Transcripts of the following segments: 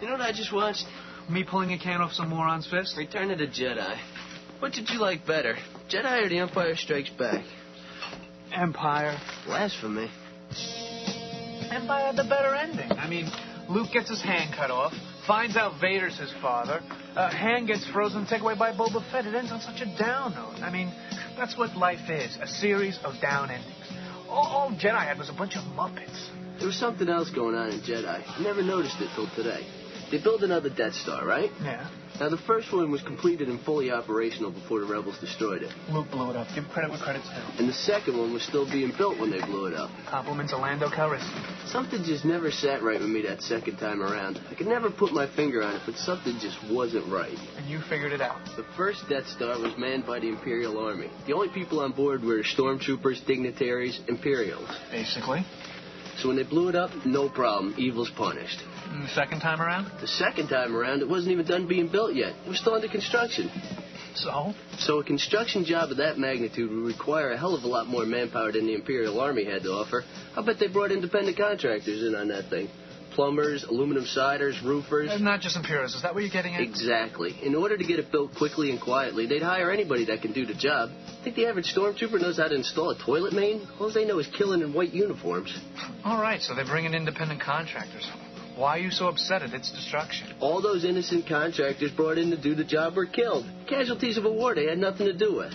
You know what I just watched? Me pulling a can off some moron's fist? Return of the Jedi. What did you like better, Jedi or The Empire Strikes Back? Empire. Blasphemy. Empire had the better ending. I mean, Luke gets his hand cut off, finds out Vader's his father, hand gets frozen, taken away by Boba Fett. It ends on such a down note. I mean, that's what life is, a series of down endings. All Jedi had was a bunch of Muppets. There was something else going on in Jedi. I never noticed it till today. They built another Death Star, right? Yeah. Now, the first one was completed and fully operational before the Rebels destroyed it. Luke blew it up. Give credit where credit's due. And the second one was still being built when they blew it up. Compliments of Lando Calrissian. Something just never sat right with me that second time around. I could never put my finger on it, but something just wasn't right. And you figured it out. The first Death Star was manned by the Imperial Army. The only people on board were stormtroopers, dignitaries, Imperials. Basically. So when they blew it up, no problem. Evil's punished. And the second time around? The second time around, it wasn't even done being built yet. It was still under construction. So? So a construction job of that magnitude would require a hell of a lot more manpower than the Imperial Army had to offer. I bet they brought independent contractors in on that thing. Plumbers, aluminum siders, roofers. Not just Imperials. Is that what you're getting at? Exactly. In order to get it built quickly and quietly, they'd hire anybody that can do the job. Think the average stormtrooper knows how to install a toilet main? All they know is killing in white uniforms. All right, so they bring in independent contractors. Why are you so upset at its destruction? All those innocent contractors brought in to do the job were killed. Casualties of a war they had nothing to do with.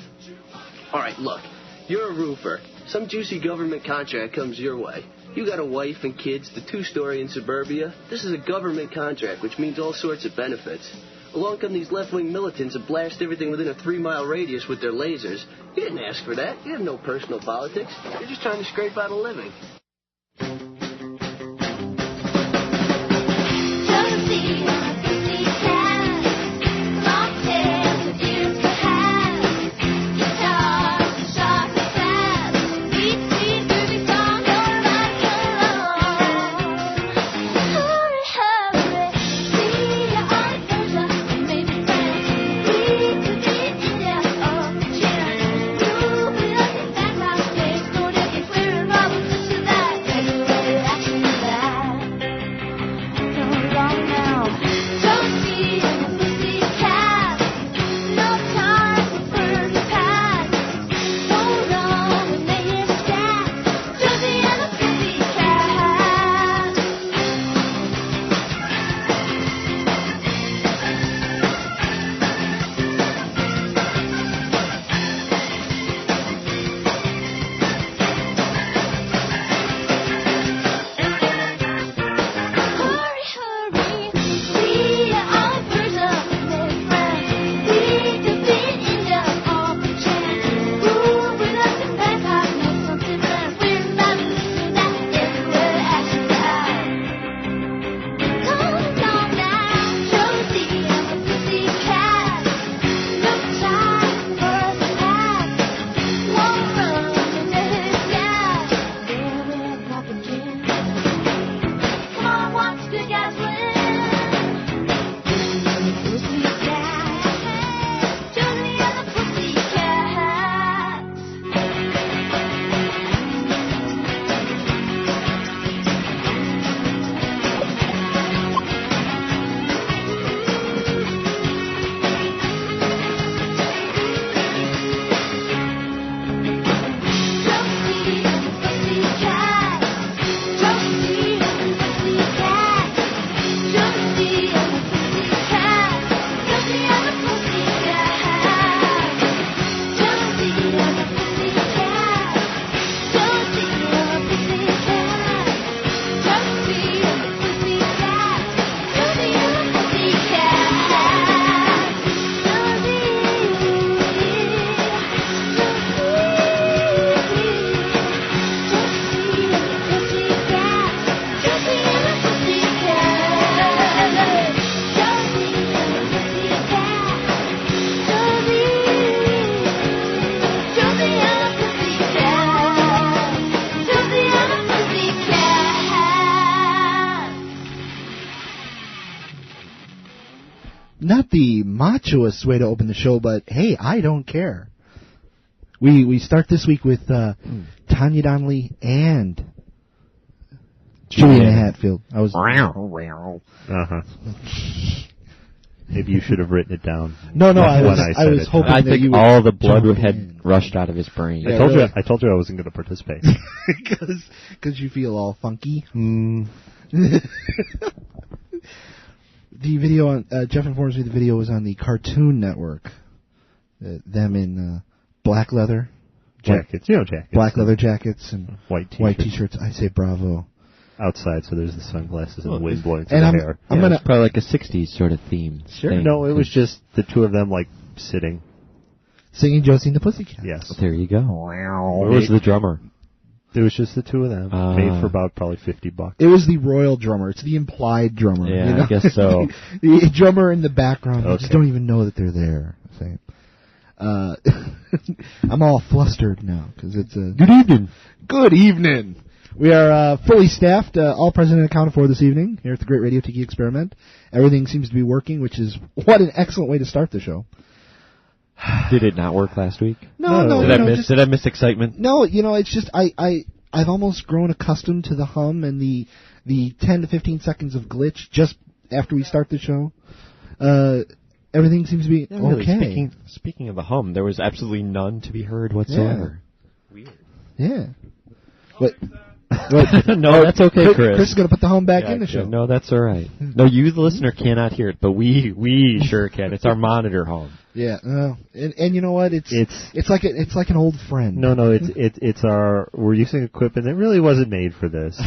All right, look. You're a roofer. Some juicy government contract comes your way. You got a wife and kids, the two-story in suburbia. This is a government contract, which means all sorts of benefits. Along come these left-wing militants and blast everything within a 3-mile radius with their lasers. You didn't ask for that. You have no personal politics. You're just trying to scrape out a living. Not the machoist way to open the show, but hey, I don't care. We start this week with Tanya, Donelly, and Juliana Hatfield. I was. Uh-huh. Maybe you should have written it down. No, I was hoping I that think you would all the blood jump had in. rushed out of his brain. Yeah, I told you I wasn't going to participate. Because you feel all funky. Mm. The video on Jeff informs me the video was on the Cartoon Network. Them in black leather Jackets. Jackets. black leather jackets and White white t-shirts. t-shirts. I say bravo. Outside, so there's the sunglasses and the wind blowing through And the I'm hair. gonna It's probably like a 60s sort of theme. Thing. No, it was just the two of them, like, sitting. singing Josie and the Pussycats. Yes. There you go. Where was the drummer? It was just the two of them. Paid for about probably $50. It was the royal drummer. It's the implied drummer. Yeah, you know? I guess so. The drummer in the background. You Okay. just don't even know that they're there. Same. I'm all flustered now because it's a Good evening. Good evening. We are fully staffed, all present and accounted for this evening here at the Great Radio Tiki Experiment. Everything seems to be working, which is what an excellent way to start the show. Did it not work last week? No. Did I miss excitement? No, it's just I've almost grown accustomed to the hum and the 10 to 15 seconds of glitch just after we start the show. Everything seems to be okay. Speaking of the hum, there was absolutely none to be heard whatsoever. Weird. Yeah. What? No, that's okay, Chris. Chris is going to put the hum back in the show. No, that's all right. No, you, the listener, cannot hear it, but we sure can. It's our monitor hum. Yeah, and you know what? It's like an old friend. No, it's our. We're using equipment that really wasn't made for this.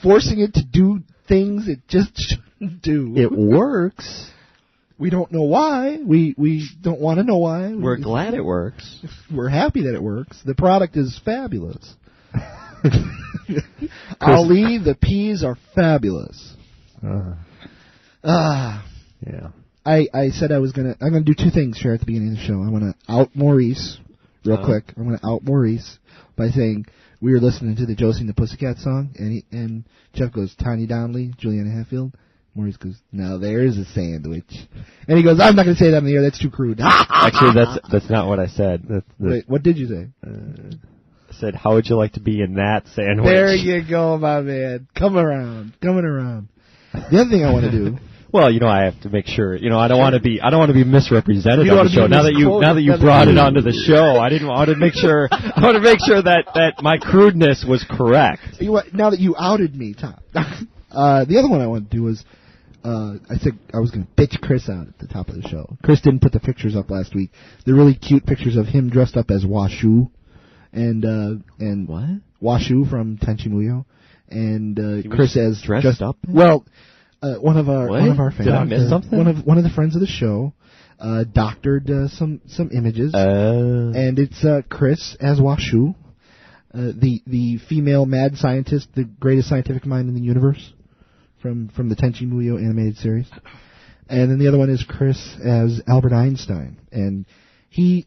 Forcing it to do things it just shouldn't do. It works. We don't know why. We don't want to know why. We're glad it works. We're happy that it works. The product is fabulous. Ali, the peas are fabulous. Yeah. I said I'm gonna do two things here at the beginning of the show. I want to out Maurice real quick. I'm gonna out Maurice by saying we were listening to the Josie and the Pussycats song, and Jeff goes, Tanya, Donelly, Juliana Hatfield. Maurice goes, now there's a sandwich. And he goes, I'm not going to say that on the air. That's too crude. Actually, that's not what I said. Wait, what did you say? I said, how would you like to be in that sandwich? There you go, my man. Coming around. The other thing I want to do. Well, I have to make sure. I don't want to be misrepresented on the show. Now that you brought it onto the show, I want to make sure. I want to make sure that my crudeness was correct. Now that you outed me, Tom. The other one I want to do is. I said I was going to bitch Chris out at the top of the show. Chris didn't put the pictures up last week. They're really cute pictures of him dressed up as Washu, and what? Washu from Tenchi Muyo, and Chris as dressed up. Well, one of our fans. Did I miss something? One of the friends of the show doctored some images, and it's Chris as Washu, the female mad scientist, the greatest scientific mind in the universe. From the Tenchi Muyo animated series. And then the other one is Chris as Albert Einstein. And he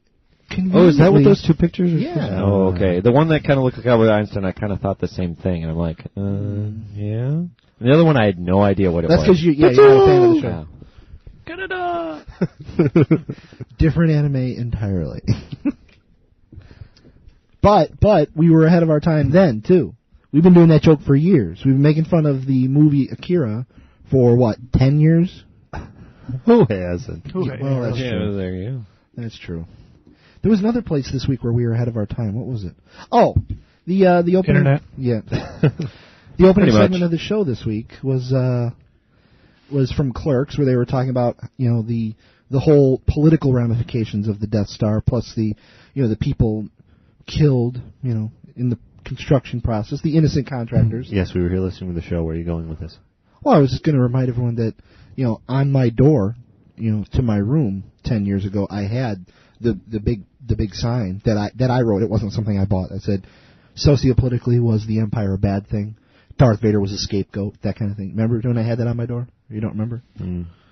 Oh, is that what those two pictures are? Yeah. Oh, okay. The one that kind of looked like Albert Einstein, I kind of thought the same thing. And I'm like, yeah. And the other one, I had no idea what it was. That's because you're not a fan of the show. Canada! Different anime entirely. But we were ahead of our time then, too. We've been doing that joke for years. We've been making fun of the movie Akira for, 10 years? Who hasn't? Well, that's true. There you go. That's true. There was another place this week where we were ahead of our time. What was it? Oh, the opening. Internet. Yeah. The opening Pretty segment much. of the show this week was from Clerks, where they were talking about the whole political ramifications of the Death Star, plus the people killed in the construction process, the innocent contractors. Yes, we were here listening to the show. Where are you going with this? Well, I was just going to remind everyone that, on my door, to my room 10 years ago, I had the big sign that I wrote. It wasn't something I bought. I said, sociopolitically, was the Empire a bad thing? Darth Vader was a scapegoat, that kind of thing. Remember when I had that on my door? You don't remember?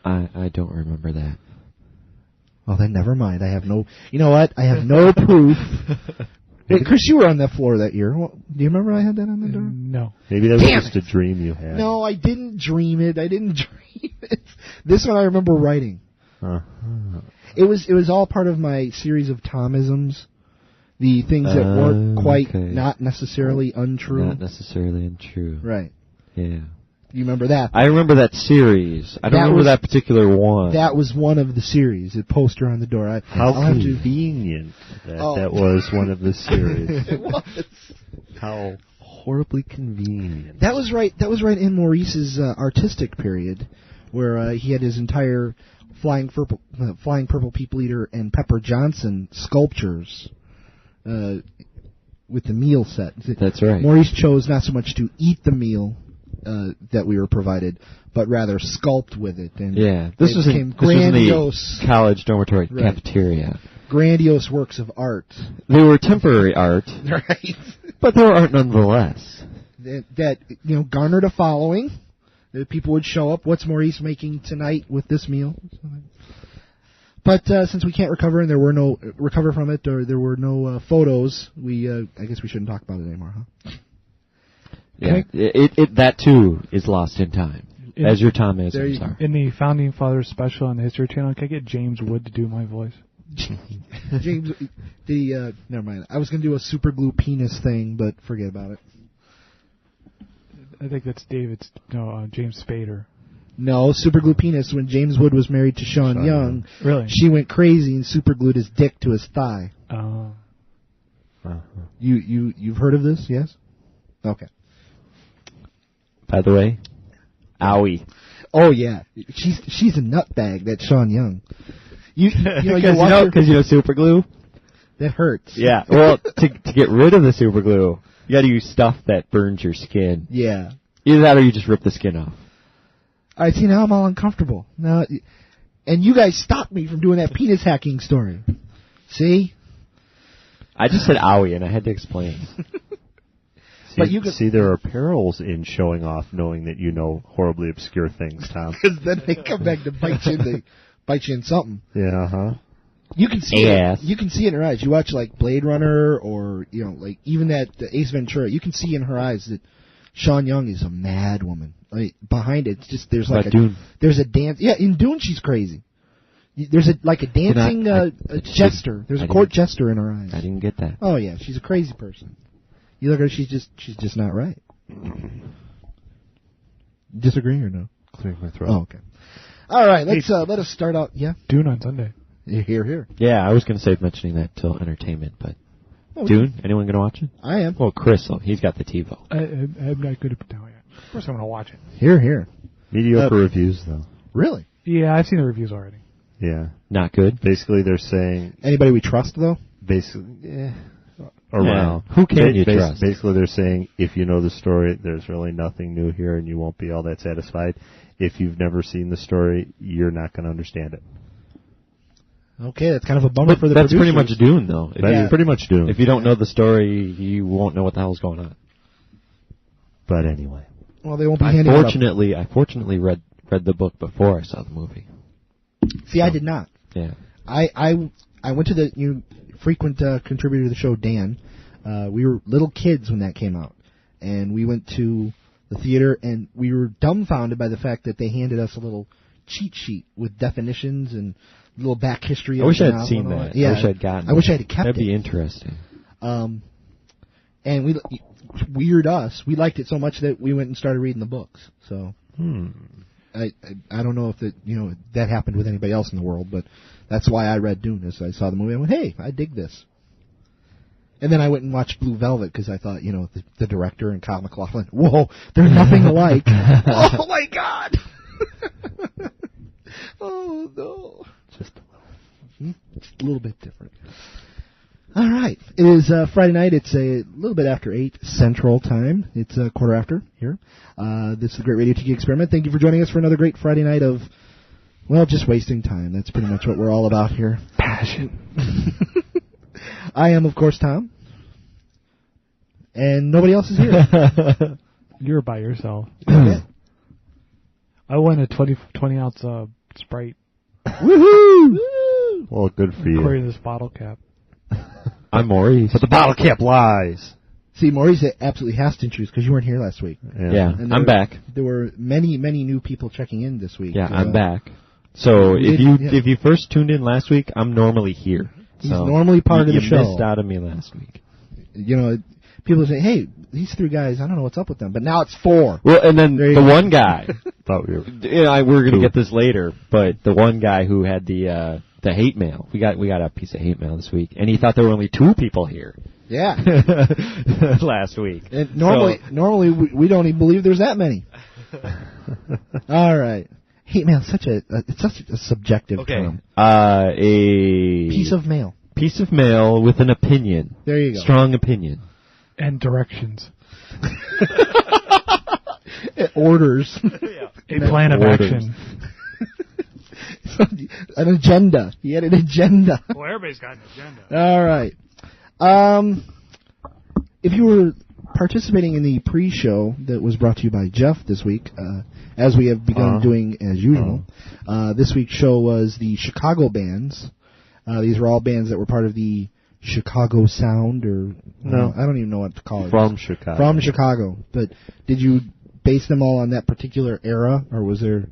I don't remember that. Well, then never mind. I have no... You know what? I have no proof. Wait, Chris, you were on that floor that year. Do you remember I had that on the door? No. Maybe that was just a dream you had. No, I didn't dream it. This one I remember writing. Uh-huh. It was all part of my series of Tomisms. The things that weren't quite not necessarily untrue. Not necessarily untrue. Right. Yeah. You remember that? I remember that series. I don't remember that particular one. That was one of the series. A poster on the door. How convenient that was one of the series. It was. How horribly convenient. That was right in Maurice's artistic period, where he had his entire Flying Purple People Eater and Pepper Johnson sculptures with the meal set. That's right. Maurice chose not so much to eat the meal that we were provided, but rather sculpt with it. And this was in the college dormitory cafeteria. Grandiose works of art. They were temporary art, right? But they were art nonetheless. That garnered a following. People would show up. What's Maurice making tonight with this meal? But since we can't recover and there were no recover from it, or there were no photos, I guess we shouldn't talk about it anymore, huh? Yeah, that too is lost in time, as your Tom is. I'm sorry. In the Founding Fathers special on the History Channel, can I get James Wood to do my voice? James, never mind. I was going to do a super glue penis thing, but forget about it. I think that's James Spader. No, super glue penis. When James Wood was married to Sean Young, really, she went crazy and super glued his dick to his thigh. Oh. You've heard of this? Yes. Okay. By the way, owie. Oh yeah, she's a nutbag. That Sean Young. Because super glue. That hurts. Yeah. Well, to get rid of the super glue, you got to use stuff that burns your skin. Yeah. Either that or you just rip the skin off. All right. See, now I'm all uncomfortable. Now, and you guys stopped me from doing that penis hacking story. See. I just said owie, and I had to explain. But you could see, there are perils in showing off, knowing that you know horribly obscure things, Tom. Because then they come back to bite you. They bite you in something. Yeah, huh? You can see it. You can see it in her eyes. You watch like Blade Runner, or like even that Ace Ventura. You can see in her eyes that Sean Young is a mad woman. Like behind it, it's just there's like Dune. There's a dance. Yeah, in Dune she's crazy. There's a dancing jester. There's a court jester in her eyes. I didn't get that. Oh yeah, she's a crazy person. You look at her, she's just not right. Disagree or no? Clearing my throat. Oh, okay. All right, let us start out. Yeah, Dune on Sunday. Here. Yeah, I was going to say mentioning that till entertainment, but Dune. Anyone going to watch it? I am. Well, Chris, he's got the TiVo. I'm not good at now yet. Of course, I'm going to watch it. Here. Mediocre reviews, though. Really? Yeah, I've seen the reviews already. Yeah. Not good. Basically, they're saying anybody we trust, though. Basically, around. Who can you trust? Basically, they're saying if you know the story, there's really nothing new here, and you won't be all that satisfied. If you've never seen the story, you're not going to understand it. Okay, that's kind of a bummer for the That's producers. pretty much Dune, though. That's pretty much Dune. If you don't know the story, you won't know what the hell's going on. But anyway. Well, they won't be I fortunately read the book before I saw the movie. See, I did not. Yeah. I went to the frequent contributor to the show, Dan. We were little kids when that came out, and we went to the theater, and we were dumbfounded by the fact that they handed us a little cheat sheet with definitions and a little back history. I wish I had seen that. Yeah, I wish I'd gotten. I wish I had kept it. That'd be interesting. And weird us, we liked it so much that we went and started reading the books. So. I don't know if that happened with anybody else in the world, but that's why I read Dune. As I saw the movie, I went, "Hey, I dig this." And then I went and watched Blue Velvet because I thought, the director and Kyle MacLachlan, whoa, they're nothing alike. Oh my God! Oh no, just a little bit different. All right, it is Friday night. It's a little bit after 8 Central Time. It's a quarter after here. This is the Great Radio Tiki Experiment. Thank you for joining us for another great Friday night of, just wasting time. That's pretty much what we're all about here. Passion. I am, of course, Tom. And nobody else is here. You're by yourself. Okay. I won a 20-ounce Sprite. Woohoo! Well, good for you. According to this bottle cap. I'm Maurice. But the bottle cap lies. See, Maurice absolutely has to introduce because you weren't here last week. Yeah, I'm back. There were many, many new people checking in this week. Yeah, I'm back. So if you first tuned in last week, I'm normally here. He's normally part of the show. You missed out on me last week. You know, people say, hey, these 3 guys, I don't know what's up with them. But now it's 4. Well, and then the one guy, thought we were we're going to get this later, but the one guy who had the hate mail, we got a piece of hate mail this week, and he thought there were only 2 people here. Yeah. Last week. And normally we don't even believe there's that many. All right. Hate mail, it's such a subjective term. A piece of mail. Piece of mail with an opinion. There you go. Strong opinion. And directions. Orders. A plan of action. An agenda. He had an agenda. Well, everybody's got an agenda. All right. If you were participating in the pre-show that was brought to you by Jeff this week, as we have begun doing as usual, this week's show was the Chicago bands. These were all bands that were part of the Chicago Sound, or I don't even know what to call it. From Chicago. From Chicago. But did you base them all on that particular era, or was there...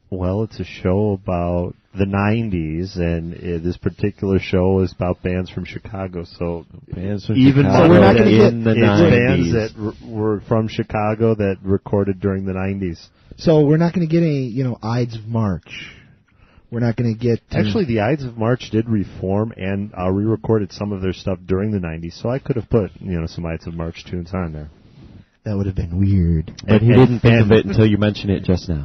Well, it's a show about the 90s, and this particular show is about bands from Chicago. So bands from even Chicago so we're not going to get in the 90s. 90s. Bands that were from Chicago that recorded during the 90s. So we're not going to get any, Ides of March. We're not going to get... Actually, the Ides of March did reform, and re-recorded some of their stuff during the 90s, so I could have put, some Ides of March tunes on there. That would have been weird. But he didn't think of it until you mentioned it just now.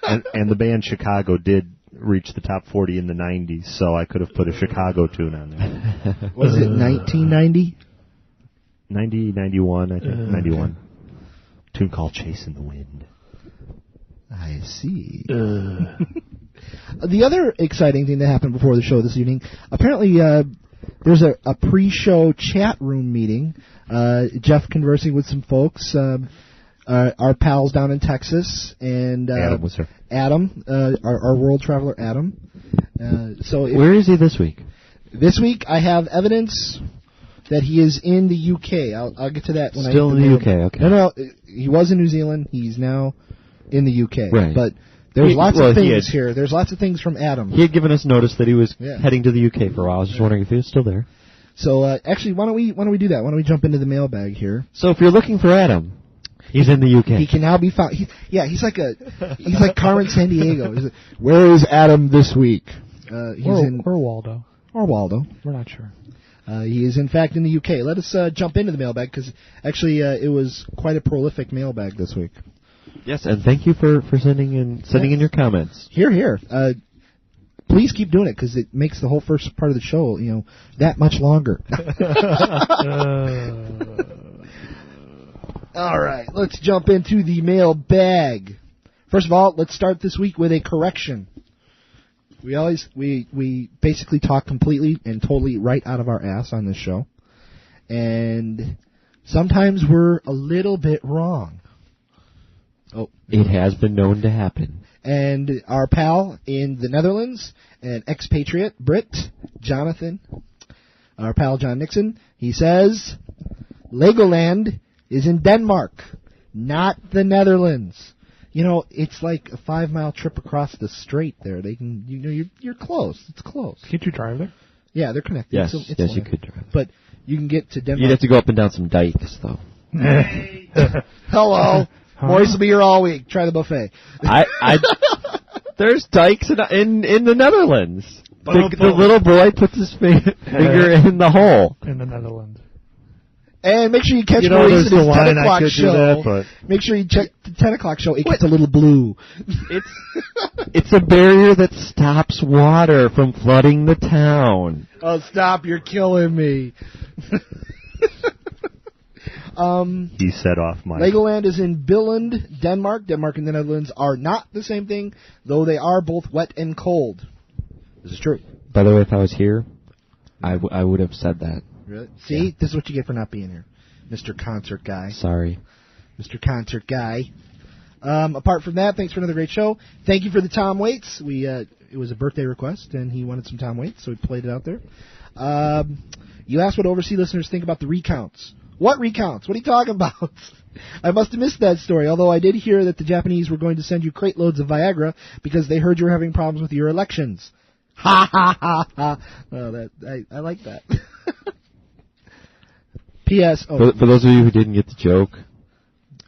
and the band Chicago did reach the top 40 in the 90s, so I could have put a Chicago tune on there. Was it 1990? 91, I think. 91. A tune called Chasing the Wind. I see. The other exciting thing that happened before the show this evening, apparently there's a pre-show chat room meeting. Jeff conversing with some folks. Our pals down in Texas, and Adam was there. Adam, our world traveler Adam. Where is he this week? This week I have evidence that he is in the UK. I'll get to that when Still in the UK, okay. No, he was in New Zealand. He's now in the UK. Right. But there's lots of things here. There's lots of things from Adam. He had given us notice that he was heading to the UK for a while. I was just wondering if he was still there. So actually, why don't we do that? Why don't we jump into the mailbag here? So if you're looking for Adam, he's in the UK. He can now be found. He's like Carmen Sandiego. Where is Adam this week? Or Waldo. Or Waldo. We're not sure. He is in fact in the UK. Let us jump into the mailbag because actually it was quite a prolific mailbag this week. Yes, and thank you for sending in your comments. Here. Please keep doing it because it makes the whole first part of the show, that much longer. All right, let's jump into the mailbag. First of all, let's start this week with a correction. We basically talk completely and totally right out of our ass on this show, and sometimes we're a little bit wrong. Oh, it has been known to happen. And our pal in the Netherlands, an expatriate Brit, Jonathan, our pal John Nixon, he says, Legoland is in Denmark, not the Netherlands. It's like a 5-mile trip across the strait there. They can, you're close. It's close. Can't you drive there? Yeah, they're connected. Yes, you could drive. But you can get to Denmark. You'd have to go up and down some dikes, though. Hello. Maurice will be here all week. Try the buffet. There's dikes in the Netherlands. The little boy puts his finger in the hole. In the Netherlands. And make sure you catch Maurice at his 10 o'clock show. Make sure you check the 10 o'clock show. It gets a little blue. It's a barrier that stops water from flooding the town. Oh, stop. You're killing me. He set off my... Legoland is in Billund, Denmark. Denmark and the Netherlands are not the same thing, though they are both wet and cold. This is true. By the way, if I was here, I would have said that. Really? See? Yeah. This is what you get for not being here, Mr. Concert Guy. Sorry. Mr. Concert Guy. Apart from that, thanks for another great show. Thank you for the Tom Waits. It was a birthday request, and he wanted some Tom Waits, so we played it out there. You asked what overseas listeners think about the recounts. What recounts? What are you talking about? I must have missed that story, although I did hear that the Japanese were going to send you crate loads of Viagra because they heard you were having problems with your elections. Ha ha ha ha. Oh, I like that. P.S. Oh. For those of you who didn't get the joke,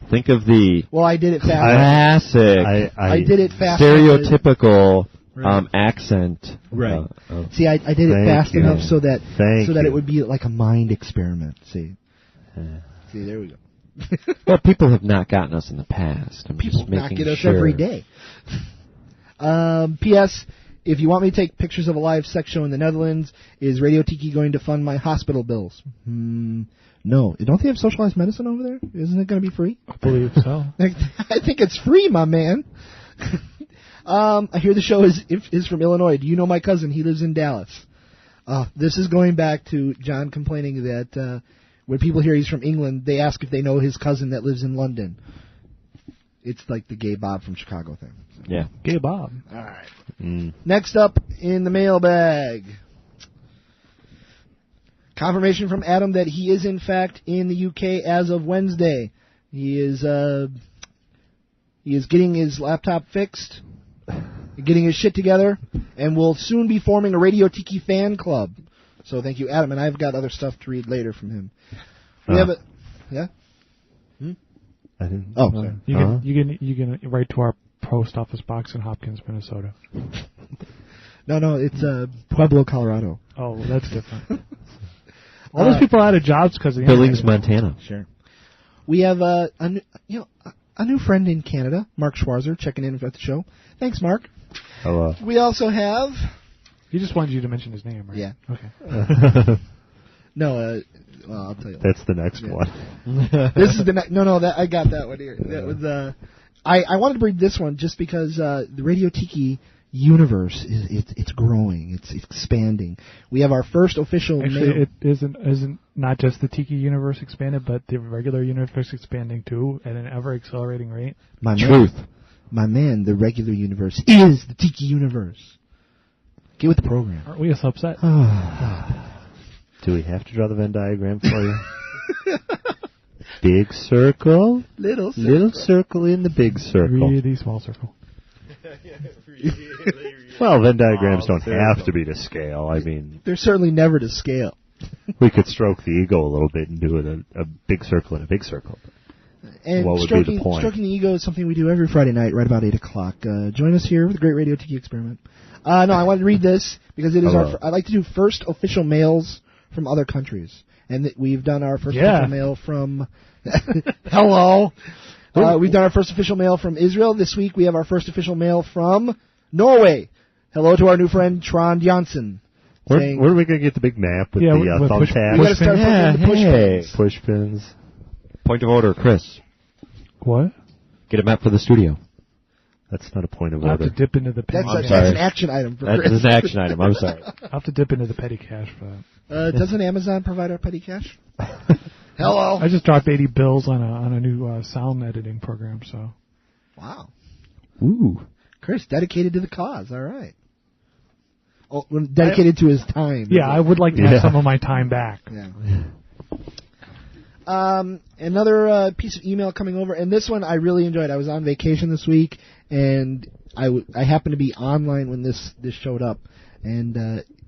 think of the I did it fast. Classic. I did it fast. Stereotypical accent. Right. See, I did it fast enough so that it would be like a mind experiment. See, there we go. Well, people have not gotten us in the past. People not get us every day. P.S. If you want me to take pictures of a live sex show in the Netherlands, is Radio Tiki going to fund my hospital bills? No. Don't they have socialized medicine over there? Isn't it going to be free? I believe so. I think it's free, my man. I hear the show is from Illinois. Do you know my cousin? He lives in Dallas. This is going back to John complaining that when people hear he's from England, they ask if they know his cousin that lives in London. It's like the Gay Bob from Chicago thing. So. Yeah. Gay Bob. All right. Next up in the mailbag. Confirmation from Adam that he is, in fact, in the UK as of Wednesday. He is getting his laptop fixed, getting his shit together, and will soon be forming a Radio Tiki fan club. So thank you, Adam, and I've got other stuff to read later from him. We have a... Yeah? I didn't... Oh, sorry. You can write to our post office box in Hopkins, Minnesota. No, it's Pueblo, Colorado. Oh, well, that's different. All those people are out of jobs because of the Billings, Montana. Sure. We have a new friend in Canada, Mark Schwarzer, checking in at the show. Thanks, Mark. Hello. We also have... He just wanted you to mention his name, right? Yeah. Okay. No, well, I'll tell you. That's the next one. This is the next... No, I got that one here. That was, I wanted to read this one just because the Radio Tiki universe it's growing, it's expanding. We have our first official. Actually, it isn't not just the Tiki universe expanded, but the regular universe expanding too at an ever accelerating rate. My man, the regular universe is the Tiki universe. Get with the program. Aren't we so upset? Do we have to draw the Venn diagram for you? Big circle, little circle in the big circle. Really small circle. Well, Venn diagrams don't have to be to scale. I mean, they're certainly never to scale. We could stroke the ego a little bit and do it a big circle and a big circle. And what would be the point? Stroking the ego is something we do every Friday night, right about 8 o'clock. Join us here with the Great Radio Tiki Experiment. No, I wanted to read this because it is I like to do first official mails from other countries, and we've done our first official mail from. Hello. We've done our first official mail from Israel. This week we have our first official mail from Norway. Hello to our new friend Trond Janssen. Where are we going to get the big map with the thumbtack? We got to start putting the push pins. Push pins. Point of order, Chris. What? Get a map for the studio. That's not a point of I'll order. have to dip into the petty cash. That's an action item for Chris. That's an action item. I'm sorry. I'll have to dip into the petty cash for that. Doesn't Amazon provide our petty cash? Hello. I just dropped 80 bills on a new sound editing program. So. Wow. Ooh. Chris, dedicated to the cause. All right. Oh, dedicated to his time. Yeah, I would like to have some of my time back. Yeah. Another piece of email coming over, and this one I really enjoyed. I was on vacation this week, and I happened to be online when this showed up, and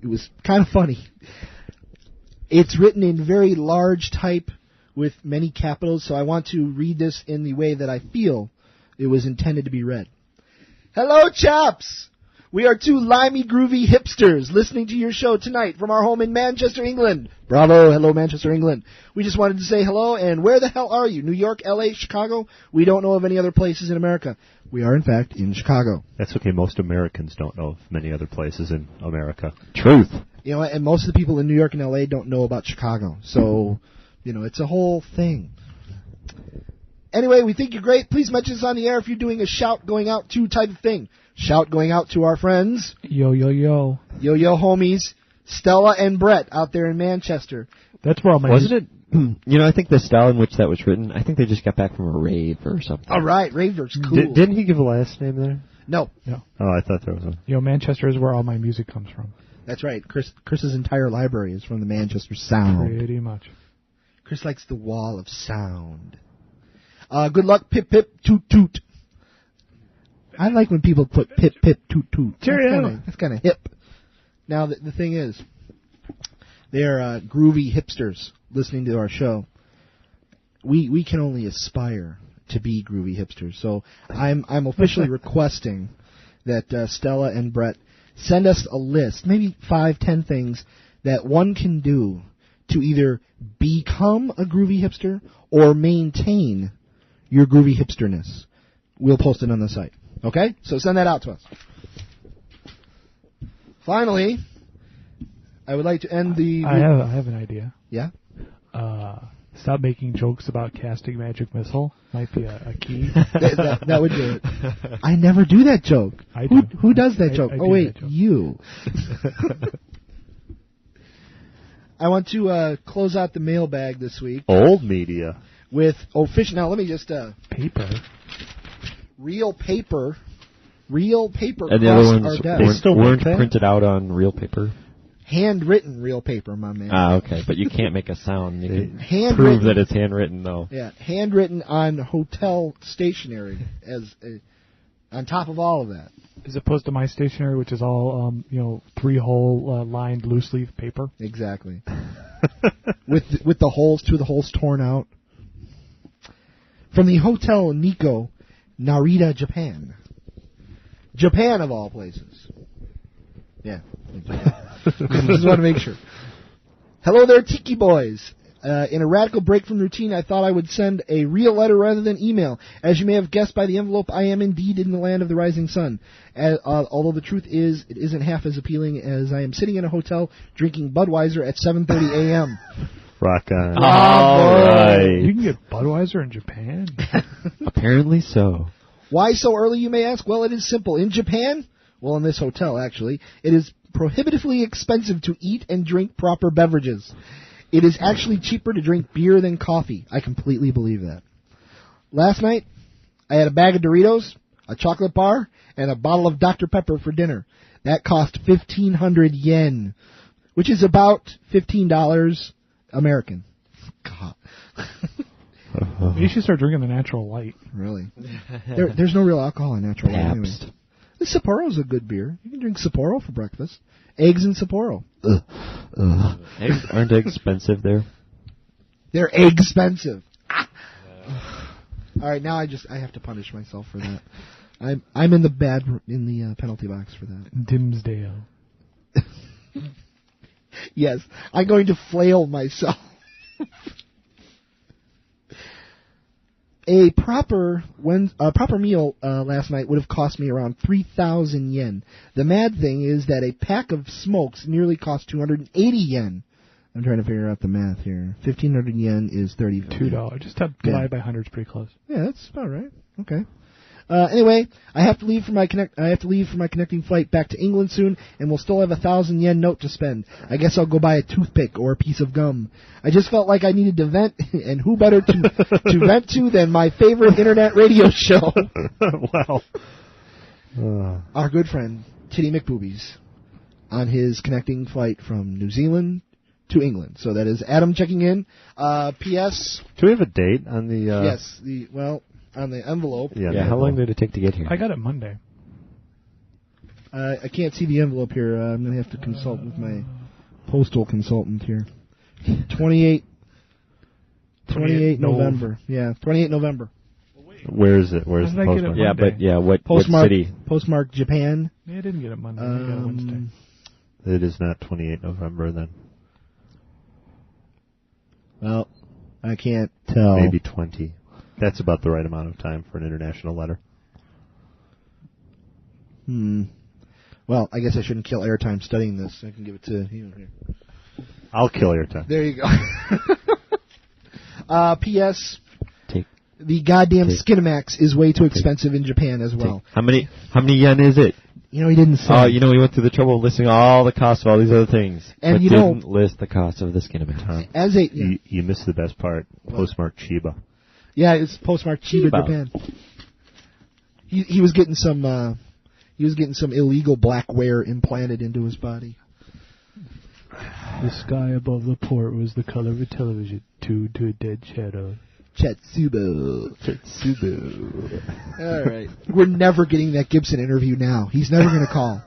it was kind of funny. It's written in very large type with many capitals, so I want to read this in the way that I feel it was intended to be read. Hello, chaps! We are two limey, groovy hipsters listening to your show tonight from our home in Manchester, England. Bravo. Hello, Manchester, England. We just wanted to say hello, and where the hell are you? New York, L.A., Chicago? We don't know of any other places in America. We are, in fact, in Chicago. That's okay. Most Americans don't know of many other places in America. Truth. You know, and most of the people in New York and L.A. don't know about Chicago. So, you know, it's a whole thing. Anyway, we think you're great. Please mention us on the air if you're doing a shout going out to type of thing. Shout going out to our friends. Yo, yo, yo. Yo, yo, homies. Stella and Brett out there in Manchester. That's where all my... Wasn't it? You know, I think the style in which that was written, I think they just got back from a rave or something. All right, raver's cool. Didn't he give a last name there? No. No. Oh, I thought there was a... Yo, Manchester is where all my music comes from. That's right. Chris's entire library is from the Manchester Sound. Pretty much. Chris likes the wall of sound. Good luck, pip, pip, toot, toot. I like when people put pip, pip, toot, toot. Cheerio. That's kind of hip. Now, the thing is, they're groovy hipsters listening to our show. We can only aspire to be groovy hipsters. So I'm officially requesting that Stella and Brett send us a list, maybe 5-10 things that one can do to either become a groovy hipster or maintain your groovy hipsterness. We'll post it on the site. Okay? So send that out to us. Finally, I would like to end the... I have an idea. Yeah? Stop making jokes about casting magic missile. Might be a key. that would do it. I never do that joke. I do. Who does that joke? I oh, wait, joke. You. I want to close out the mailbag this week. Old media. With fish. Now, let me just... paper. Real paper. Real paper. And the other ones weren't printed out on real paper? Handwritten real paper, my man. Okay. But you can't make a sound. You can prove that it's handwritten, though. Yeah, handwritten on hotel stationery on top of all of that. As opposed to my stationery, which is all, 3-hole lined loose leaf paper. Exactly. with the holes, 2 of the holes torn out. From the Hotel Nikko, Narita, Japan. Japan, of all places. Yeah. Just want to make sure. Hello there, Tiki Boys. In a radical break from routine, I thought I would send a real letter rather than email. As you may have guessed by the envelope, I am indeed in the land of the rising sun. Although the truth is, it isn't half as appealing as I am sitting in a hotel drinking Budweiser at 7:30 a.m. Rock on. All right. You can get Budweiser in Japan? Apparently so. Why so early, you may ask? Well, it is simple. In Japan, well, in this hotel, actually, it is prohibitively expensive to eat and drink proper beverages. It is actually cheaper to drink beer than coffee. I completely believe that. Last night, I had a bag of Doritos, a chocolate bar, and a bottle of Dr. Pepper for dinner. That cost 1,500 yen, which is about $15 American. God. You should start drinking the Natural Light. Really? There's no real alcohol in Natural Light anyway. The Sapporo's a good beer. You can drink Sapporo for breakfast. Eggs in Sapporo. Aren't eggs expensive there? They're expensive. All right, now I have to punish myself for that. I'm in the penalty box for that. Dimsdale. Yes, I'm going to flail myself. A proper meal last night would have cost me around 3,000 yen. The mad thing is that a pack of smokes nearly cost 280 yen. I'm trying to figure out the math here. 1,500 yen is $32. Just divide by 100 is pretty close. Yeah, that's about right. Okay. Anyway, I have to leave for my connecting flight back to England soon, and we'll still have a 1,000 yen note to spend. I guess I'll go buy a toothpick or a piece of gum. I just felt like I needed to vent, and who better to vent to than my favorite internet radio show? Wow. Our good friend Titty McBoobies on his connecting flight from New Zealand to England. So that is Adam checking in. P.S. Do we have a date on the? Yes. On the envelope. Yeah, how long did it take to get here? I got it Monday. I can't see the envelope here. I'm going to have to consult with my postal consultant here. 28 November. Yeah, 28 November. Where is it? Where's the postmark? Yeah, but what city? Postmark Japan. Yeah, I didn't get it Monday. I got it Wednesday. It is not 28 November then. Well, I can't tell. Maybe 20. That's about the right amount of time for an international letter. Well, I guess I shouldn't kill airtime studying this. I can give it to you here. I'll kill airtime. There you go. P.S. The goddamn Skinamax is way too expensive in Japan as well. How many yen is it? He didn't say. Oh, he went through the trouble of listing all the costs of all these other things, and but didn't list the cost of the Skinamax. You missed the best part. Postmark Chiba. Yeah, it's postmarked Chiba, Japan. He was getting some illegal blackwear implanted into his body. The sky above the port was the color of a television tuned to a dead shadow. Chatsubo. All right. We're never getting that Gibson interview now. He's never going to call.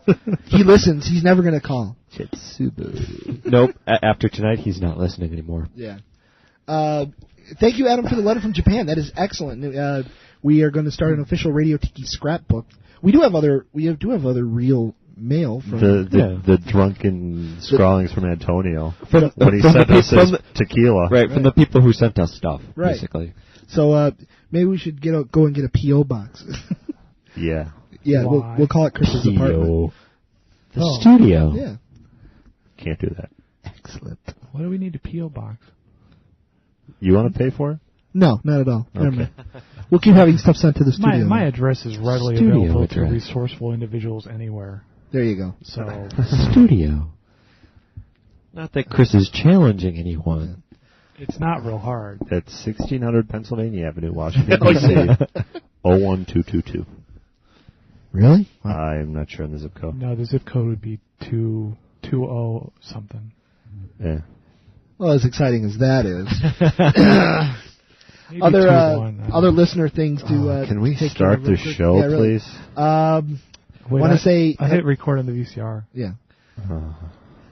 He listens. He's never going to call. Chetsubo. Nope. After tonight, he's not listening anymore. Yeah. Thank you, Adam, for the letter from Japan. That is excellent. We are going to start an official Radio Tiki scrapbook. We do have other real mail from the drunken scrawlings from Antonio when he sent us his tequila. Right, from the people who sent us stuff, right. Basically. So maybe we should go and get a P.O. box. Yeah. Yeah, we'll call it Chris's apartment. The studio. Yeah. Can't do that. Excellent. Why do we need a P.O. box? You want to pay for it? No, not at all. Okay. Never mind. We'll keep having stuff sent to the studio. My address is readily available to resourceful individuals anywhere. There you go. So studio. Not that Chris is challenging anyone. It's not real hard. It's 1600 Pennsylvania Avenue, Washington, D.C. 01222. Really? Wow. I'm not sure on the zip code. No, the zip code would be 220 something. Yeah. Well, as exciting as that is. Other listener things to can we take start the show, really. please? Want to say I hit record on the VCR. Yeah.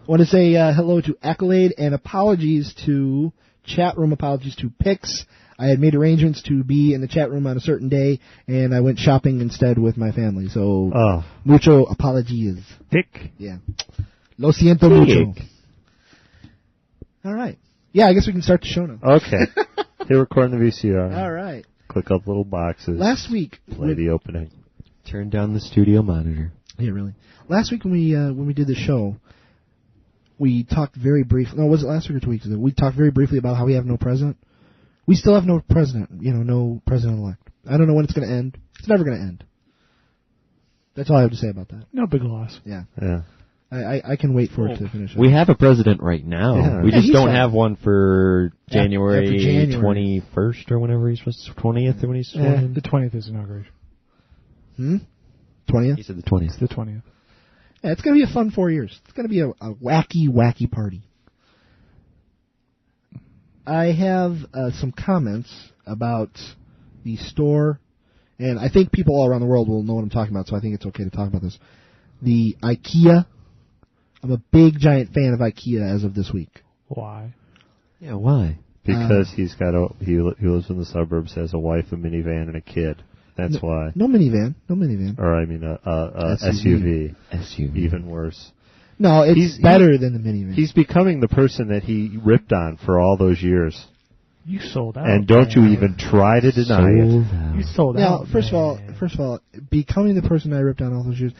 Want to say hello to Accolade and apologies to Chatroom. Apologies to Pix. I had made arrangements to be in the chat room on a certain day, and I went shopping instead with my family. So, mucho apologies. Dick. Yeah. Lo siento mucho. All right. Yeah, I guess we can start the show now. Okay. Hit record on the VCR. All right. Click up little boxes. Last week, play the opening. Turn down the studio monitor. Yeah, really. Last week when we did the show, we talked very briefly. No, was it last week or 2 weeks ago? We talked very briefly about how we have no president. We still have no president. No president-elect. I don't know when it's going to end. It's never going to end. That's all I have to say about that. No big loss. Yeah. Yeah. I can wait for it to finish. We have a president right now. Yeah. We just don't have one for January 21st or whenever he's supposed to. 20th when he's sworn in. The 20th is inauguration. 20th? He said the 20th. The 20th. Yeah, it's going to be a fun 4 years. It's going to be a wacky party. I have some comments about the store, and I think people all around the world will know what I'm talking about, so I think it's okay to talk about this. The Ikea. I'm a big, giant fan of Ikea as of this week. Why? Yeah, why? Because he lives in the suburbs, has a wife, a minivan, and a kid. That's why. No minivan. Or, I mean, a SUV. SUV. Even worse. No, it's better than the minivan. He's becoming the person that he ripped on for all those years. You sold out. And don't you even try to deny it. You sold out. Now, first of all, becoming the person I ripped on all those years,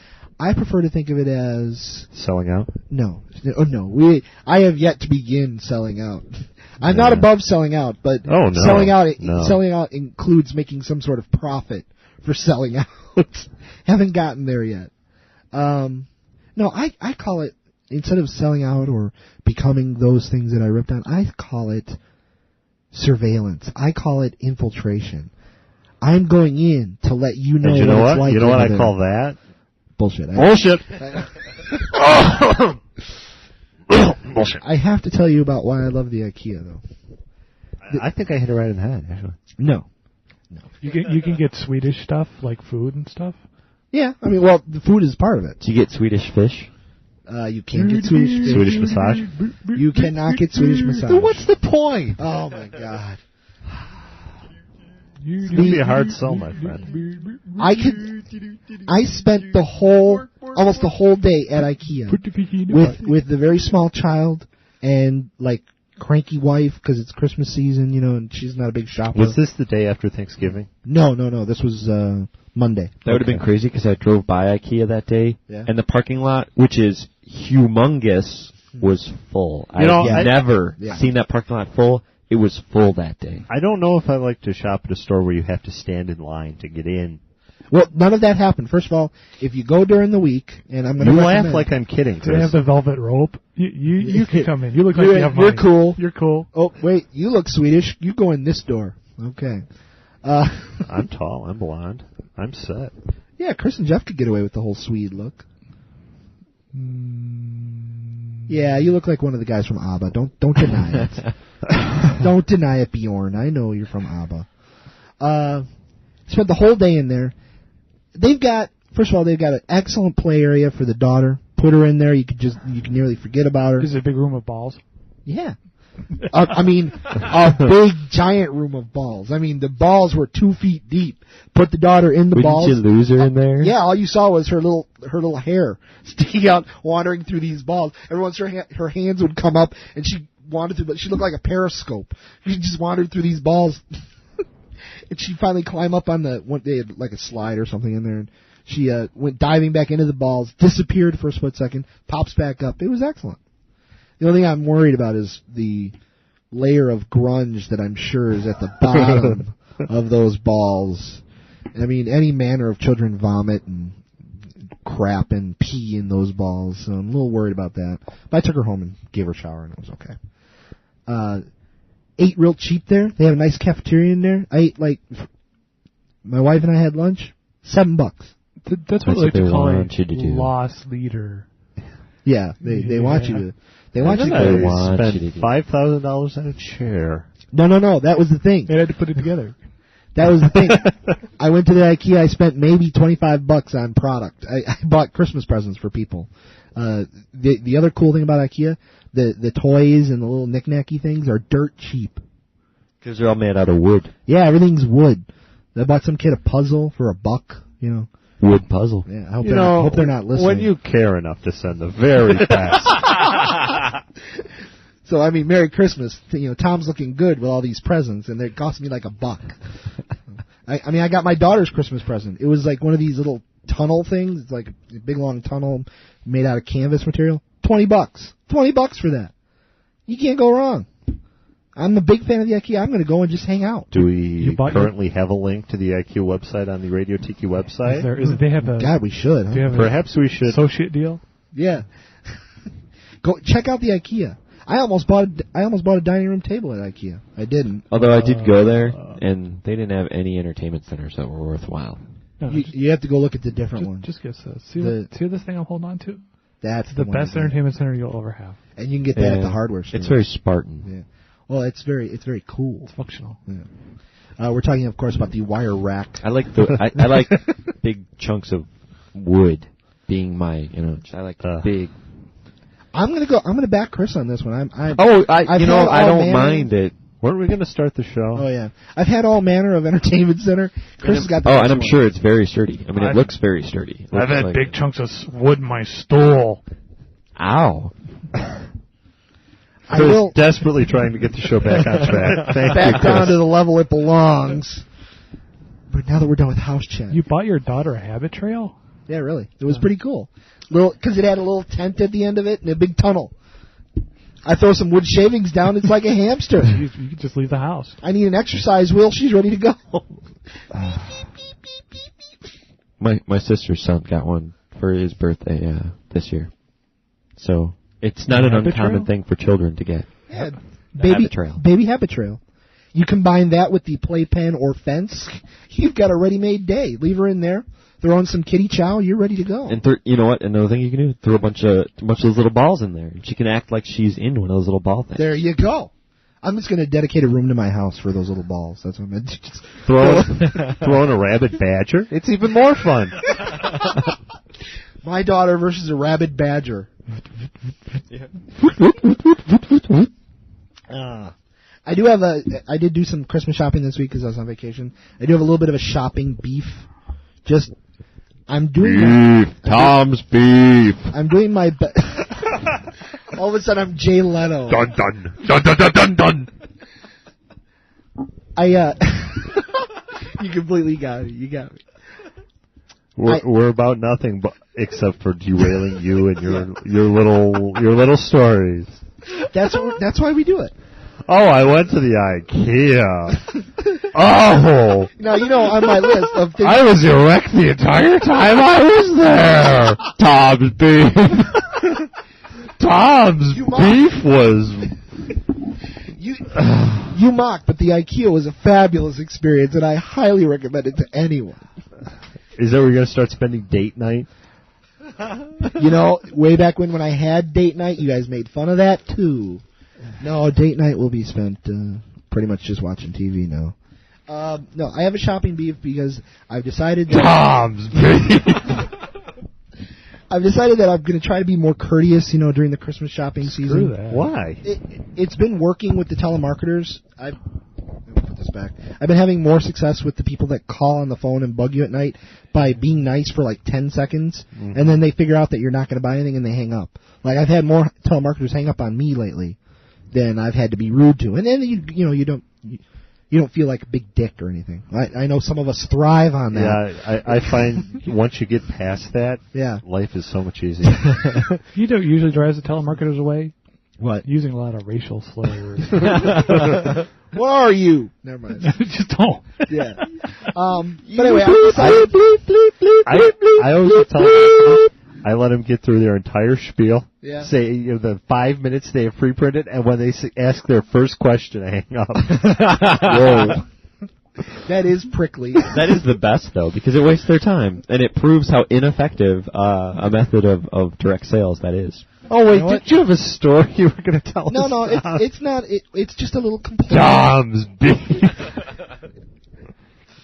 I prefer to think of it as selling out. No. I have yet to begin selling out. I'm not above selling out, but selling out includes making some sort of profit for selling out. Haven't gotten there yet. No, I call it, instead of selling out or becoming those things that I ripped on, I call it surveillance. I call it infiltration. I'm going in to let you know what it's like. You know what I call that? Bullshit. Bullshit. Bullshit. I have to tell you about why I love the Ikea, though. I think I hit it right in the head, actually. No. You can get Swedish stuff, like food and stuff? Yeah. I mean, well, the food is part of it. Do you get Swedish fish? You can't get Swedish fish. Swedish massage? You cannot get Swedish massage. Then what's the point? Oh, my God. It's going to be a hard sell, my friend. I spent almost the whole day at Ikea with the very small child and, like, cranky wife because it's Christmas season, and she's not a big shopper. Was this the day after Thanksgiving? No. This was Monday. That would have been crazy because I drove by Ikea that day, and the parking lot, which is humongous, was full. I've never seen that parking lot full. It was full that day. I don't know if I like to shop at a store where you have to stand in line to get in. Well, none of that happened. First of all, if you go during the week, and I'm going to laugh like I'm kidding, Chris. Do they have the velvet rope? You can come in. You look like you have money. You're cool. You're cool. Oh, wait, you look Swedish. You go in this door. Okay. I'm tall. I'm blonde. I'm set. Yeah, Chris and Jeff could get away with the whole Swede look. Yeah, you look like one of the guys from ABBA. Don't deny it. Don't deny it, Bjorn. I know you're from ABBA. Spent the whole day in there. First of all, they've got an excellent play area for the daughter. put her in there. You can nearly forget about her. Is it a big room of balls? Yeah. I mean, a big, giant room of balls. I mean, the balls were 2 feet deep. Put the daughter in the balls. Didn't you lose her in there? Yeah, all you saw was her little hair sticking out, wandering through these balls. Every once her hands would come up, and she wandered through, but she looked like a periscope. She just wandered through these balls. And she'd finally climb up on they had like a slide or something in there, and she went diving back into the balls, disappeared for a split second, pops back up. It was excellent. The only thing I'm worried about is the layer of grunge that I'm sure is at the bottom of those balls. I mean, any manner of children vomit and crap and pee in those balls, so I'm a little worried about that. But I took her home and gave her a shower, and it was okay. Ate real cheap there. They have a nice cafeteria in there. I ate, my wife and I had lunch, $7. That's what I like to call a loss leader. Yeah, they want you to. They want you to spend $5,000 on a chair. No. That was the thing. They had to put it together. That was the thing. I went to the Ikea. I spent maybe $25 on product. I bought Christmas presents for people. The other cool thing about Ikea, the toys and the little knick-knacky things are dirt cheap. Because they're all made out of wood. Yeah, everything's wood. I bought some kid a puzzle for $1. Wood puzzle. Yeah, I hope they're not listening. When you care enough to send the very best. So, I mean, Merry Christmas. Tom's looking good with all these presents, and they cost me like $1. I got my daughter's Christmas present. It was like one of these little tunnel things. It's like a big, long tunnel made out of canvas material. $20. $20 for that. You can't go wrong. I'm a big fan of the Ikea. I'm going to go and just hang out. Do we currently have a link to the Ikea website on the Radio Tiki website? They have a... God, we should. Huh? Perhaps we should. Associate deal? Yeah. Go check out the Ikea. I almost bought a dining room table at Ikea. I didn't. Although I did go there, and they didn't have any entertainment centers that were worthwhile. No, you have to go look at the different ones. Just guess this. See this thing I'm holding on to? That's the best entertainment center you'll ever have. And you can get that at the hardware store. It's very Spartan. Yeah. Well, it's very cool. It's functional. Yeah. We're talking, of course, about the wire rack. I like I like big chunks of wood being my, I like big. I'm gonna back Chris on this one. I don't mind it. Weren't we going to start the show? Oh yeah, I've had all manner of entertainment center. Chris has got. And I'm sure it's very sturdy. I mean, it looks very sturdy. I've had big chunks of wood in my stool. Ow. Chris desperately trying to get the show back on track. Back down to the level it belongs. But now that we're done with house chat, you bought your daughter a habit trail? Yeah, really. It was pretty cool. Because it had a little tent at the end of it and a big tunnel. I throw some wood shavings down, it's like a hamster. You can just leave the house. I need an exercise wheel, she's ready to go. My sister's son got one for his birthday this year. So it's not an uncommon thing for children to get. Yeah, baby habit trail. You combine that with the playpen or fence, you've got a ready-made day. Leave her in there. Throw in some kitty chow, you're ready to go. And you know what? Another thing you can do: throw a bunch of those little balls in there. She can act like she's in one of those little ball things. There you go. I'm just going to dedicate a room to my house for those little balls. That's what I'm going to do. Throw in a rabid badger. It's even more fun. My daughter versus a rabid badger. I did do some Christmas shopping this week because I was on vacation. I do have a little bit of a shopping beef. I'm doing Tom's beef. I'm doing my best. All of a sudden, I'm Jay Leno. Dun dun dun dun dun dun dun. You completely got it. You got me. We're about nothing except for derailing you and your little stories. That's why we do it. Oh, I went to the IKEA. Oh! Now, on my list of things... I was erect the entire time I was there! Tom's beef! Tom's beef was... You mock, but the IKEA was a fabulous experience, and I highly recommend it to anyone. Is that where you're going to start spending date night? Way back when I had date night, you guys made fun of that, too. No, date night will be spent pretty much just watching TV now. No, I have a shopping beef because I've decided that... Tom's beef! I've decided that I'm going to try to be more courteous, during the Christmas shopping season. that. Why? It's been working with the telemarketers. Let me put this back. I've been having more success with the people that call on the phone and bug you at night by being nice for like 10 seconds, and then they figure out that you're not going to buy anything and they hang up. Like I've had more telemarketers hang up on me lately than I've had to be rude to, and then you don't feel like a big dick or anything. I know some of us thrive on that. Yeah, I find once you get past that, life is so much easier. You don't usually drive the telemarketers away. What? Using a lot of racial slurs. What are you? Never mind. Just don't. Yeah. But anyway, I always tell them, I let them get through their entire spiel. Yeah. Say the 5 minutes they have pre-printed, and when they ask their first question, I hang up. Whoa. That is prickly. That is the best, though, because it wastes their time, and it proves how ineffective a method of direct sales that is. Oh, wait, did you have a story you were going to tell us? No, it's not. It's just a little complaint. Tom's beef.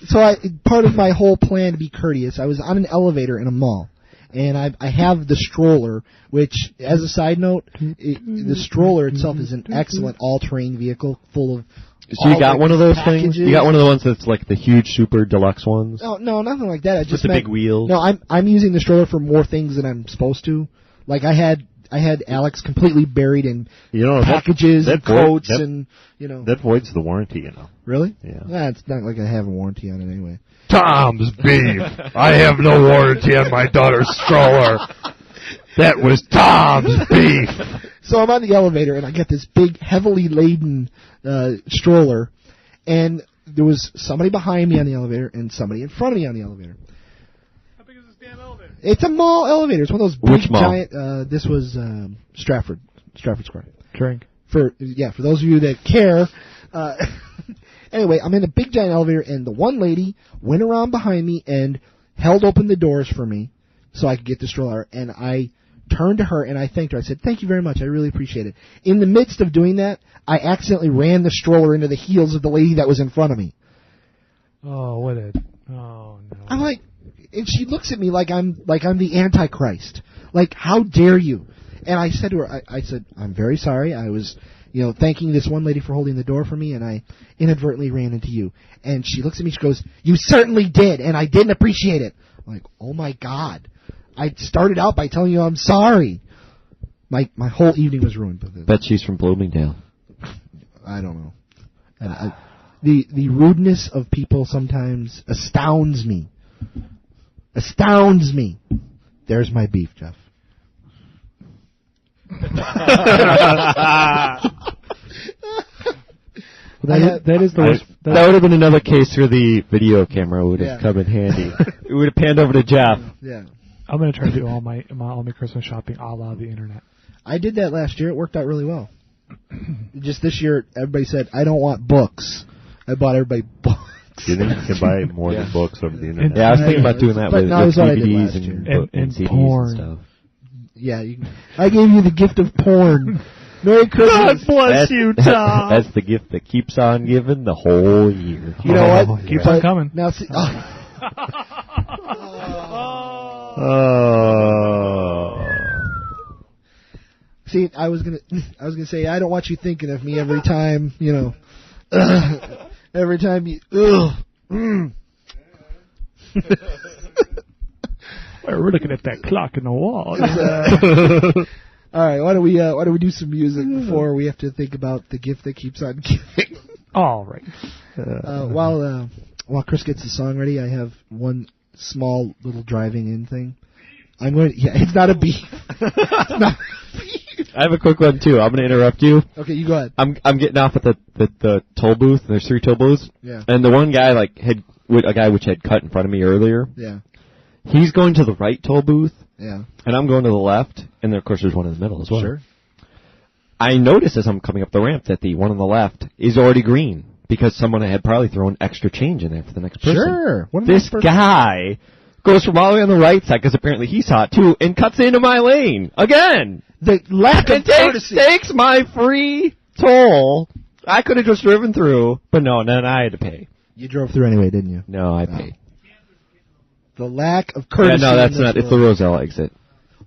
So part of my whole plan to be courteous, I was on an elevator in a mall, and I have the stroller, which, as a side note, the stroller itself is an excellent all-terrain vehicle full of. So you got one of those packages. things? You got one of the ones that's like the huge, super deluxe ones? No, nothing like that. I just with the big wheels? No, I'm using the stroller for more things than I'm supposed to. Like I had Alex completely buried in packages and coats and. That voids the warranty, Really? Yeah. It's not like I have a warranty on it anyway. Tom's beef. I have no warranty on my daughter's stroller. That was Tom's beef. So I'm on the elevator, and I get this big, heavily laden stroller, and there was somebody behind me on the elevator and somebody in front of me on the elevator. How big is this damn elevator? It's a mall elevator. It's one of those big, Which mall? giant... this was Stratford Square. Drink. For those of you that care. Anyway, I'm in a big, giant elevator, and the one lady went around behind me and held open the doors for me so I could get the stroller, and I turned to her and I thanked her. I said, "Thank you very much. I really appreciate it." In the midst of doing that, I accidentally ran the stroller into the heels of the lady that was in front of me. Oh, no. I'm like, and she looks at me like I'm the Antichrist. Like, how dare you? And I said to her, I said, "I'm very sorry. I was, thanking this one lady for holding the door for me, and I inadvertently ran into you." And she looks at me, she goes, "You certainly did, and I didn't appreciate it." I'm like, oh my God. I started out by telling you I'm sorry. My whole evening was ruined. Bet she's from Bloomingdale. I don't know. The rudeness of people sometimes astounds me. Astounds me. There's my beef, Jeff. That is the worst. That would have been another case where the video camera would have come in handy. It would have panned over to Jeff. Yeah. I'm going to try to do all my Christmas shopping a la the internet. I did that last year. It worked out really well. Just this year, everybody said, "I don't want books." I bought everybody books. You think you can buy more than books over the internet? Yeah, I was thinking about doing that with DVDs and CDs porn. and stuff. Yeah, I gave you the gift of porn. Merry Christmas. God bless you, Tom. That's the gift that keeps on giving the whole year. You know what? Keeps on coming. Now, see, See, I was gonna say I don't want you thinking of me every time, every time you. We're looking at that clock in the wall. All right, why don't we do some music before we have to think about the gift that keeps on giving? All right. While Chris gets the song ready, I have one small little driving in thing. It's not a beef. I have a quick one too. I'm going to interrupt you. Okay, you go ahead. I'm getting off at the toll booth. There's 3 toll booths. Yeah. And the one guy a guy which had cut in front of me earlier. Yeah. He's going to the right toll booth. Yeah. And I'm going to the left, and then of course there's one in the middle as well. Sure. I noticed as I'm coming up the ramp that the one on the left is already green because someone had probably thrown extra change in there for the next person. Sure. This guy goes from all the way on the right side because apparently he saw it too and cuts into my lane again. The lack of courtesy. Takes my free toll. I could have just driven through, but no, then I had to pay. You drove through anyway, didn't you? No, I paid. The lack of courtesy. Yeah, no, that's not. It's the Roselle exit.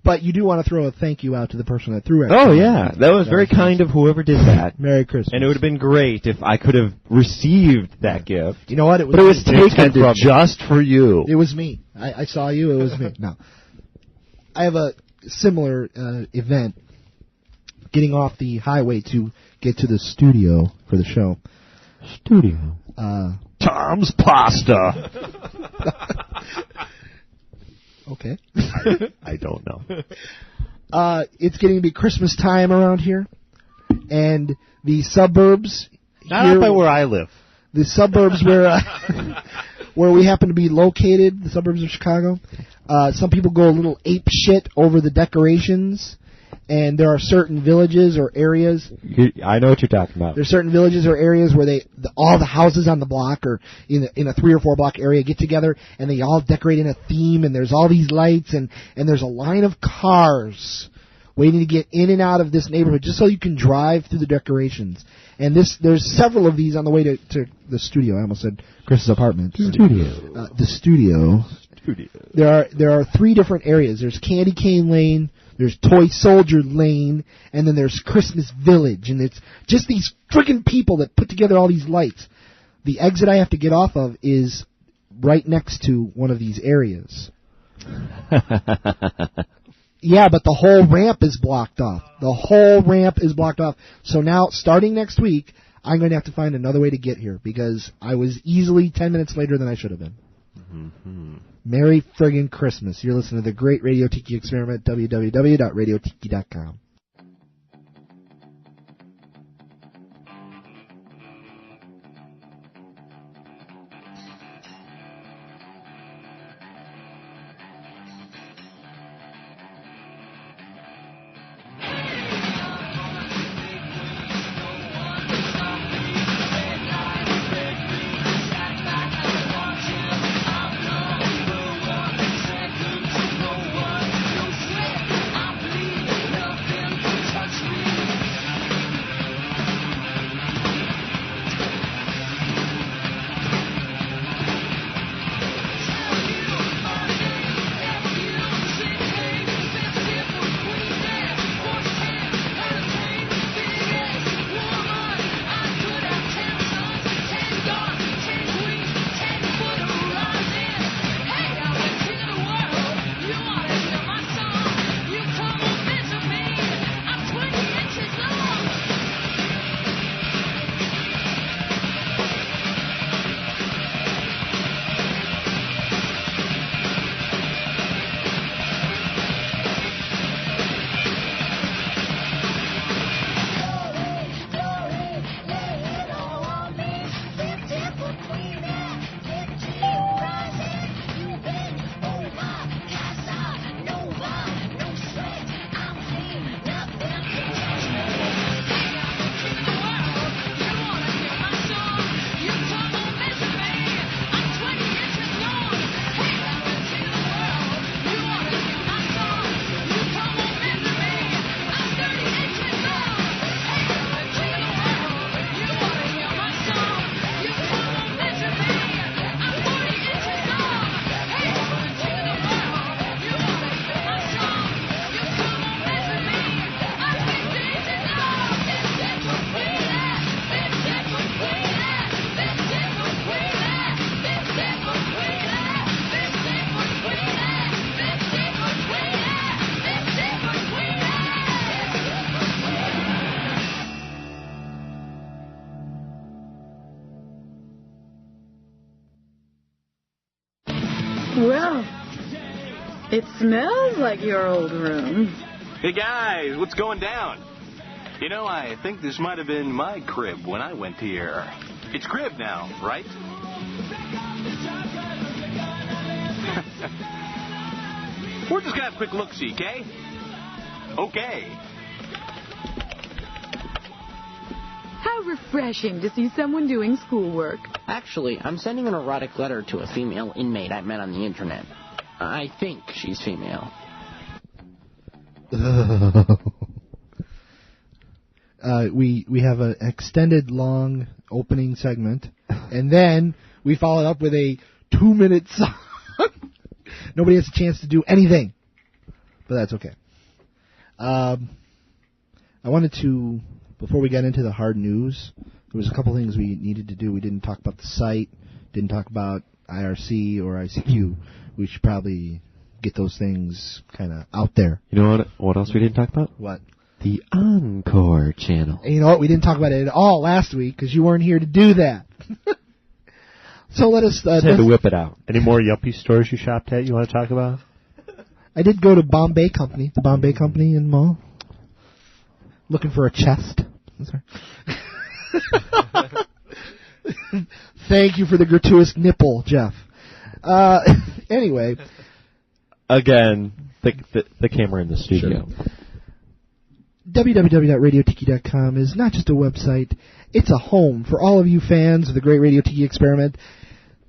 But you do want to throw a thank you out to the person that threw it. Oh, yeah. That was very kind of whoever did that. Merry Christmas. And it would have been great if I could have received that gift. You know what? It was but it was taken from just for you. It was me. I saw you. It was me. No. I have a similar event getting off the highway to get to the studio for the show. Studio? Tom's Pasta. Okay. I don't know. It's getting to be Christmas time around here, and the suburbs. Not out by where I live. The suburbs where we happen to be located, the suburbs of Chicago. Some people go a little ape shit over the decorations, and there are certain villages or areas. I know what you're talking about. There's certain villages or areas where all the houses on the block or in a 3 or 4 block area get together and they all decorate in a theme, and there's all these lights and there's a line of cars waiting to get in and out of this neighborhood just so you can drive through the decorations. And there's several of these on the way to the studio. I almost said Chris's apartment. Studio. The studio. There are 3 different areas. There's Candy Cane Lane, there's Toy Soldier Lane, and then there's Christmas Village. And it's just these friggin' people that put together all these lights. The exit I have to get off of is right next to one of these areas. Yeah, but the whole ramp is blocked off. The whole ramp is blocked off. So now, starting next week, I'm going to have to find another way to get here because I was easily 10 minutes later than I should have been. Mm-hmm. Merry friggin' Christmas. You're listening to the Great Radio Tiki Experiment, www.radiotiki.com. Well, it smells like your old room. Hey, guys, what's going down? You know, I think this might have been my crib when I went here. It's crib now, right? We're just gonna have a quick look-see, okay? Okay. How refreshing to see someone doing schoolwork. Actually, I'm sending an erotic letter to a female inmate I met on the internet. I think she's female. We have an extended long opening segment, and then we follow it up with a 2-minute song. Nobody has a chance to do anything. but that's okay. I wanted to, before we got into the hard news, there was a couple things we needed to do. We didn't talk about the site, didn't talk about IRC or ICQ. We should probably get those things kind of out there. You know what else we didn't talk about? What? The Encore channel. And you know what? We didn't talk about it at all last week because you weren't here to do that. So let us... Just had to whip it out. Any more yuppie stores you shopped at you want to talk about? I did go to the Bombay Company in Mall. Looking for a chest. Sorry. Thank you for the gratuitous nipple, Jeff. Anyway. Again, the camera in the studio. Sure. www.radiotiki.com is not just a website, it's a home for all of you fans of the great Radio Tiki experiment.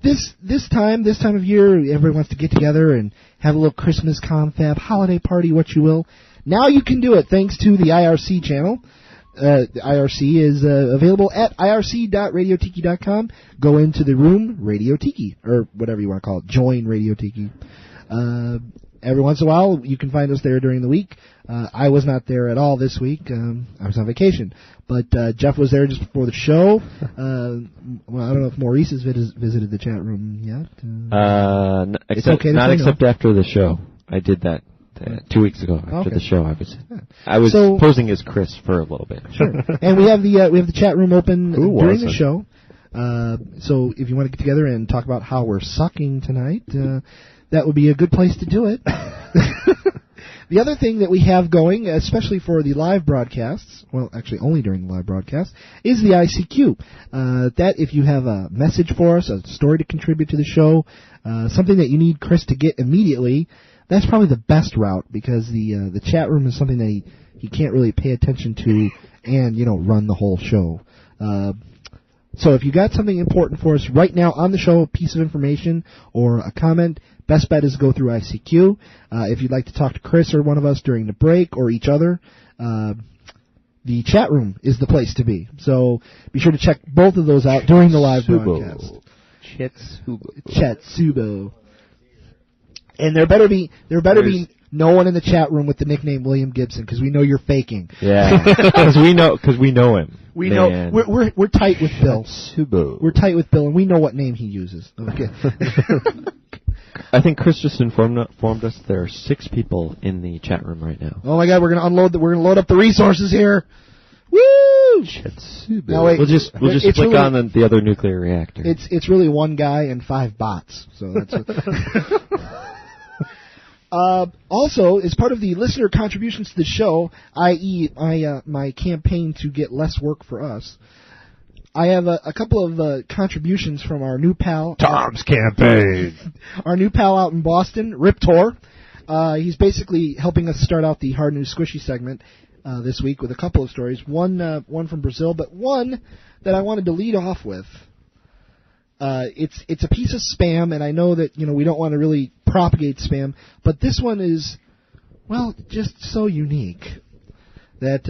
This time of year, everyone wants to get together and have a little Christmas confab, holiday party, what you will. Now you can do it thanks to the IRC channel. The IRC is available at irc.radiotiki.com. Go into the room, Radio Tiki, or whatever you want to call it. Join Radio Tiki. Every once in a while, you can find us there during the week. I was not there at all this week. I was on vacation. But Jeff was there just before the show. Well, I don't know if Maurice has visited the chat room yet. Not except after the show. I did that 2 weeks ago after the show. I was posing as Chris for a little bit. Sure. And we have the chat room open during the show. So if you want to get together and talk about how we're sucking tonight, that would be a good place to do it. The other thing that we have going, especially for the live broadcasts, well, actually only during the live broadcast, is the ICQ. That if you have a message for us, a story to contribute to the show, something that you need Chris to get immediately, that's probably the best route because the chat room is something that he can't really pay attention to and, run the whole show. So if you got something important for us right now on the show, a piece of information or a comment, best bet is to go through ICQ. If you'd like to talk to Chris or one of us during the break or each other, the chat room is the place to be. So be sure to check both of those out during the live broadcast. Chatsubo. And there better be no one in the chat room with the nickname William Gibson because we know you're faking. Yeah, because we know him. We know we're tight with Bill. We're tight with Bill, and we know what name he uses. Okay. I think Chris just informed us there are 6 people in the chat room right now. Oh my God, we're gonna load up the resources here. Woo! No, wait, we'll just click really, on the other nuclear reactor. It's really one guy and 5 bots. So that's. Also, as part of the listener contributions to the show, i.e. my campaign to get less work for us, I have a couple of contributions from our new pal. Tom's campaign. Our new pal out in Boston, Rip Tor. He's basically helping us start out the Hard News Squishy segment this week with a couple of stories. One from Brazil, but one that I wanted to lead off with. It's a piece of spam, and I know that we don't want to really propagate spam, but this one is, well, just so unique that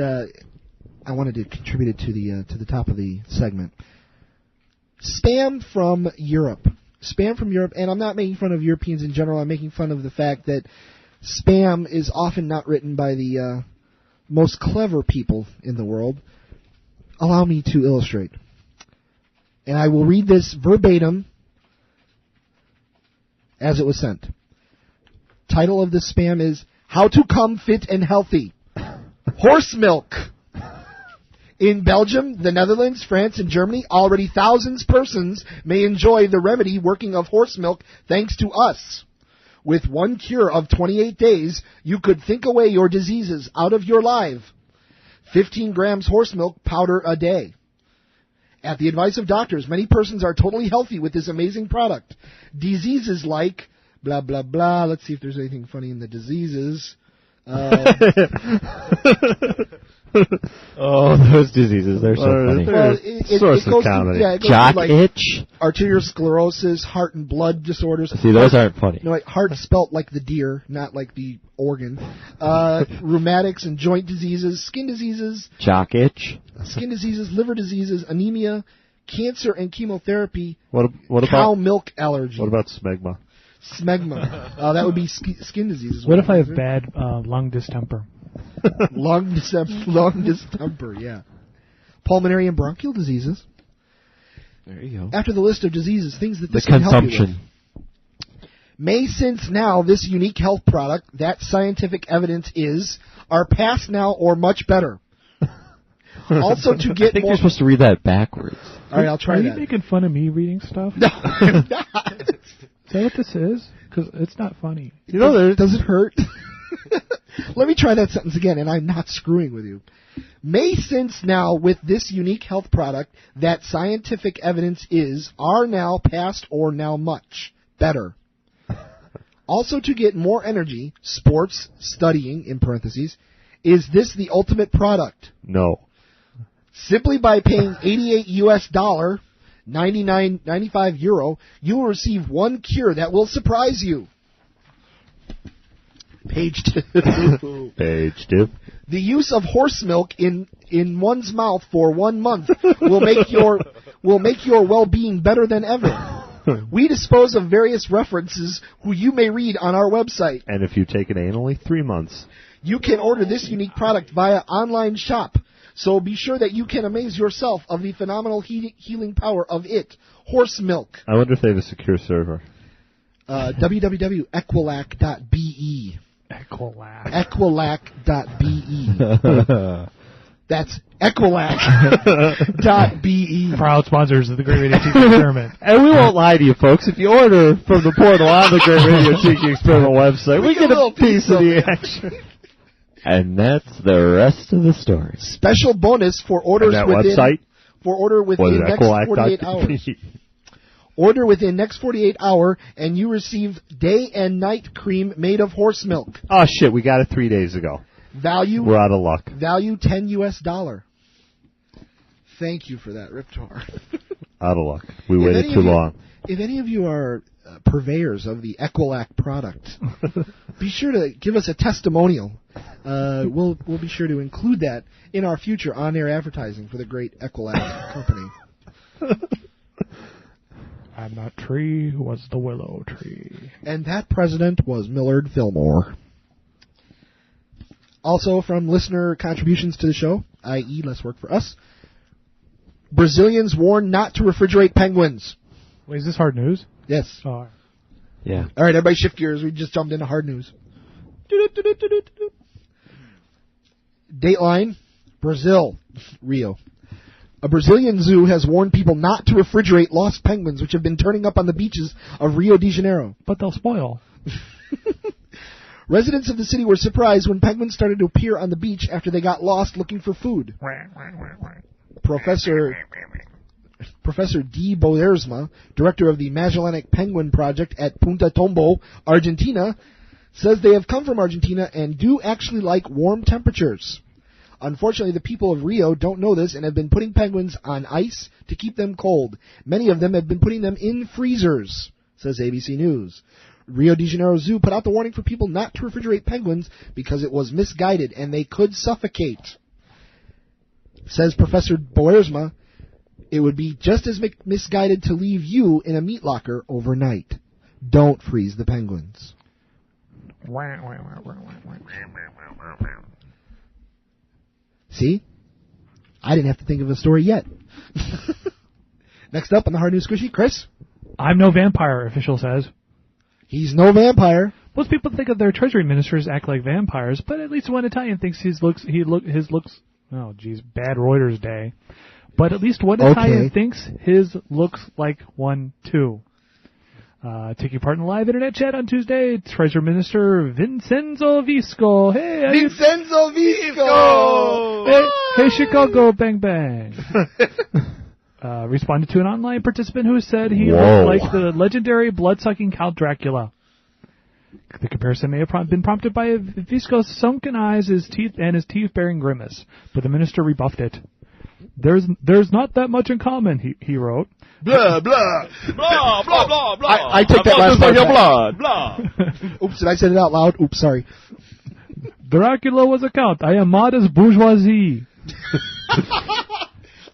I wanted to contribute it to the top of the segment. Spam from Europe. Spam from Europe, and I'm not making fun of Europeans in general. I'm making fun of the fact that spam is often not written by the most clever people in the world. Allow me to illustrate. And I will read this verbatim as it was sent. Title of this spam is, How to Come Fit and Healthy. Horse milk. In Belgium, the Netherlands, France, and Germany, already thousands of persons may enjoy the remedy working of horse milk thanks to us. With one cure of 28 days, you could think away your diseases out of your life. 15 grams horse milk powder a day. At the advice of doctors, many persons are totally healthy with this amazing product. Diseases like blah, blah, blah. Let's see if there's anything funny in the diseases. Oh, those diseases, they're so funny. Well, source of comedy. Jock itch? Arterial sclerosis, heart and blood disorders. See, those aren't funny. No, heart spelt like the deer, not like the organ. Rheumatics and joint diseases, skin diseases. Jock itch? Skin diseases, liver diseases, anemia, cancer and chemotherapy. What cow about milk allergy? What about smegma? Smegma. That would be skin disease. What if I have bad lung distemper? Lung distemper, yeah. Pulmonary and bronchial diseases. There you go. After the list of diseases, things that this can help you with. May since now, this unique health product that scientific evidence are past now or much better. Also to get I think you're supposed to read that backwards. All right, I'll try that. Are you making fun of me reading stuff? No, I'm not. Is that what this is? Because it's not funny. You know, does it hurt? Let me try that sentence again, and I'm not screwing with you. May since now, with this unique health product that scientific evidence are now past or now much better. Also to get more energy, sports, studying, in parentheses, is this the ultimate product? No. Simply by paying $88 €95, you will receive one cure that will surprise you. Page 2. Page 2. The use of horse milk in one's mouth for 1 month will make your well-being better than ever. We dispose of various references who you may read on our website. And if you take it anally, 3 months. You can order this unique product via online shop. So be sure that you can amaze yourself of the phenomenal healing power of it. Horse milk. I wonder if they have a secure server. www.equilac.be. Equilac.be. That's Equilac.be. Proud sponsors of the Great Radio Tiki Experiment. And we won't lie to you, folks. If you order from the portal on the Great Radio Tiki Experiment website, we get a piece of the action. And that's the rest of the story. Special bonus for orders website within next 48 hours. Order within next 48 hour, and you receive day and night cream made of horse milk. Oh shit, we got it 3 days ago. Value. We're out of luck. Value $10. Thank you for that, Riptor. Out of luck. We waited too long. If any of you are purveyors of the Equilac product, be sure to give us a testimonial. We'll be sure to include that in our future on-air advertising for the great Equilac company. And that tree was the willow tree. And that president was Millard Fillmore. Also from listener contributions to the show, i.e. less work for us, Brazilians warned not to refrigerate penguins. Wait, is this hard news? Yes. Oh. Yeah. All right, everybody shift gears. We just jumped into hard news. Dateline, Brazil, Rio. A Brazilian zoo has warned people not to refrigerate lost penguins, which have been turning up on the beaches of Rio de Janeiro. But they'll spoil. Residents of the city were surprised when penguins started to appear on the beach after they got lost looking for food. Professor D. Boersma, director of the Magellanic Penguin Project at Punta Tombo, Argentina, says they have come from Argentina and do actually like warm temperatures. Unfortunately, the people of Rio don't know this and have been putting penguins on ice to keep them cold. Many of them have been putting them in freezers, says ABC News. Rio de Janeiro Zoo put out the warning for people not to refrigerate penguins because it was misguided and they could suffocate. Says Professor Boersma, it would be just as misguided to leave you in a meat locker overnight. Don't freeze the penguins. See? I didn't have to think of a story yet. Next up on the Hard News Squishy, Chris? I'm no vampire, official says. He's no vampire. Most people think of their treasury ministers act like vampires, but at least one Italian thinks his looks, oh geez, bad Reuters day. But at least one Italian thinks his looks like one too. Taking part in a live internet chat on Tuesday, Treasury Minister Vincenzo Visco. Hey, Vincenzo Visco! Hey, Chicago, bang bang. Responded to an online participant who said he looked like the legendary blood-sucking Count Dracula. The comparison may have been prompted by Visco's sunken eyes, his teeth-bearing grimace, but the minister rebuffed it. There's not that much in common, he wrote. Blah, blah. Blah, blah, blah, blah. I take that last part back. Blood, blah. Oops, did I say it out loud? Oops, sorry. Dracula was a count. I am modest bourgeoisie.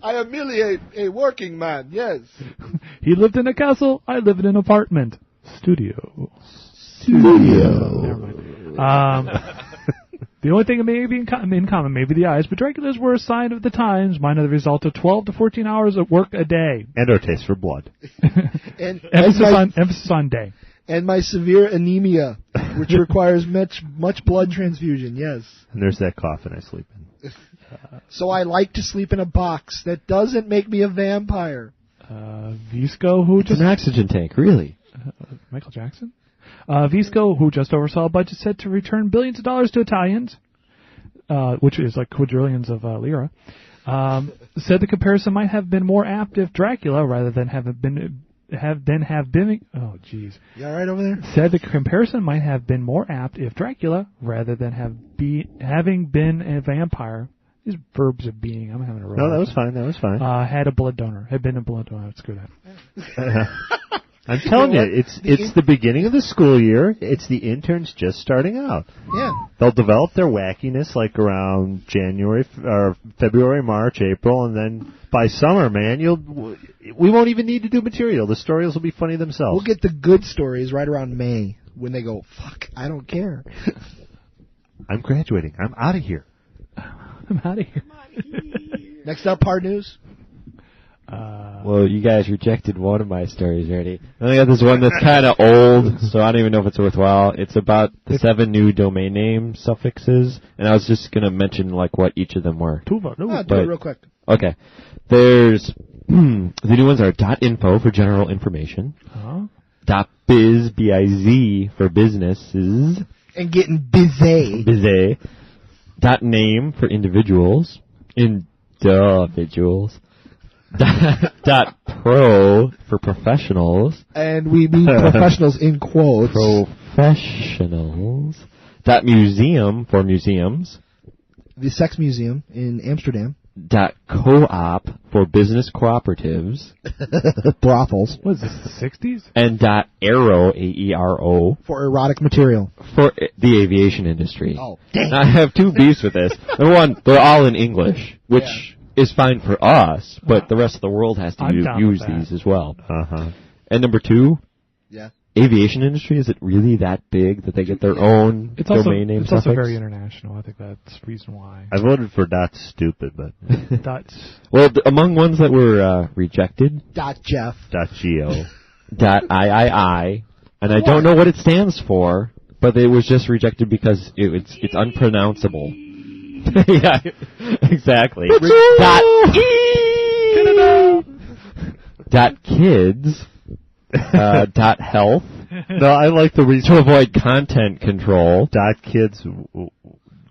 I am merely a working man, yes. He lived in a castle. I lived in an apartment. Studio. Never mind. The only thing maybe in common, maybe the eyes, but Dracula's were a sign of the times. Mine are the result of 12 to 14 hours of work a day. And our taste for blood. And emphasis on day. And my severe anemia, which requires much blood transfusion, yes. And there's that coffin I sleep in. So I like to sleep in a box. That doesn't make me a vampire. Visco, who just... It's an oxygen tank, really. Michael Jackson? Visco, who just oversaw a budget set to return billions of dollars to Italians, which is like quadrillions of lira, said the comparison might have been more apt if Dracula, rather than have been... Oh, jeez. You all right over there? Said the comparison might have been more apt if Dracula, rather than having been a vampire. These verbs of being. I'm having a real. No, that was fine. That was fine. Had been a blood donor. Screw that. I'm telling you, it's the beginning of the school year. It's the interns just starting out. Yeah. They'll develop their wackiness like around January or February, March, April, and then by summer, man, we won't even need to do material. The stories will be funny themselves. We'll get the good stories right around May when they go, fuck, I don't care. I'm graduating. I'm out of here. I'm out of here. Next up, hard news. Well, you guys rejected one of my stories already. I only got this one that's kind of old, so I don't even know if it's worthwhile. It's about the 7 new domain name suffixes, and I was just going to mention like what each of them were. Do it real quick. Okay. There's the new ones are .info for general information. .biz, B-I-Z, for businesses. And getting busy. Busy. .name for individuals. Individuals. .pro for professionals. And we mean professionals in quotes. Professionals. .museum for museums. The Sex Museum in Amsterdam. .coop for business cooperatives. Brothels. What is this, the 60s? And .aero, A-E-R-O. For erotic material. For the aviation industry. Oh, dang. Now, I have 2 beefs with this. Number one, they're all in English, which is fine for us, but the rest of the world has to use these as well. And number 2, aviation industry, is it really that big that they get their own domain name It's suffix? also very international. I think that's the reason why. I voted for .stupid, but... Well, among ones that were rejected... .jeff. .go. .iii. And I don't know what it stands for, but it was just rejected because it's unpronounceable. Yeah, exactly. .kids. .health. No, I like the reason to avoid content control. .kids. What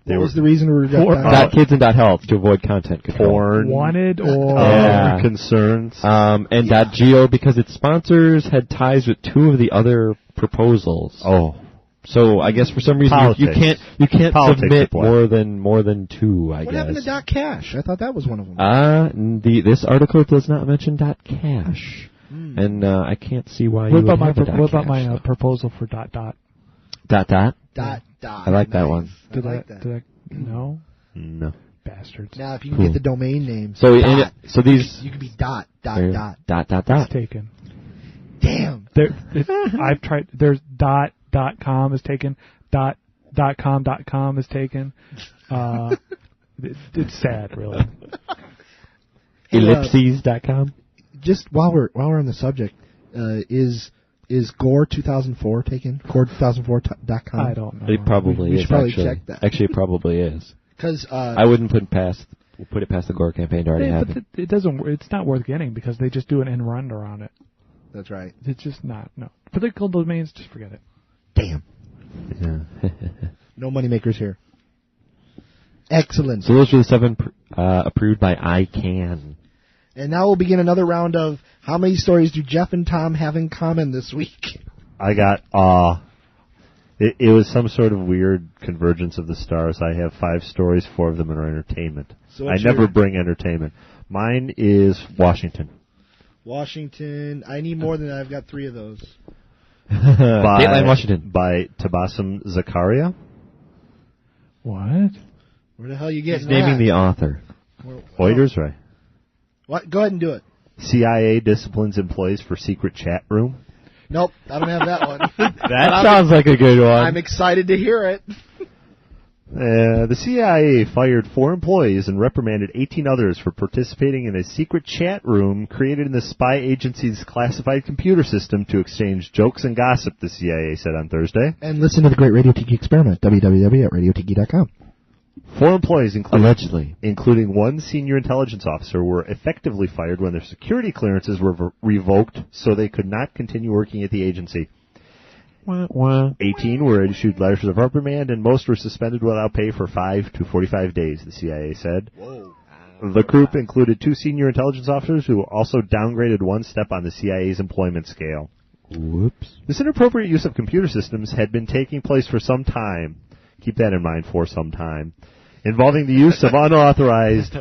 was the reason we rejected .kids and .health to avoid content control. Porn. Wanted or concerns. And .go because its sponsors had ties with 2 of the other proposals. Oh. So I guess for some reason you can't submit more than 2. I guess. What happened to .cash? I thought that was one of them. This article does not mention .cash, and I can't see why. What about my proposal for .dot? I like that one. Did I? No. No. Bastards. Now, if you can get the domain name, so these you can be dot. It's taken. Damn. I've tried. There's .com is taken. .com is taken. It's sad, really. Ellipses.com. Just while we're on the subject, is Gore 2004 taken? Gore2004.com. I don't know. It probably is. We should probably check that. Actually, it probably is. Because I wouldn't put it past the Gore campaign to already have it. It doesn't. It's not worth getting because they just do an end run around it. That's right. It's just not. No. Political domains, just forget it. Damn. Yeah. No moneymakers here. Excellent. So those were the 7 approved by ICANN. And now we'll begin another round of how many stories do Jeff and Tom have in common this week? I got it was some sort of weird convergence of the stars. I have 5 stories, 4 of them are entertainment. So I never bring entertainment. Mine is Washington. Washington. I need more than that. I've got 3 of those. Dateline Washington. By Tabassum Zakaria. What? Where the hell are you getting He's naming the author. Reuters, right? What? Go ahead and do it. CIA disciplines employees for secret chat room. Nope, I don't have that one. That sounds like a good one. I'm excited to hear it. The CIA fired 4 employees and reprimanded 18 others for participating in a secret chat room created in the spy agency's classified computer system to exchange jokes and gossip, the CIA said on Thursday. And listen to the Great Radio Tiki Experiment, www.radiotiki.com. 4 employees, including 1 senior intelligence officer, were effectively fired when their security clearances were revoked so they could not continue working at the agency. 18 were issued letters of reprimand, and most were suspended without pay for 5 to 45 days, the CIA said. Whoa. The group included 2 senior intelligence officers who also downgraded 1 step on the CIA's employment scale. Whoops. This inappropriate use of computer systems had been taking place for some time. Keep that in mind, for some time. Involving the use of unauthorized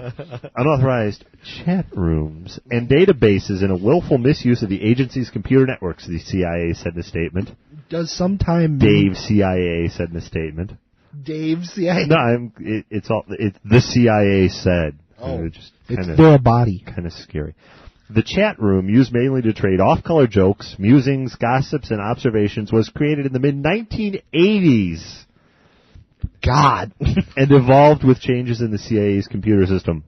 chat rooms and databases and a willful misuse of the agency's computer networks, the CIA said in a statement. Does sometime Dave CIA said in a statement. Dave CIA? No, it's the CIA said. Oh, they're a body. Kind of scary. The chat room, used mainly to trade off-color jokes, musings, gossips, and observations, was created in the mid-1980s. God. And evolved with changes in the CIA's computer system.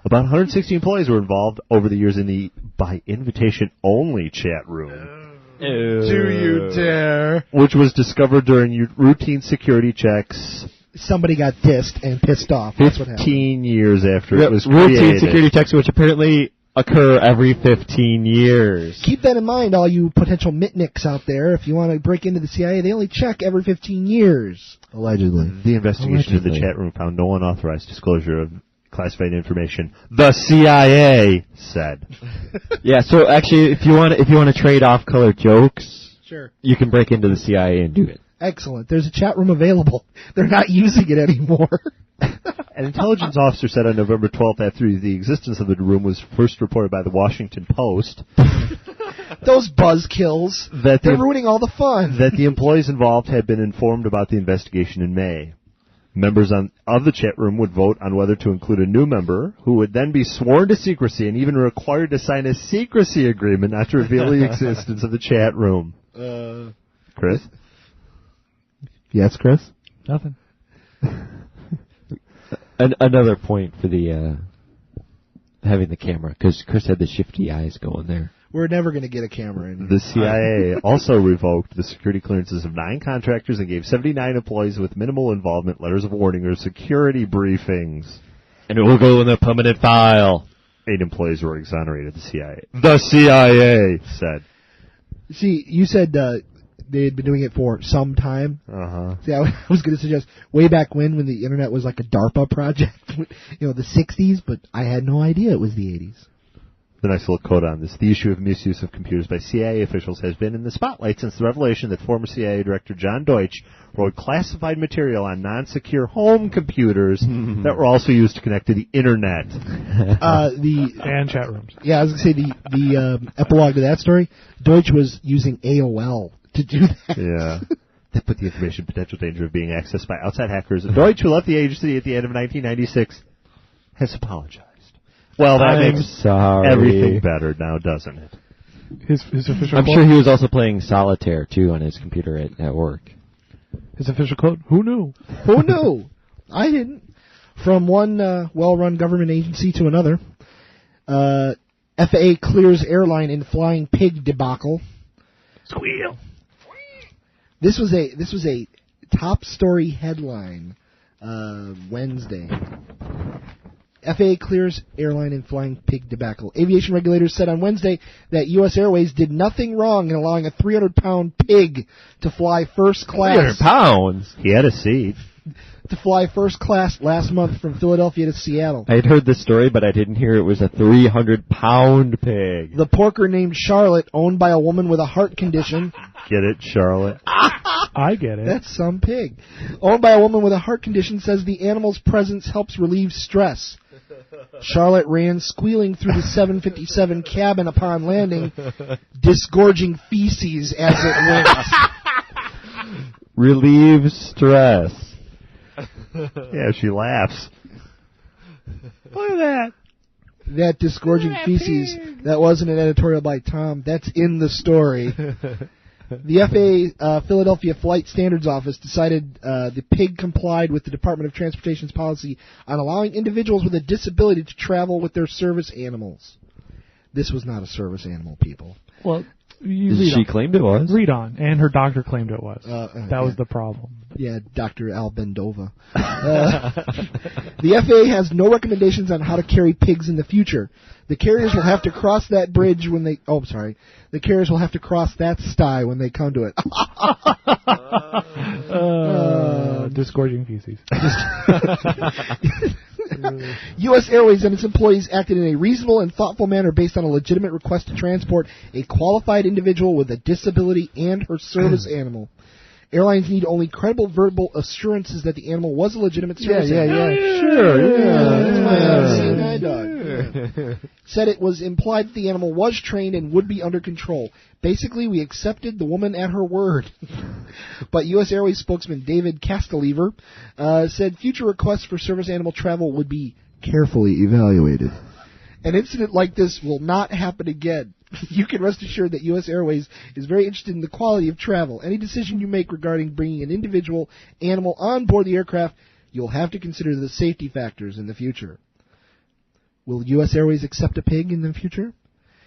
About 160 employees were involved over the years in the by invitation only chat room. Do you dare? Which was discovered during routine security checks. Somebody got dissed and pissed off. That's what happened. 15 years after it was created. Routine security checks, which apparently occur every 15 years. Keep that in mind, all you potential mitnicks out there. If you want to break into the CIA, they only check every 15 years. Allegedly. The investigation of the chat room found no unauthorized disclosure of classified information. The CIA said. Yeah, so actually, if you want to trade off color jokes, sure, you can break into the CIA and do it. Excellent. There's a chat room available. They're not using it anymore. An intelligence officer said on November 12th, after the existence of the room was first reported by the Washington Post. Those buzzkills. They're ruining all the fun. That the employees involved had been informed about the investigation in May. Members of the chat room would vote on whether to include a new member, who would then be sworn to secrecy and even required to sign a secrecy agreement not to reveal the existence of the chat room. Chris? Yes, Chris? Nothing. Another point for the having the camera, because Chris had the shifty eyes going there. We're never going to get a camera in. The CIA also revoked the security clearances of 9 contractors and gave 79 employees with minimal involvement letters of warning or security briefings. And it will go in the permanent file. 8 employees were exonerated, the CIA. The CIA said. See, you said they had been doing it for some time. Uh-huh. See, I was going to suggest way back when the internet was like a DARPA project, the 60s, but I had no idea it was the 80s. The nice little quote on this. The issue of misuse of computers by CIA officials has been in the spotlight since the revelation that former CIA Director John Deutsch wrote classified material on non-secure home computers that were also used to connect to the internet. And chat rooms. Yeah, I was going to say the epilogue to that story, Deutsch was using AOL to do that. Yeah. That put the information in potential danger of being accessed by outside hackers. Deutsch, who left the agency at the end of 1996, has apologized. Well, that makes everything better now, doesn't it? His official I'm quote? sure he was also playing solitaire, too, on his computer at work. His official quote, who knew? Who knew? I didn't. From one well-run government agency to another, FAA clears airline in flying pig debacle. Squeal. This was a top-story headline Wednesday. FAA clears airline in flying pig debacle. Aviation regulators said on Wednesday that U.S. Airways did nothing wrong in allowing a 300-pound pig to fly first class. 300 pounds? He had a seat. To fly first class last month from Philadelphia to Seattle. I had heard this story, but I didn't hear it was a 300-pound pig. The porker named Charlotte, owned by a woman with a heart condition. Get it, Charlotte? I get it. That's some pig. Owned by a woman with a heart condition, says the animal's presence helps relieve stress. Charlotte ran squealing through the 757 cabin upon landing, disgorging feces as it went. Relieve stress. Yeah, she laughs. Look at that. That disgorging feces, that wasn't an editorial by Tom. That's in the story. The FAA Philadelphia Flight Standards Office decided the pig complied with the Department of Transportation's policy on allowing individuals with a disability to travel with their service animals. This was not a service animal, people. Well, she claimed it was. Read on, and her doctor claimed it was. That was the problem. Yeah, Dr. Al Bendova. The FAA has no recommendations on how to carry pigs in the future. The carriers will have to cross that bridge when they... Oh, sorry. The carriers will have to cross that sty when they come to it. Disgorging feces. U.S. Airways and its employees acted in a reasonable and thoughtful manner based on a legitimate request to transport a qualified individual with a disability and her service animal. Airlines need only credible verbal assurances that the animal was a legitimate service animal. That's my seeing eye dog. Said it was implied that the animal was trained and would be under control. Basically, we accepted the woman at her word. But U.S. Airways spokesman David Castlever said future requests for service animal travel would be carefully evaluated. An incident like this will not happen again. You can rest assured that U.S. Airways is very interested in the quality of travel. Any decision you make regarding bringing an individual animal on board the aircraft, you'll have to consider the safety factors in the future. Will U.S. Airways accept a pig in the future?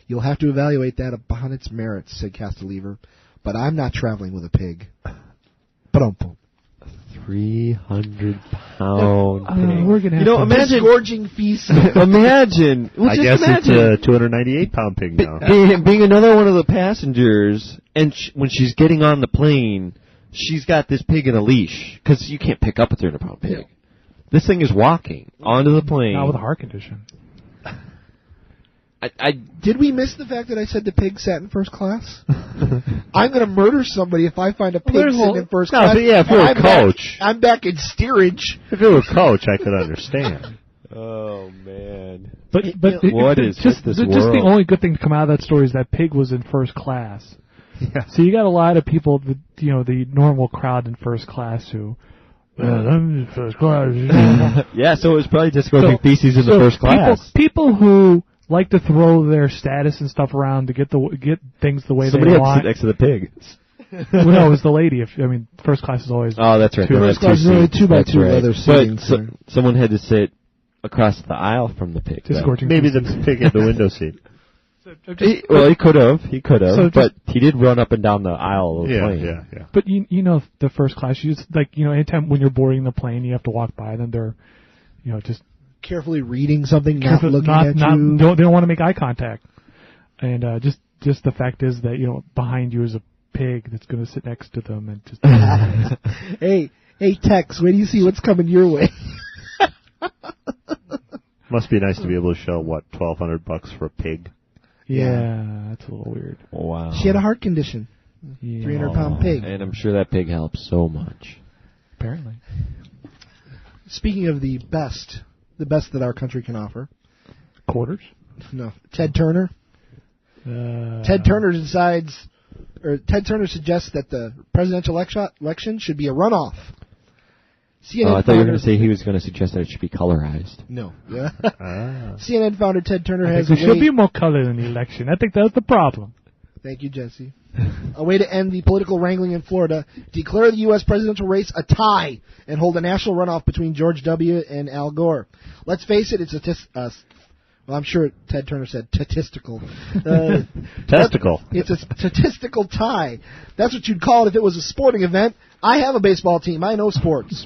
You'll have to evaluate that upon its merits, said Castlever. But I'm not traveling with a pig. Ba-dum-bum. 300-pound pig. We're gonna have imagine disgorging feces. Imagine. Well, I guess it's a 298-pound pig now. Being another one of the passengers, and when she's getting on the plane, she's got this pig in a leash because you can't pick up a 300-pound pig. This thing is walking onto the plane. Not with a heart condition. Did we miss the fact that I said the pig sat in first class? I'm going to murder somebody if I find a pig sitting in first class. But yeah, if you're a coach. I'm back in steerage. If you were a coach, I could understand. Oh, man. But what is just this world? Just the only good thing to come out of that story is that pig was in first class. Yeah. So you got a lot of people, the normal crowd in first class who... I'm in first class. Yeah, so it was probably just going feces in the first class. People who like to throw their status and stuff around to get things the way Somebody they want. Somebody had to sit next to the pig. Well, no, it was the lady. First class is always... Oh, that's right. First class is only 2x2 leather seating. Someone had to sit across the aisle from the pig. Maybe the pig had the window seat. He could have, but he did run up and down the aisle of the plane. Yeah. But the first class, you just anytime when you're boarding the plane, you have to walk by them. They're, just carefully reading something, not looking at you. They don't want to make eye contact. And just the fact is that behind you is a pig that's going to sit next to them and just. Hey, Tex, wait do you see what's coming your way? Must be nice to be able to show $1,200 for a pig. Yeah, that's a little weird. Wow. She had a heart condition. 300-pound pig. And I'm sure that pig helps so much. Apparently. Speaking of the best that our country can offer. Quarters? No. Ted Turner. Ted Turner suggests that the presidential election should be a runoff. CNN I thought you were going to say he was going to suggest that it should be colorized. No. Yeah. CNN founder Ted Turner has there should be more color in the election. I think that's the problem. Thank you, Jesse. A way to end the political wrangling in Florida, declare the U.S. presidential race a tie and hold a national runoff between George W. and Al Gore. Let's face it, it's I'm sure Ted Turner said statistical. Testicle. It's a statistical tie. That's what you'd call it if it was a sporting event. I have a baseball team. I know sports.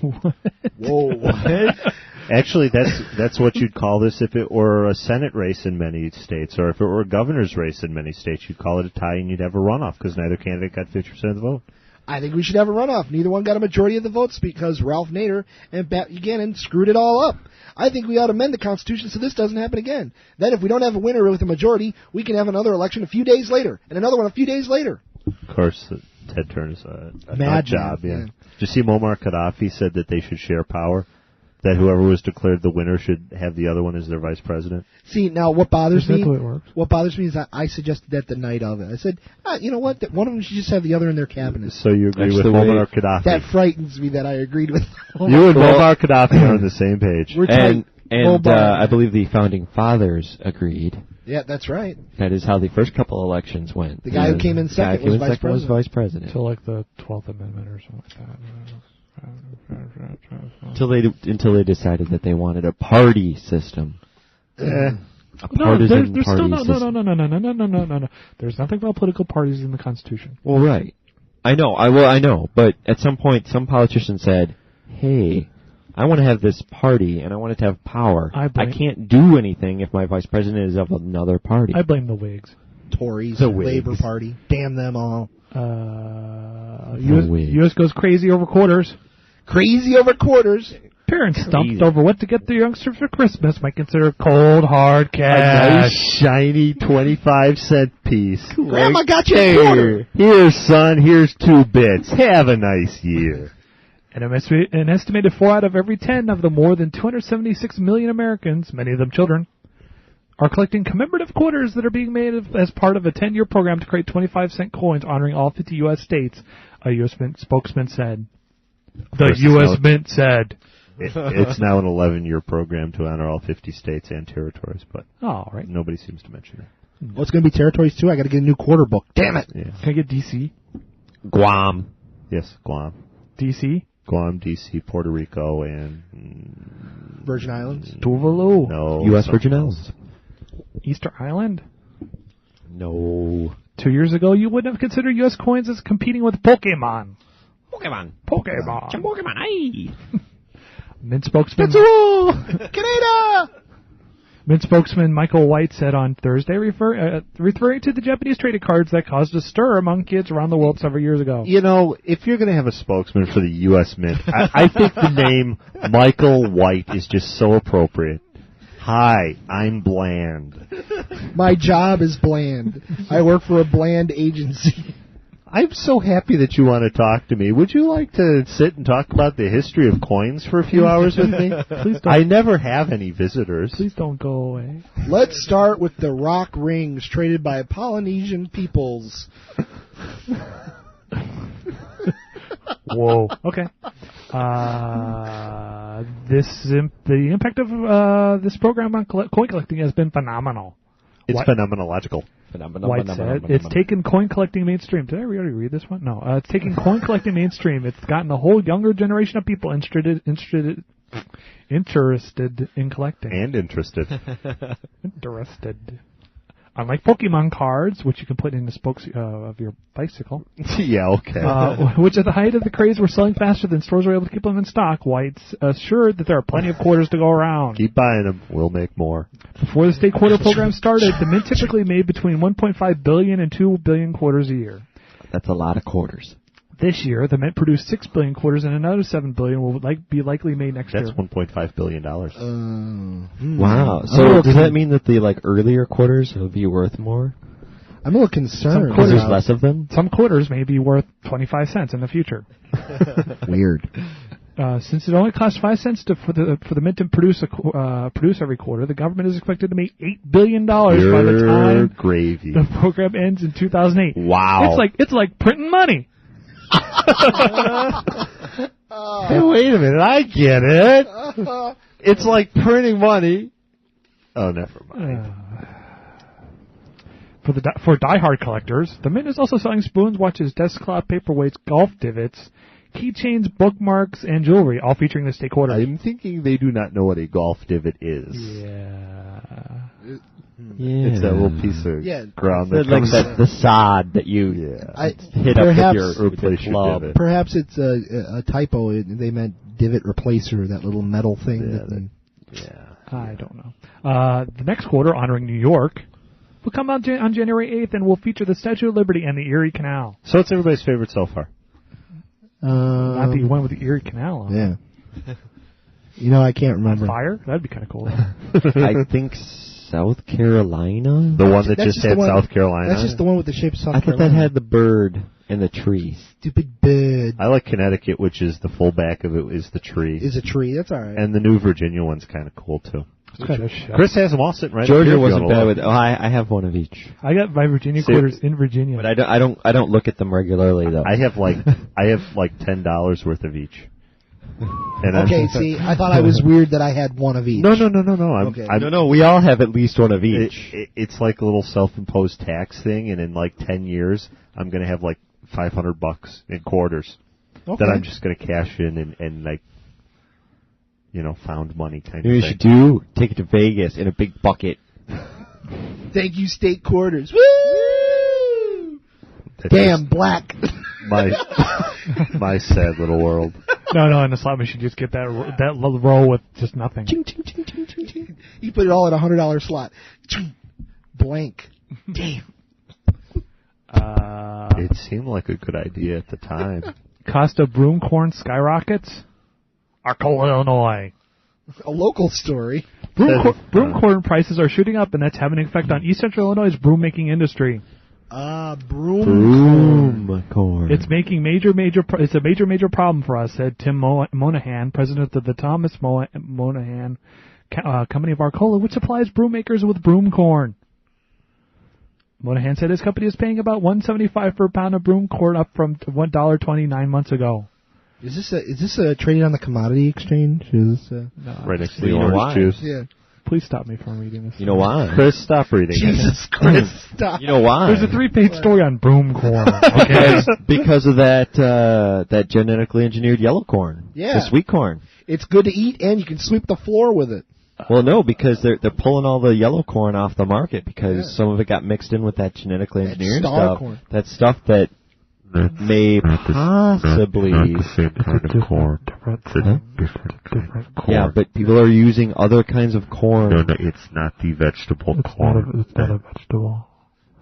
Whoa. Actually, that's what you'd call this if it were a Senate race in many states, or if it were a governor's race in many states. You'd call it a tie and you'd have a runoff because neither candidate got 50% of the vote. I think we should have a runoff. Neither one got a majority of the votes because Ralph Nader and Pat Buchanan screwed it all up. I think we ought to amend the Constitution so this doesn't happen again. Then if we don't have a winner with a majority, we can have another election a few days later, and another one a few days later. Of course, Ted Turner's a nut job, yeah. Did you see Muammar Gaddafi said that they should share power? That whoever was declared the winner should have the other one as their vice president? See, now what bothers me? That's the way it works. What bothers me is that I suggested that the night of it. I said, you know what? That one of them should just have the other in their cabinet. So you agree with Muammar Gaddafi? That frightens me that I agreed with. You and Muammar Gaddafi are on the same page. And I believe the founding fathers agreed. Yeah, that's right. That is how the first couple elections went. The guy who came in second was vice president. Until like the 12th Amendment or something like that. Until they decided that they wanted a party system. A partisan there's party still no. There's nothing about political parties in the Constitution. Well, right. I know. But at some point, some politician said, "Hey, I want to have this party, and I want it to have power. I can't do anything if my vice president is of another party." I blame the Whigs. Tories, the Labor Party. Damn them all. U.S. goes crazy over quarters. Crazy over quarters. Parents stumped over what to get their youngsters for Christmas might consider cold, hard cash. A nice, shiny 25-cent piece. Grandma got you a quarter. Here, son, here's 2 bits. Have a nice year. An estimated 4 out of every 10 of the more than 276 million Americans, many of them children, are collecting commemorative quarters that are being made as part of a 10-year program to create 25-cent coins honoring all 50 U.S. states, a U.S. spokesman said. The U.S. Mint said. It's now an 11-year program to honor all 50 states and territories, but nobody seems to mention it. Well, it's going to be territories, too. I got to get a new quarter book. Damn it. Yeah. Can I get D.C.? Guam. Yes, Guam. D.C.? Guam, D.C., Puerto Rico, and... Virgin Islands? Tuvalu. No. U.S. Virgin Islands. Easter Island? No. 2 years ago, you wouldn't have considered U.S. coins as competing with Pokemon. Pokemon. Aye. Mint spokesman... Canada! Mint spokesman Michael White said on Thursday, referring to the Japanese trading cards that caused a stir among kids around the world several years ago. You know, if you're going to have a spokesman for the U.S. Mint, I think the name Michael White is just so appropriate. Hi, I'm bland. My job is bland. I work for a bland agency. I'm so happy that you want to talk to me. Would you like to sit and talk about the history of coins for a few hours with me? Please don't. I never have any visitors. Please don't go away. Let's start with the rock rings traded by Polynesian peoples. Whoa. Okay. The impact of this program on coin collecting has been phenomenal. It's phenomenological. White said it's taken coin collecting mainstream. Did I already read this one? No. It's taken coin collecting mainstream. It's gotten a whole younger generation of people interested in collecting. And interested. Interested. Unlike Pokemon cards, which you can put in the spokes of your bicycle. Yeah, okay. Which at the height of the craze were selling faster than stores were able to keep them in stock. White's assured that there are plenty of quarters to go around. Keep buying them. We'll make more. Before the state quarter program started, the Mint typically made between 1.5 billion and 2 billion quarters a year. That's a lot of quarters. This year, the Mint produced 6 billion quarters, and another 7 billion will be likely made next year. That's $1.5 billion. Wow. So does that mean that the earlier quarters will be worth more? I'm a little concerned. Because there's less of them? Some quarters may be worth 25 cents in the future. Weird. Since it only costs 5 cents for the Mint to produce every quarter, the government is expected to make $8 billion by the time the program ends in 2008. Wow. It's like printing money. Hey, wait a minute. I get it. It's like printing money. Oh, never mind. For diehard collectors, the Mint is also selling spoons, watches, desktop paperweights, golf divots, keychains, bookmarks, and jewelry, all featuring the state quarter. I'm thinking they do not know what a golf divot is. It's that little piece of ground that like the sod that you hit up with your club. Perhaps it's a typo. They meant divot replacer, that little metal thing. I don't know. The next quarter, honoring New York, will come out on January 8th and will feature the Statue of Liberty and the Erie Canal. So it's everybody's favorite so far. Not the one with the Erie Canal on it. Yeah. I can't remember. Fire? That'd be kind of cool. I think South Carolina? The one that just had South Carolina? That's just the one with the shape of South Carolina. I thought that had the bird and the tree. Stupid bird. I like Connecticut, which is the full back of it is the tree. Is a tree, that's all right. And the New Virginia one's kind of cool, too. Chris has them all sitting right Georgia wasn't bad with. I have one of each. I got my Virginia quarters in Virginia, but I don't look at them regularly though. I have like $10 worth of each. And okay, see, I thought I was weird that I had one of each. No. Okay. No, we all have at least one of each. It's like a little self-imposed tax thing, and in like 10 years, I'm going to have like $500 in quarters that I'm just going to cash in and like, found money kind of thing. You should do, take it to Vegas in a big bucket. Thank you, state quarters. Woo! Damn, black. My sad little world. No, in the slot machine, just get that roll with just nothing. Ching, ching, ching, ching, ching, ching. You put it all in $100 slot. Ching. Blank. Damn. It seemed like a good idea at the time. Cost of broom corn skyrockets. Arcola, Illinois. A local story. Broom corn prices are shooting up, and that's having an effect on East Central Illinois' broom making industry. Broom corn. It's making it's a major problem for us, said Tim Monahan, president of the Thomas Monahan company of Arcola, which supplies broom makers with broom corn. Monahan said his company is paying about $1.75 per pound of broom corn, up from $1.29 9 months ago. Is this a trading on the commodity exchange? No. Right next to the orange juice. Yeah. Please stop me from reading this. You know why? Chris, stop reading. Jesus, Chris, stop. You know why? There's a 3-page story on broom corn. Okay. because of that genetically engineered yellow corn. Yeah. The sweet corn. It's good to eat, and you can sweep the floor with it. Well, no, because they're pulling all the yellow corn off the market because some of it got mixed in with that genetically engineered stuff. Corn. That stuff that may possibly not the same kind of corn. Different corn. Yeah, but people are using other kinds of corn. No, it's not the vegetable corn. It's not a vegetable.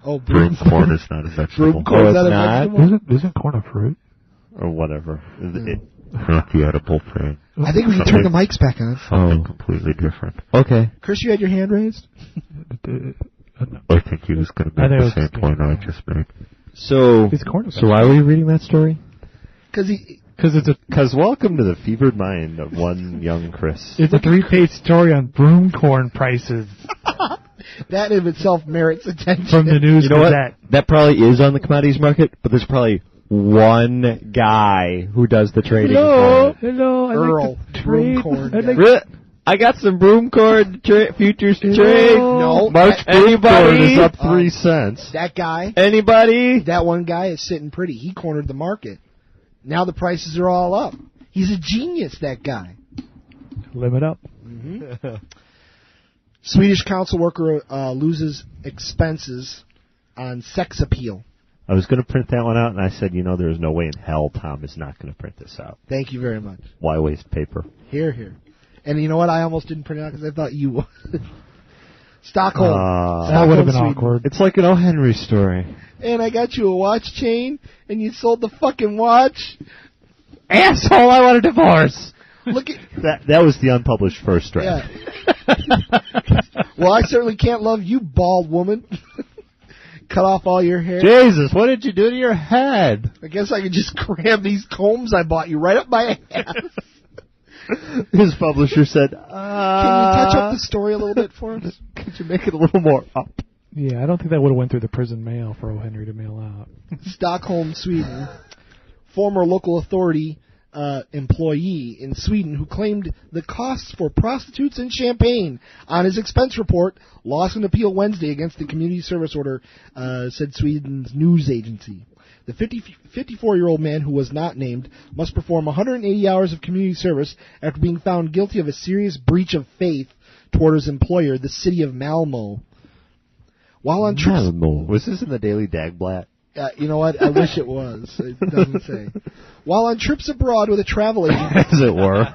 Oh, broom corn is not a vegetable. Broom corn is not a vegetable? Isn't corn a fruit? Or whatever. It's not the edible thing. I think we can turn the mics back on. Something completely different. Okay. Chris, you had your hand raised? I think he was going to make the same point I just made. So why were you reading that story? Because welcome to the fevered mind of one young Chris. It's a 3-page story on broom corn prices. That in itself merits attention. From the News Gazette. That probably is on the commodities market, but there's probably one guy who does the trading. Hello, Earl, broom corn. I got some broom corn futures to trade. No. March broom corn is up 3 cents. That guy. Anybody? That one guy is sitting pretty. He cornered the market. Now the prices are all up. He's a genius, that guy. Limit up. Mm-hmm. Swedish council worker loses expenses on sex appeal. I was going to print that one out, and I said, there's no way in hell Tom is not going to print this out. Thank you very much. Why waste paper? Here. And you know what? I almost didn't print it out because I thought you would. Stockholm. That would have been Sweden. awkward. It's like an O. Henry story. And I got you a watch chain, and you sold the fucking watch. Asshole, I want a divorce. Look at that was the unpublished first draft. Yeah. Well, I certainly can't love you, bald woman. Cut off all your hair. Jesus, what did you do to your head? I guess I could just cram these combs I bought you right up my ass. His publisher said, Can you touch up the story a little bit for us? Could you make it a little more up? Yeah, I don't think that would have went through the prison mail for O. Henry to mail out. Stockholm, Sweden. Former local authority employee in Sweden who claimed the costs for prostitutes and champagne on his expense report lost an appeal Wednesday against the community service order, said Sweden's news agency. The 54-year-old man, who was not named, must perform 180 hours of community service after being found guilty of a serious breach of faith toward his employer, the city of Malmö. While on trips, was this in the Daily Dagblatt? You know what? I wish it was. It doesn't say. While on trips abroad with a travel agent, as it were,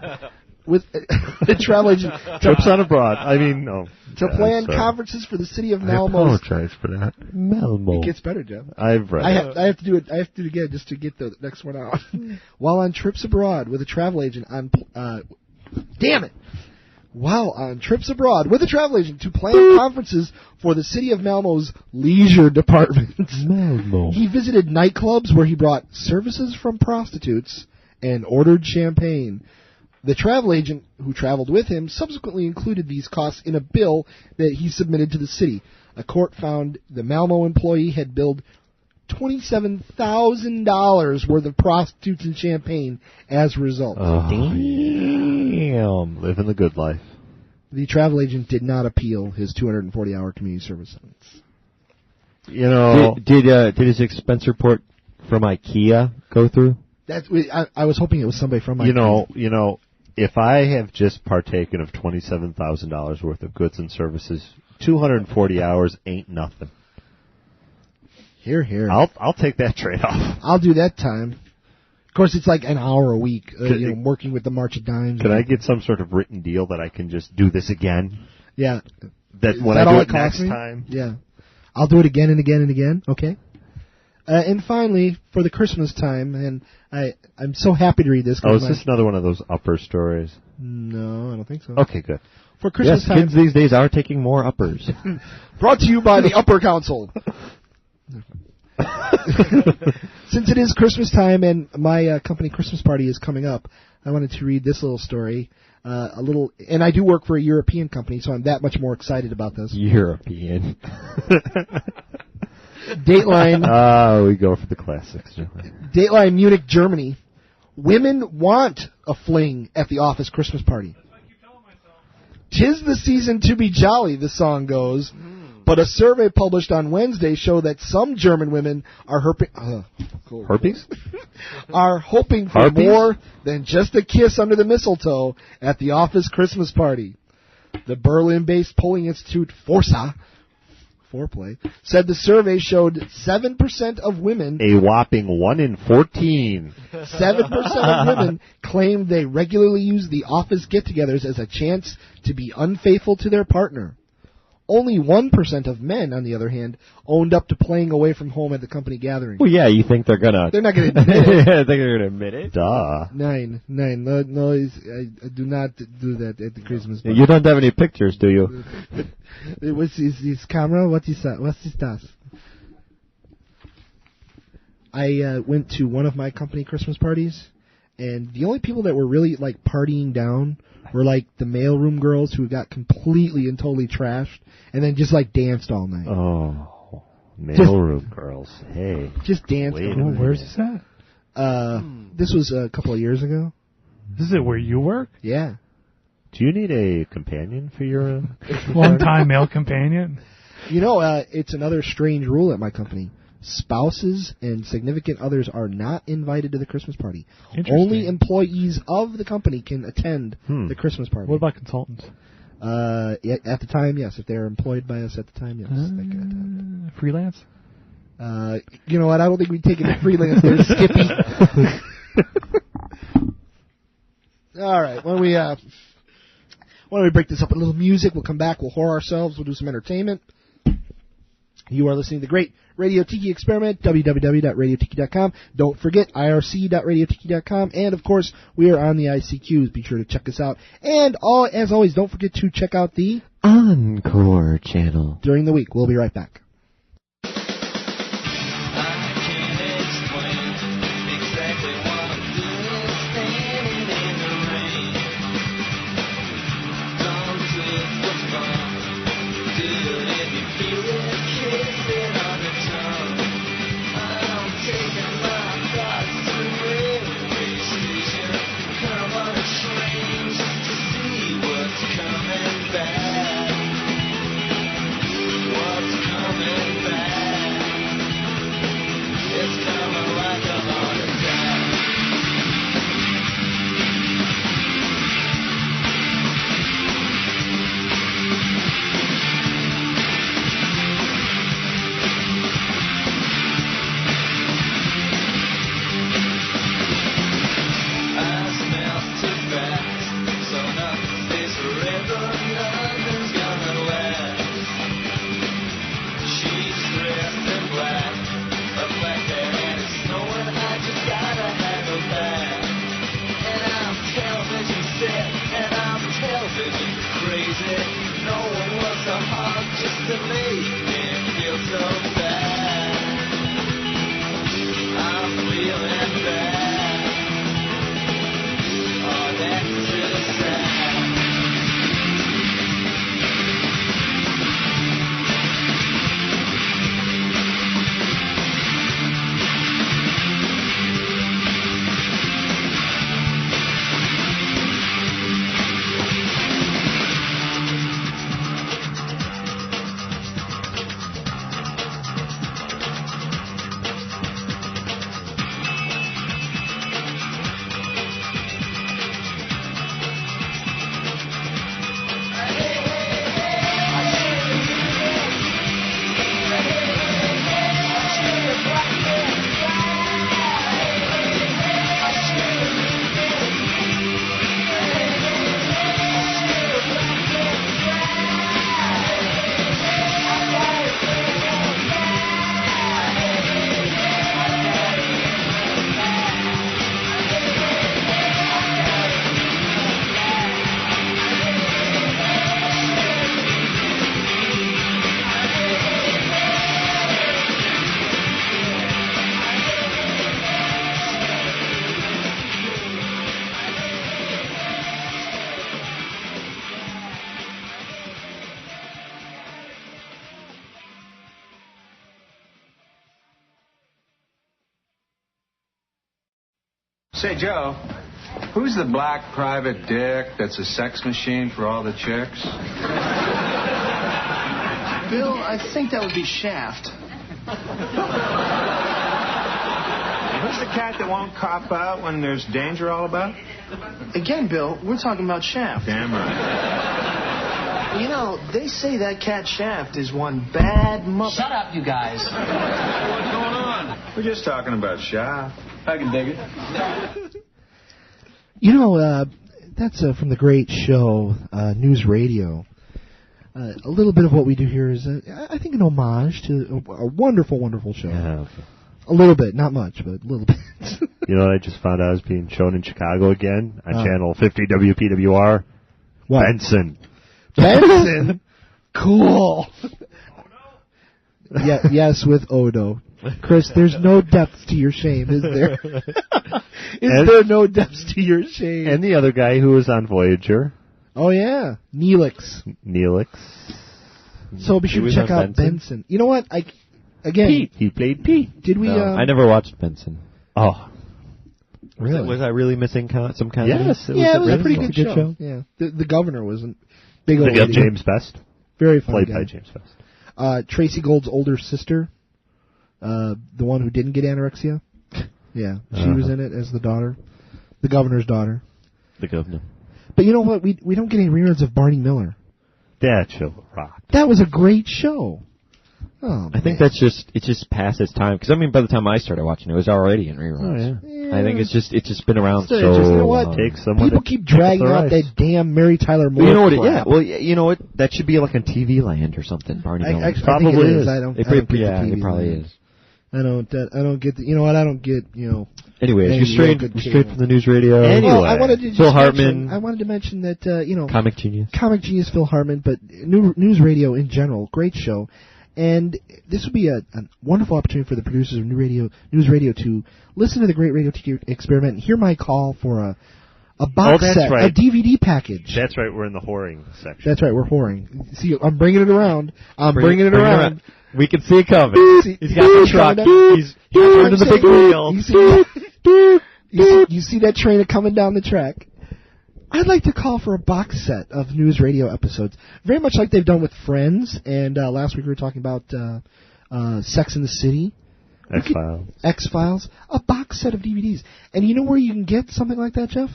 with a travel agent, trips on abroad. I mean, no. To plan conferences for the city of Malmö. I apologize for that. Malmö. It gets better, Jeff. I've read it. I have to do it. I have to do it again just to get the next one out. While on trips abroad with a travel agent on, While on trips abroad with a travel agent to plan conferences for the city of Malmö's leisure department. Malmö. He visited nightclubs where he brought services from prostitutes and ordered champagne. The travel agent who traveled with him subsequently included these costs in a bill that he submitted to the city. A court found the Malmö employee had billed $27,000 worth of prostitutes and champagne as a result. Oh, yeah. home, living the good life. The travel agent did not appeal his 240-hour community service sentence. You know, did his expense report from Ikea go through? I was hoping it was somebody from Ikea. You know, if I have just partaken of $27,000 worth of goods and services, 240 hours ain't nothing. Here. I'll take that trade-off. I'll do that time. Of course, it's like an hour a week, working with the March of Dimes. Can I get some sort of written deal that I can just do this again? Yeah. That when I do it next time? Yeah. I'll do it again and again and again. Okay. And finally, for the Christmas time, and I'm so happy to read this. Oh, is this another one of those upper stories? No, I don't think so. Okay, good. For Christmas time, kids these days are taking more uppers. Brought to you by the Upper Council. Since it is Christmas time and my company Christmas party is coming up, I wanted to read this little story. And I do work for a European company, so I'm that much more excited about this. European. Dateline. We go for the classics. Dateline, Munich, Germany. Women want a fling at the office Christmas party. 'Tis the season to be jolly, the song goes. But a survey published on Wednesday showed that some German women are herpes? are hoping for more than just a kiss under the mistletoe at the office Christmas party. The Berlin-based polling institute Forsa, foreplay, said the survey showed 7% of women... A whopping 1 in 14. 7% of women claimed they regularly use the office get-togethers as a chance to be unfaithful to their partner. Only 1% of men, on the other hand, owned up to playing away from home at the company gathering. Well, yeah, you think they're gonna... They're not gonna admit it. I think they're gonna admit it. Duh. 9. No, I do not do that at the Christmas party. You don't have any pictures, do you? What's his camera? What is that? What's this? I went to one of my company Christmas parties, and the only people that were really, like, partying down were, like, the mailroom girls who got completely and totally trashed and then just, like, danced all night. Oh, mailroom girls. Hey. Just danced. Where's this at? This was a couple of years ago. This is where you work? Yeah. Do you need a companion for your... long-time male companion? You know, it's another strange rule at my company. Spouses and significant others are not invited to the Christmas party. Only employees of the company can attend the Christmas party. What about consultants? At the time, yes. If they're employed by us at the time, yes, they can attend. Freelance? You know what? I don't think we'd take it freelance there, Skippy. All right. When we break this up with a little music, we'll come back. We'll whore ourselves. We'll do some entertainment. You are listening to the great Radio Tiki Experiment, www.radiotiki.com. Don't forget, irc.radiotiki.com. And, of course, we are on the ICQs. Be sure to check us out. And, as always, don't forget to check out the Encore channel during the week. We'll be right back. Say, Joe, who's the black private dick that's a sex machine for all the chicks? Bill, I think that would be Shaft. Who's the cat that won't cop out when there's danger all about? Again, Bill, we're talking about Shaft. Damn right. You know, they say that cat Shaft is one bad mother... Shut up, you guys. What's going on? We're just talking about Shaft. I can dig it. You know, that's from the great show, News Radio. A little bit of what we do here is, I think, an homage to a wonderful, wonderful show. Yeah, okay. A little bit, not much, but a little bit. You know what I just found out is being shown in Chicago again on Channel 50 WPWR? What? Benson. Benson? Cool. Yeah, yes, with Odo. Chris, there's no depth to your shame, is there? Is there no depth to your shame? And the other guy who was on Voyager. Oh, yeah. Neelix. So be sure to check out Benson. You know what? Again, Pete. He played Pete. Did we? No, I never watched Benson. Oh. Really? Was I really missing some kind of... Yes, it was a pretty good show. Yeah. The governor was a big old lady. James Best. Very funny Played guy. by James Best. Tracy Gold's older sister, the one who didn't get anorexia. Yeah, she was in it as the daughter. The governor's daughter. The governor. But you know what? We don't get any reruns of Barney Miller. That show rocked. That was a great show. Oh, I think it just passed its time. Because, I mean, by the time I started watching it was already in reruns. Oh, yeah. I think it's just been around so you know what? long. People keep dragging out that damn Mary Tyler Moore. You know what? crap. You know what? That should be like on TV Land or something. Barney Miller. I think it is. I don't get the TV it probably Land. is. I don't get you know what? I don't get, Anyways, you're straight from the news radio. Anyway, I wanted to Phil Hartman. I wanted to mention that Comic Genius Phil Hartman, but news radio in general, great show, and this would be a wonderful opportunity for the producers of News Radio to listen to the Great Radio Experiment and hear my call for a box set, a DVD package. That's right. We're in the whoring section. That's right. We're whoring. See, I'm bringing it around. Bringing it around. We can see it coming. He's got the truck. He's turned to the big wheel. You see that train coming down the track? I'd like to call for a box set of News Radio episodes, very much like they've done with Friends, and last week we were talking about Sex in the City. X-Files. A box set of DVDs. And you know where you can get something like that, Jeff?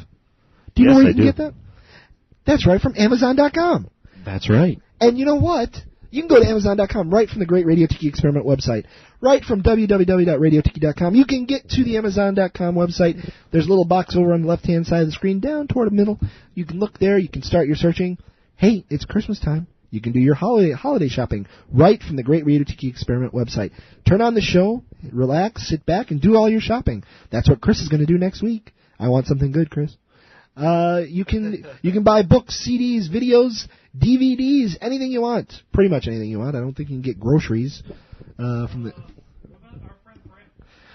Do you know where you can get that? That's right, from Amazon.com. That's right. And you know what? You can go to Amazon.com right from the Great Radio Tiki Experiment website. Right from www.radiotiki.com. You can get to the Amazon.com website. There's a little box over on the left-hand side of the screen, down toward the middle. You can look there. You can start your searching. Hey, it's Christmas time. You can do your holiday shopping right from the Great Radio Tiki Experiment website. Turn on the show, relax, sit back, and do all your shopping. That's what Chris is going to do next week. I want something good, Chris. You can buy books, CDs, videos, DVDs, anything you want. Pretty much anything you want. I don't think you can get groceries from the...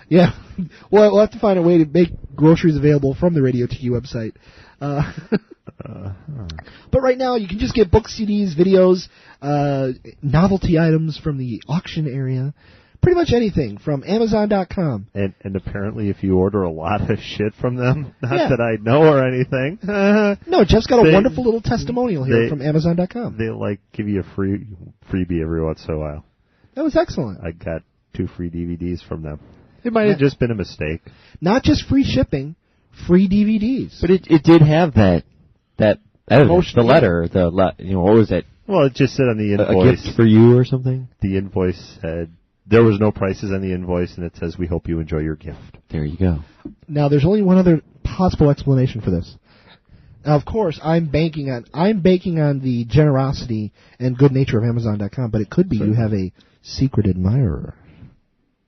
Yeah. Well, we'll have to find a way to make groceries available from the Radio Tiki website. But right now, you can just get books, CDs, videos, novelty items from the auction area. Pretty much anything from Amazon.com. And apparently if you order a lot of shit from them, not that I know or anything. No, Jeff's got a wonderful little testimonial here from Amazon.com. They give you a freebie every once in a while. That was excellent. I got 2 free DVDs from them. It might have just been a mistake. Not just free shipping, free DVDs. But it did have that the letter, what was that? Well, it just said on the invoice. A gift for you or something? The invoice said there was no prices on the invoice, and it says, we hope you enjoy your gift. There you go. Now, there's only one other possible explanation for this. Now, of course, I'm banking on the generosity and good nature of Amazon.com, but it could be you have a secret admirer.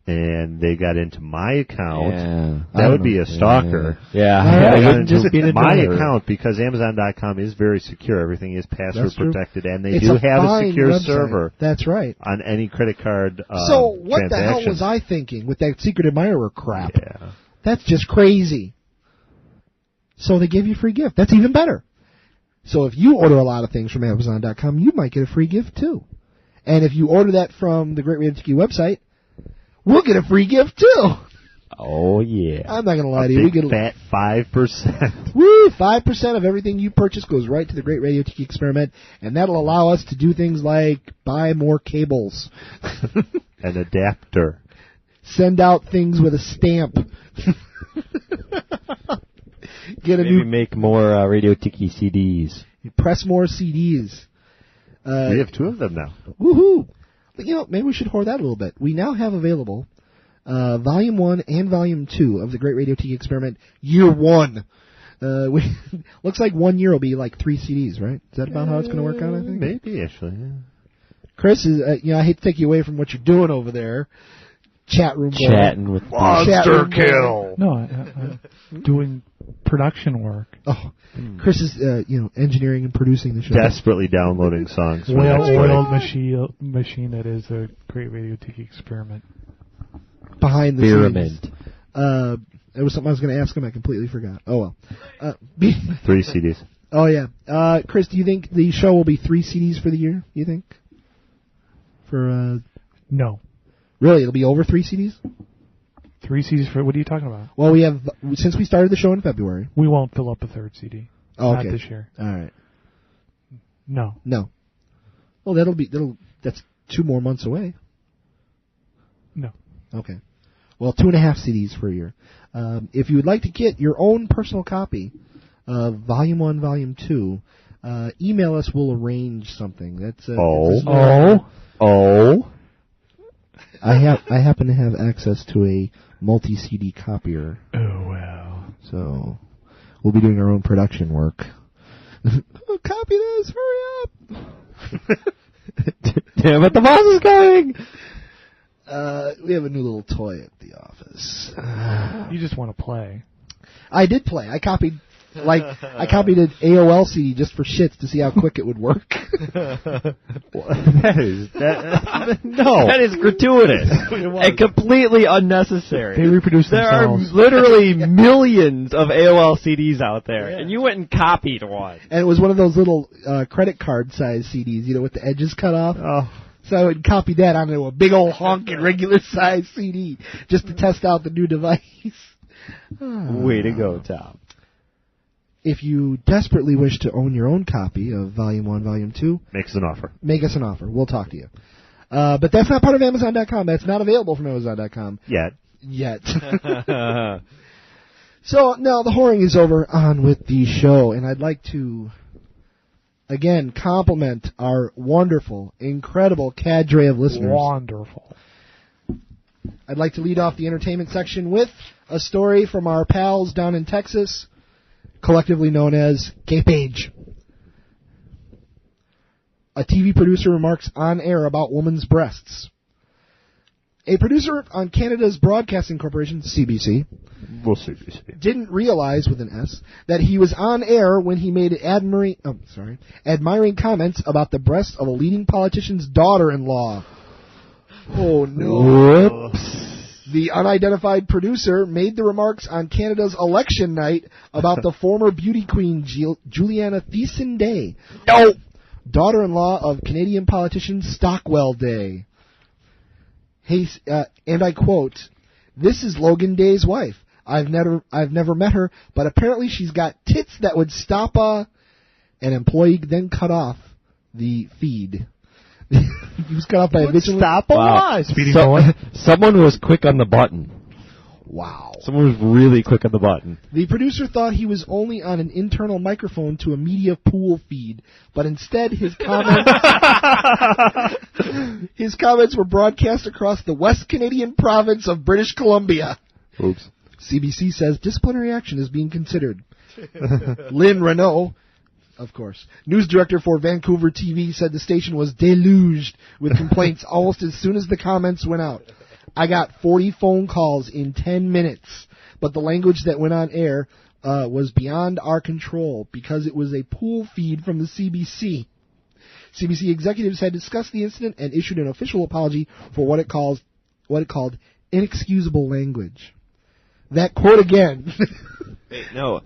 And they got into my account. Yeah. That would be a stalker. Yeah. They got into my account because Amazon.com is very secure. Everything is password protected, and they do have a secure server. That's right. On any credit card So what the hell was I thinking with that secret admirer crap? Yeah. That's just crazy. So they give you a free gift. That's even better. So if you order a lot of things from Amazon.com, you might get a free gift too. And if you order that from the Great Radio Tiki website, we'll get a free gift too. Oh, yeah. I'm not going to lie to you. We get fat 5%. Woo! 5% of everything you purchase goes right to the Great Radio Tiki Experiment, and that'll allow us to do things like buy more cables. An adapter. Send out things with a stamp. Maybe make more Radio Tiki CDs. Press more CDs. We have 2 of them now. Woohoo! Maybe we should hoard that a little bit. We now have available Volume 1 and Volume 2 of the Great Radio Tiki Experiment, Year 1. Looks like 1 year will be like 3 CDs, right? Is that about how it's going to work out, I think? Maybe, actually, yeah. Chris, I hate to take you away from what you're doing over there. Chatroom boy. Chatting with Monster Kill. No, I'm doing production work. Oh, Chris is, engineering and producing the show. Desperately downloading songs. Well-oiled machine that is a Great Radio Tiki Experiment. Behind the scenes. There was something I was going to ask him. I completely forgot. Oh, well. 3 CDs. Oh, yeah. Chris, do you think the show will be 3 CDs for the year, you think? No. Really? It'll be over 3 CDs? 3 CDs for... What are you talking about? Well, since we started the show in February. We won't fill up a 3rd CD. Oh, okay. Not this year. All right. No. Well, that's 2 more months away. No. Okay. Well, 2.5 CDs for a year. If you would like to get your own personal copy of Volume 1, Volume 2, email us. We'll arrange something. That's I happen to have access to a multi-CD copier. Oh, wow. So we'll be doing our own production work. Copy this! Hurry up! Damn it, the boss is coming! We have a new little toy at the office. You just want to play. I did play. I copied an AOL CD just for shits to see how quick it would work. That is gratuitous and completely unnecessary. They reproduce themselves. There are literally millions of AOL CDs out there, and you went and copied one. And it was one of those little credit card size CDs, with the edges cut off. Oh. So I would copy that onto a big old honking regular size CD just to test out the new device. Way to go, Tom. If you desperately wish to own your own copy of Volume 1, Volume 2... Make us an offer. Make us an offer. We'll talk to you. But that's not part of Amazon.com. That's not available from Amazon.com. Yet. So, now the whoring is over. On with the show. And I'd like to, again, compliment our wonderful, incredible cadre of listeners. Wonderful. I'd like to lead off the entertainment section with a story from our pals down in Texas, collectively known as K-Page. A TV producer remarks on air about woman's breasts. A producer on Canada's Broadcasting Corporation, CBC, didn't realize, with an S, that he was on air when he made admiring comments about the breasts of a leading politician's daughter-in-law. Oh, no. Whoops. The unidentified producer made the remarks on Canada's election night about the former beauty queen Juliana Day, daughter-in-law of Canadian politician Stockwell Day. Hey, and I quote, "This is Logan Day's wife. I've never met her, but apparently she's got tits that would stop an employee then cut off the feed." He was cut off by a vigilant. Stop a someone was quick on the button. Wow. Someone was really quick on the button. The producer thought he was only on an internal microphone to a media pool feed, but instead his comments were broadcast across the West Canadian province of British Columbia. Oops. CBC says disciplinary action is being considered. Lynn Renault, of course, news director for Vancouver TV, said the station was deluged with complaints almost as soon as the comments went out. I got 40 phone calls in 10 minutes, but the language that went on air was beyond our control because it was a pool feed from the CBC. CBC executives had discussed the incident and issued an official apology for what it called inexcusable language. That quote again. No,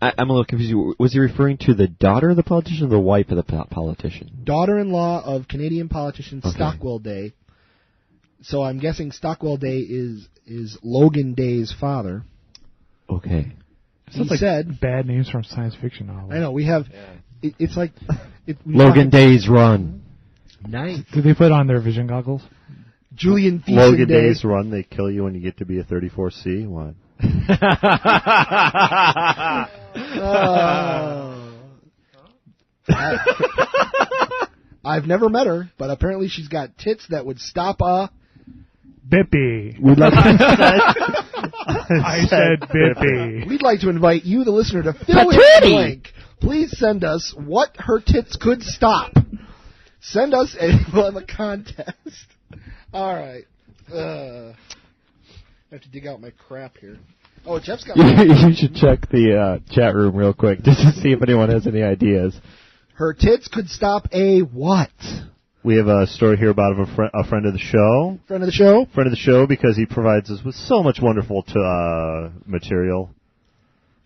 I'm a little confused. Was he referring to the daughter of the politician or the wife of the politician? Daughter-in-law of Canadian politician Stockwell Day. So I'm guessing Stockwell Day is Logan Day's father. Okay. He said bad names from science fiction novels. I know we have. It's like Logan Day's Run. Nice. Did they put on their vision goggles? Julian Thiessen Logan Day. Day's Run. They kill you when you get to be a 34C. What? I've never met her, but apparently she's got tits that would stop a Bippy. I said Bippy. We'd like to invite you, the listener, to fill in the blank. Please send us what her tits could stop. Send us we'll have a contest. All right. I have to dig out my crap here. Oh, Jeff's got You should check the chat room real quick just to see if anyone has any ideas. Her tits could stop a what? We have a story here about a friend of the show. Friend of the show? Friend of the show because he provides us with so much wonderful material.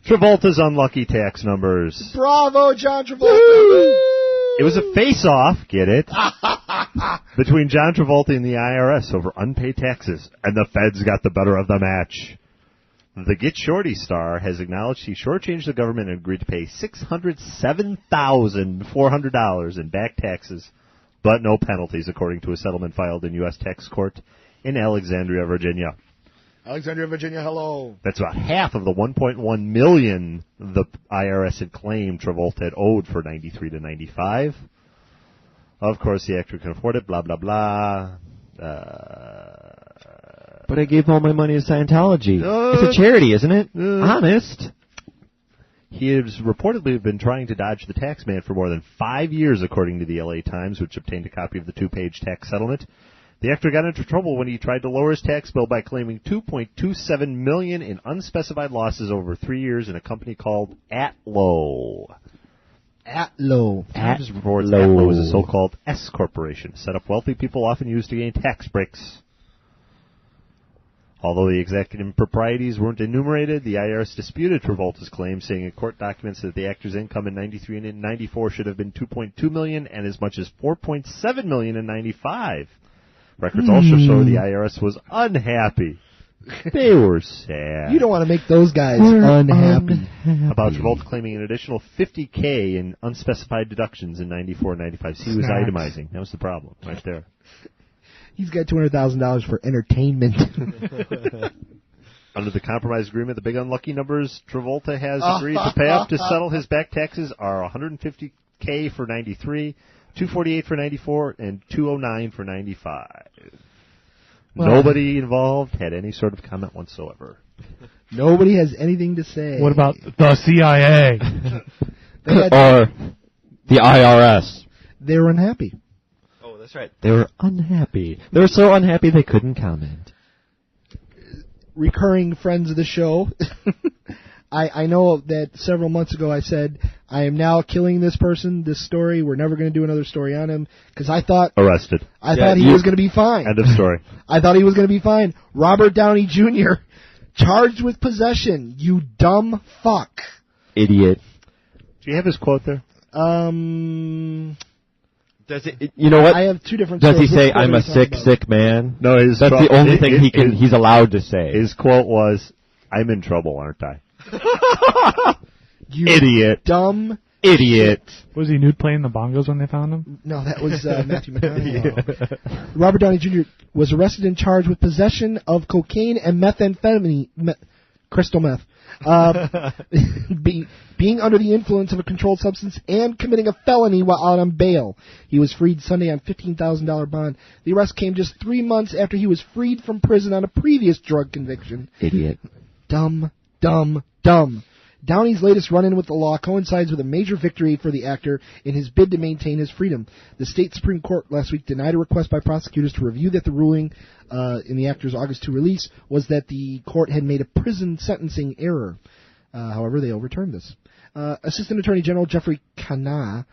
Travolta's unlucky tax numbers. Bravo, John Travolta! Woo-hoo! It was a face-off, get it, between John Travolta and the IRS over unpaid taxes, and the feds got the better of the match. The Get Shorty star has acknowledged he shortchanged the government and agreed to pay $607,400 in back taxes, but no penalties, according to a settlement filed in U.S. tax court in Alexandria, Virginia. Alexandria, Virginia, hello. That's about half of the $1.1 million the IRS had claimed Travolta had owed for 93 to 95. Of course, the actor can afford it, blah, blah, blah. But I gave all my money to Scientology. It's a charity, isn't it? Honest. He has reportedly been trying to dodge the tax man for more than 5 years, according to the LA Times, which obtained a copy of the 2-page tax settlement. The actor got into trouble when he tried to lower his tax bill by claiming $2.27 million in unspecified losses over 3 years in a company called Atlow. Atlow. Times reports Atlow is a so-called S corporation, set up wealthy people often use to gain tax breaks. Although the exact improprieties weren't enumerated, the IRS disputed Travolta's claim, saying in court documents that the actor's income in 93 and 94 should have been $2.2 million and as much as $4.7 million in 95. Records also show the IRS was unhappy. They were sad. You don't want to make those guys unhappy. About Travolta claiming an additional $50K in unspecified deductions in 94 and 95. See, he was itemizing. That was the problem right there. He's got $200,000 for entertainment. Under the compromise agreement, the big unlucky numbers Travolta has agreed to pay up to settle his back taxes are $150K for 93, $248 for 94, and $209 for 95. Well, nobody involved had any sort of comment whatsoever. Nobody has anything to say. What about the CIA? Or the IRS? They were unhappy. Oh, that's right. They were unhappy. They were so unhappy they couldn't comment. Recurring friends of the show. I know that several months ago I said, I am now killing this person, this story. We're never going to do another story on him. Because I thought... Arrested. I thought he was going to be fine. End of story. I thought he was going to be fine. Robert Downey Jr. charged with possession. You dumb fuck. Idiot. Do you have his quote there? Does it? You know what? I have two different. Does he say, "I'm a sick man"? No, that's the only thing he's allowed to say. His quote was, "I'm in trouble, aren't I?" You idiot. Dumb idiot. Was he nude playing the bongos when they found him? No, that was Matthew McConaughey. Robert Downey Jr. was arrested and charged with possession of cocaine and methamphetamine, crystal meth, being under the influence of a controlled substance and committing a felony while out on bail. He was freed Sunday on $15,000 bond. The arrest came just 3 months after he was freed from prison on a previous drug conviction. Idiot. Dumb. Downey's latest run-in with the law coincides with a major victory for the actor in his bid to maintain his freedom. The state Supreme Court last week denied a request by prosecutors to review that the ruling in the actor's August 2 release was that the court had made a prison sentencing error. However, they overturned this. Assistant Attorney General Jeffrey Kana,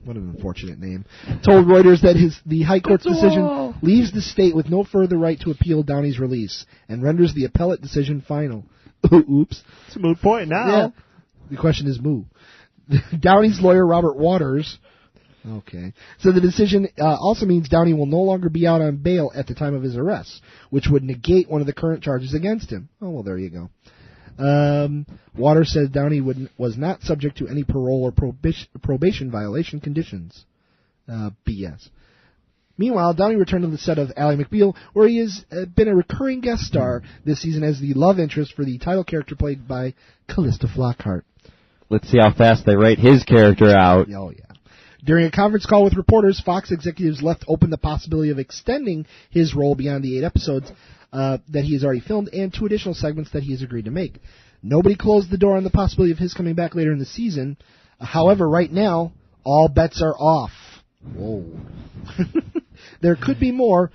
what an unfortunate name, told Reuters that the High Court's decision leaves the state with no further right to appeal Downey's release and renders the appellate decision final. Oops. It's a moot point now. Yeah. The question is moo. Downey's lawyer, Robert Waters, Okay. So the decision also means Downey will no longer be out on bail at the time of his arrest, which would negate one of the current charges against him. Oh, well, there you go. Waters says Downey was not subject to any parole or probation violation conditions. BS. Meanwhile, Downey returned to the set of Ally McBeal, where he has been a recurring guest star this season as the love interest for the title character played by Callista Flockhart. Let's see how fast they write his character out. Oh, yeah. During a conference call with reporters, Fox executives left open the possibility of extending his role beyond the 8 episodes that he has already filmed and 2 additional segments that he has agreed to make. Nobody closed the door on the possibility of his coming back later in the season. However, right now, all bets are off. Whoa. There could be more.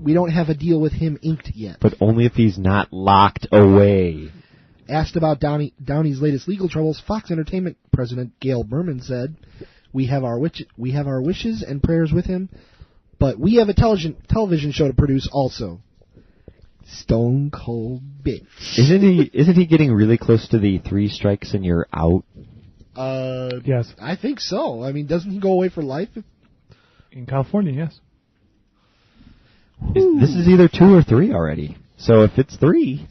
We don't have a deal with him inked yet. But only if he's not locked away. Asked about Downey's latest legal troubles, Fox Entertainment President Gail Berman said, We have our wishes and prayers with him, but we have a television show to produce also. Stone cold bitch. Isn't he getting really close to the 3 strikes and you're out? Yes. I think so. I mean, doesn't he go away for life? In California, yes. This is either 2 or 3 already. So if it's 3,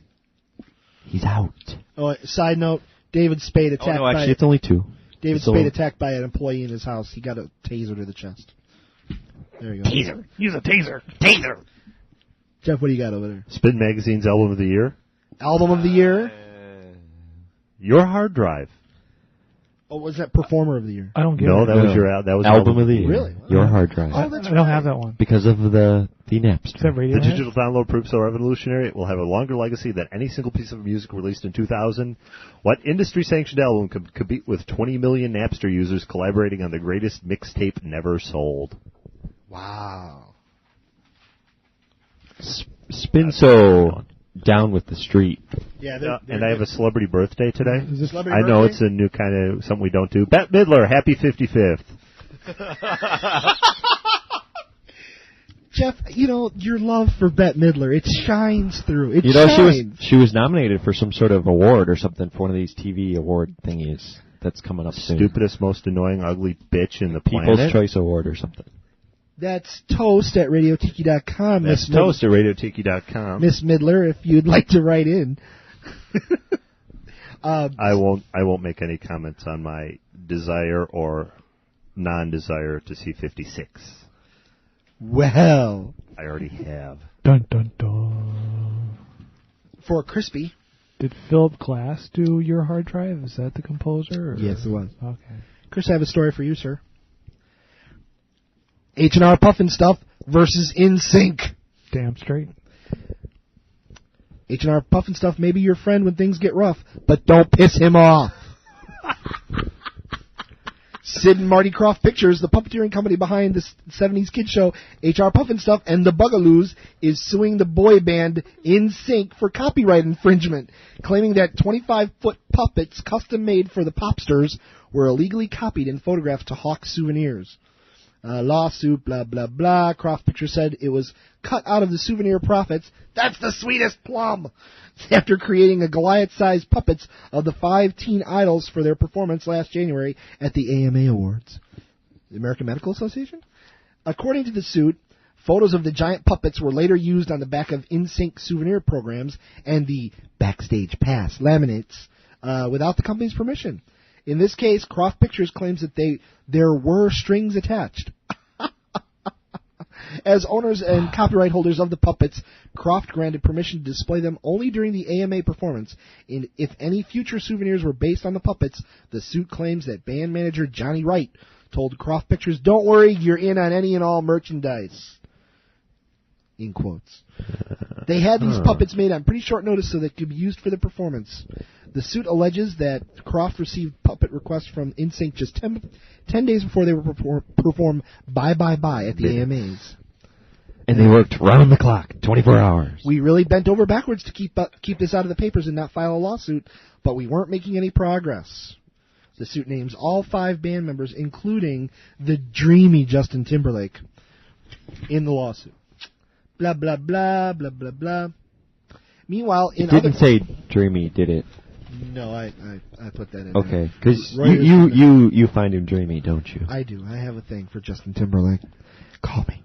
he's out. Oh, side note, David Spade attacked by... Oh, no, actually, it's only 2. David Spade attacked by an employee in his house. He got a taser to the chest. There you go. Taser. Use a taser. Taser. Jeff, what do you got over there? Spin Magazine's Album of the Year. Album of the Year? Your Hard Drive. Oh, was that Performer of the Year? I don't get it. No, that was Album of the Year. Really? Your Hard Drive. Oh, that's I don't have that one. Because of the Napster. The digital download proves so revolutionary it will have a longer legacy than any single piece of music released in 2000. What industry-sanctioned album could compete with 20 million Napster users collaborating on the greatest mixtape never sold? Wow. Spin so down with the street. Yeah, and I have a celebrity birthday today. Is this celebrity I know birthday? it's a new kind of something we don't do. Bette Midler, happy 55th. Jeff, your love for Bette Midler, it shines through. It shines. She was nominated for some sort of award or something for one of these TV award thingies that's coming up soon. Stupidest, most annoying, ugly bitch in the planet. People's Choice Award or something. That's toast at radiotiki.com. That's toast at radiotiki.com. Miss Midler, if you'd like to write in. I won't make any comments on my desire or non-desire to see 56. Well. I already have. Dun, dun, dun. For Crispy. Did Philip Glass do Your Hard Drive? Is that the composer? Or? Yes, it was. Okay. Chris, I have a story for you, sir. H&R Puffin Stuff versus NSYNC. Damn straight. H&R Puffin Stuff may be your friend when things get rough, but don't piss him off. Sid and Marty Krofft Pictures, the puppeteering company behind the 70s kids show H.R. Puffin Stuff and the Bugaloos, is suing the boy band NSYNC for copyright infringement, claiming that 25-foot puppets custom-made for the Popsters were illegally copied and photographed to hawk souvenirs. Lawsuit, blah, blah, blah. Krofft Pictures said it was cut out of the souvenir profits. That's the sweetest plum! After creating a Goliath-sized puppets of the 5 teen idols for their performance last January at the AMA Awards. The American Medical Association? According to the suit, photos of the giant puppets were later used on the back of NSYNC souvenir programs and the Backstage Pass laminates without the company's permission. In this case, Krofft Pictures claims that there were strings attached. As owners and copyright holders of the puppets, Krofft granted permission to display them only during the AMA performance. And if any future souvenirs were based on the puppets, the suit claims that band manager Johnny Wright told Krofft Pictures, "Don't worry, you're in on any and all merchandise." In quotes. They had these puppets made on pretty short notice so they could be used for the performance. The suit alleges that Krofft received puppet requests from NSYNC just 10 days before they were perform Bye Bye Bye at the AMAs. And they worked round the clock, 24 hours. We really bent over backwards to keep this out of the papers and not file a lawsuit, but we weren't making any progress. The suit names all 5 band members, including the dreamy Justin Timberlake, in the lawsuit. Blah, blah, blah, blah, blah, blah. Meanwhile, it didn't say dreamy, did it? No, I put that in. Okay, because you find him dreamy, don't you? I do. I have a thing for Justin Timberlake. Call me.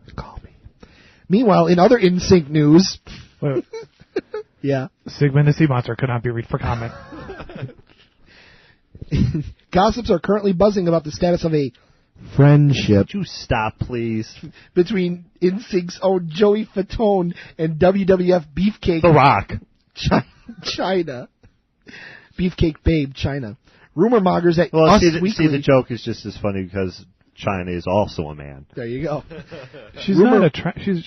Meanwhile, in other NSYNC news... Wait. Yeah. Sigmund the Sea Monster could not be reached for comment. Gossips are currently buzzing about the status of a friendship. Would you stop, please? Between NSYNC's own Joey Fatone and WWF Beefcake... The Rock. China. Beefcake Babe, China. Rumor mongers at Us Weekly... See, the joke is just as funny because China is also a man. There you go. She's not attractive.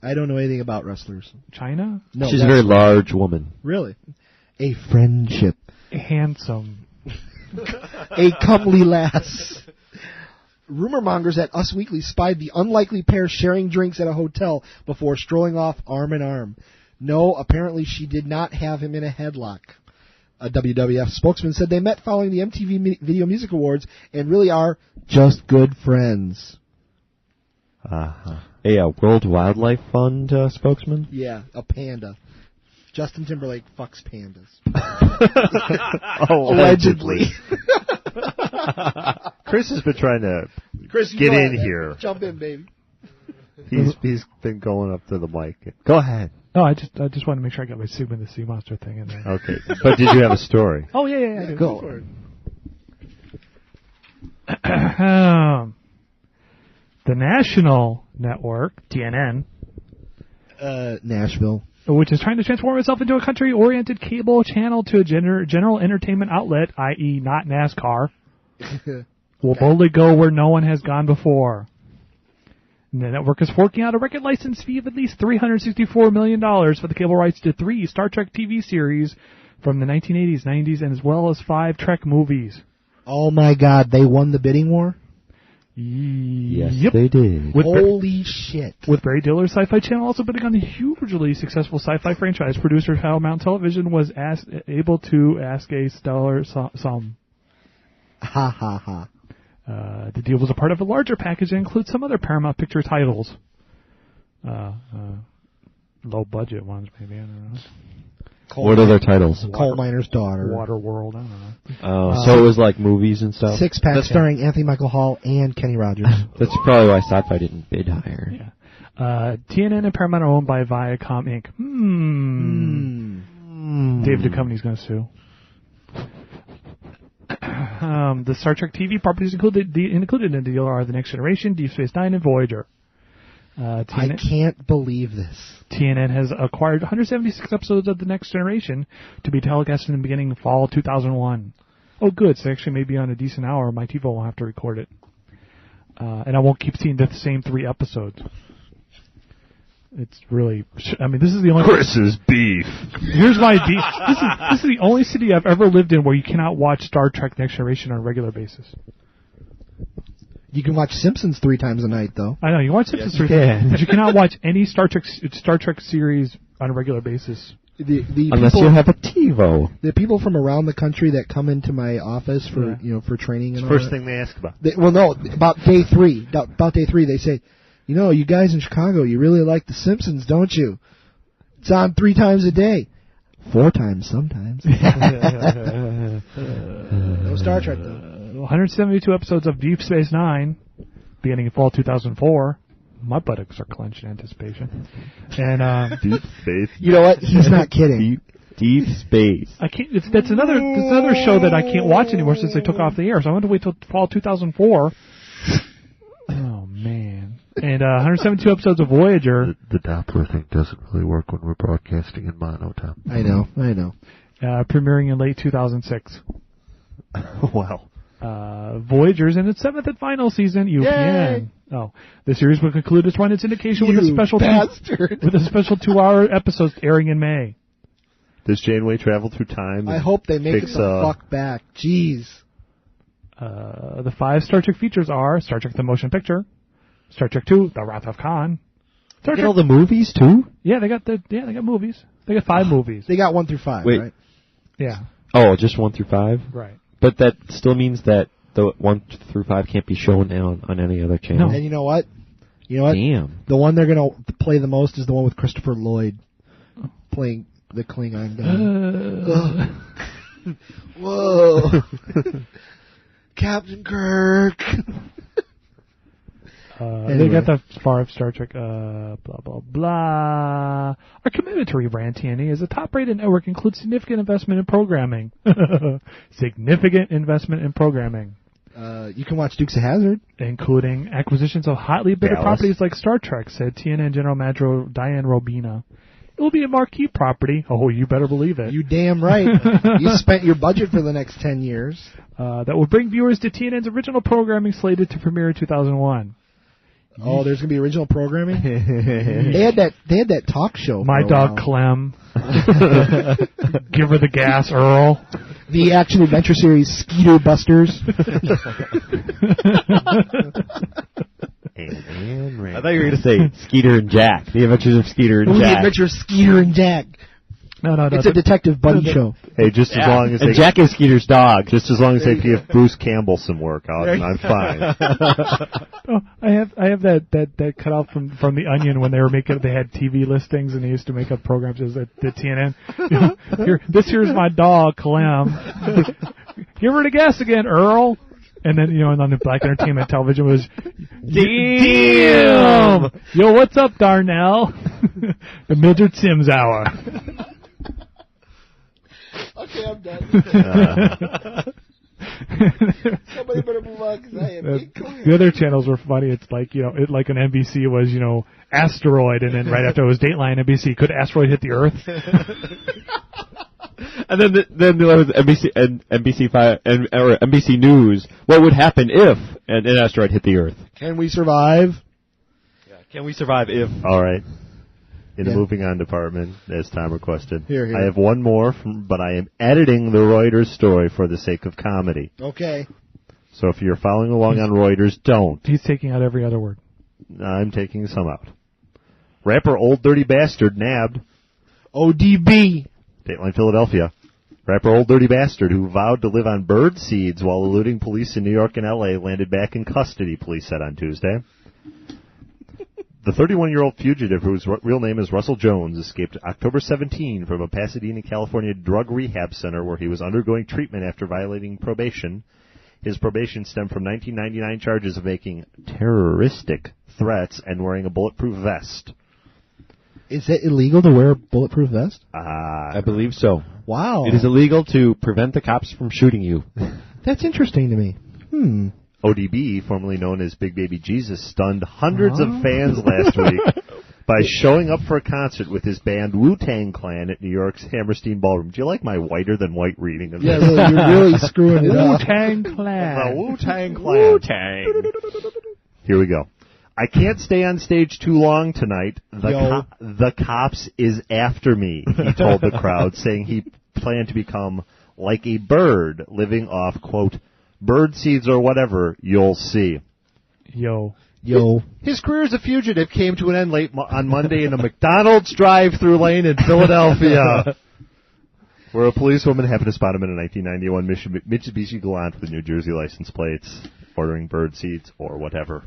I don't know anything about wrestlers. China? No, she's a very large woman. Really? A friendship. Handsome. A comely lass. Rumor mongers at Us Weekly spied the unlikely pair sharing drinks at a hotel before strolling off arm in arm. No, apparently she did not have him in a headlock. A WWF spokesman said they met following the MTV Video Music Awards and really are just good friends. A World Wildlife Fund spokesman? Yeah, a panda. Justin Timberlake fucks pandas. Allegedly. Chris has been trying to get in here. Jump in, baby. He's been going up to the mic. Go ahead. Oh, I just wanted to make sure I got my Sigmund the Sea Monster thing in there. Okay, but did you have a story? Oh yeah, I do. Go for it. The national network, TNN, Nashville, which is trying to transform itself into a country-oriented cable channel to a general entertainment outlet, i.e. not NASCAR, will boldly go where no one has gone before. And the network is forking out a record license fee of at least $364 million for the cable rights to 3 Star Trek TV series from the 1980s, 90s, and as well as 5 Trek movies. Oh my God, they won the bidding war? Yes, they did. Holy shit. With Barry Diller's Sci-Fi Channel also bidding on the hugely successful sci-fi franchise, producer Paramount Television was able to ask a stellar sum. Ha ha ha. The deal was a part of a larger package that includes some other Paramount Picture titles. Low budget ones, maybe, I don't know. What other titles? Coal Miner's Daughter. Waterworld, I don't know. So it was like movies and stuff? 6-pack starring Anthony Michael Hall and Kenny Rogers. That's probably why Sci-Fi didn't bid higher. Yeah. TNN and Paramount are owned by Viacom Inc. Dave Duchovny's going to sue. The Star Trek TV properties included in the deal are The Next Generation, Deep Space Nine, and Voyager. I can't believe this. TNN has acquired 176 episodes of The Next Generation to be telecast in the beginning of fall 2001. Oh, good. So actually maybe on a decent hour, my TiVo won't have to record it. And I won't keep seeing the same 3 episodes. It's really... this is the only... Chris's beef. Here's my beef. This is the only city I've ever lived in where you cannot watch Star Trek Next Generation on a regular basis. You can watch Simpsons 3 times a night, though. I know, you can watch Simpsons 3 times, but you cannot watch any Star Trek series on a regular basis. Unless you have a TiVo. The people from around the country that come into my office for for training and all first that, thing they ask about. About day 3. About day 3, they say, you guys in Chicago, you really like The Simpsons, don't you? It's on 3 times a day. 4 times sometimes. No Star Trek, though. 172 episodes of Deep Space Nine, beginning in fall 2004. My buttocks are clenched in anticipation. And Deep Space. You know what? He's not kidding. Deep Space. I can't. That's another show that I can't watch anymore since they took off the air. So I want to wait till fall 2004. Oh man. And 172 episodes of Voyager. The Doppler thing doesn't really work when we're broadcasting in mono, Tom. I know. Premiering in late 2006. Wow. Voyager's in its 7th and final season, UPN. Yay! Oh, the series will conclude its run in syndication with a special 2-hour episode airing in May. Does Janeway travel through time? I hope they make it the fuck back. Jeez. The 5 Star Trek features are Star Trek: The Motion Picture, Star Trek II: The Wrath of Khan. They get all the movies too? Yeah, they got movies. They got 5 movies. They got 1 through 5, right? Yeah. Oh, just 1 through 5? Right. But that still means that the 1 through 5 can't be shown on any other channel. No. And you know what? Damn. The one they're going to play the most is the one with Christopher Lloyd playing the Klingon guy. Whoa. Captain Kirk. Anyway. They got the far of Star Trek, blah, blah, blah. Our commitment to rebrand TNA as a top-rated network includes significant investment in programming. Significant investment in programming. You can watch Dukes of Hazzard. Including acquisitions of hotly bidded properties like Star Trek, said TNN General Manager Diane Robina. It will be a marquee property. Oh, you better believe it. You damn right. You spent your budget for the next 10 years. That will bring viewers to TNN's original programming slated to premiere in 2001. Oh, there's gonna be original programming. They had that talk show. My Dog Clem. Give her the gas, Earl. The action adventure series Skeeter Busters. I thought you were gonna say Skeeter and Jack. The Adventures of Skeeter and Jack. The Adventures of Skeeter and Jack. No. It's a detective buddy show. Hey, just as long as Jack is Skeeter's dog. Just as long as they give Bruce Campbell some work, I'm fine. I have that cut out from the Onion when they had TV listings and they used to make up programs as the TNN. Here's my dog Clem. Give her the gas again, Earl. And then, and on the Black Entertainment Television was, damn! Yo, what's up, Darnell? The Mildred Sims Hour. Okay, I'm done. Somebody better move on because I am being clear. The other channels were funny. It's like, like on NBC was, Asteroid, and then right after it was Dateline NBC, could asteroid hit the Earth? And then there was NBC and NBC News. What would happen if an asteroid hit the Earth? Can we survive? Yeah, can we survive if? All right. In the moving on department, as Tom requested. Here. I have one more, but I am editing the Reuters story for the sake of comedy. Okay. So if you're following along on Reuters, don't. He's taking out every other word. I'm taking some out. Rapper Old Dirty Bastard nabbed. ODB. Dateline Philadelphia. Rapper Old Dirty Bastard, who vowed to live on bird seeds while eluding police in New York and L.A., landed back in custody, police said on Tuesday. The 31-year-old fugitive, whose real name is Russell Jones, escaped October 17 from a Pasadena, California drug rehab center where he was undergoing treatment after violating probation. His probation stemmed from 1999 charges of making terroristic threats and wearing a bulletproof vest. Is it illegal to wear a bulletproof vest? I believe so. Wow. It is illegal to prevent the cops from shooting you. That's interesting to me. ODB, formerly known as Big Baby Jesus, stunned hundreds of fans last week by showing up for a concert with his band Wu-Tang Clan at New York's Hammerstein Ballroom. Do you like my whiter-than-white reading of this? Yeah, really, you're really screwing it up. Wu-Tang Clan. The Wu-Tang Clan. Wu-Tang. Here we go. I can't stay on stage too long tonight. The cops is after me, he told the crowd, saying he planned to become like a bird living off, quote, bird seeds or whatever, you'll see. Yo. His career as a fugitive came to an end late on Monday in a McDonald's drive-thru lane in Philadelphia, where a policewoman happened to spot him in a 1991 Mitsubishi Galant with New Jersey license plates, ordering bird seeds or whatever.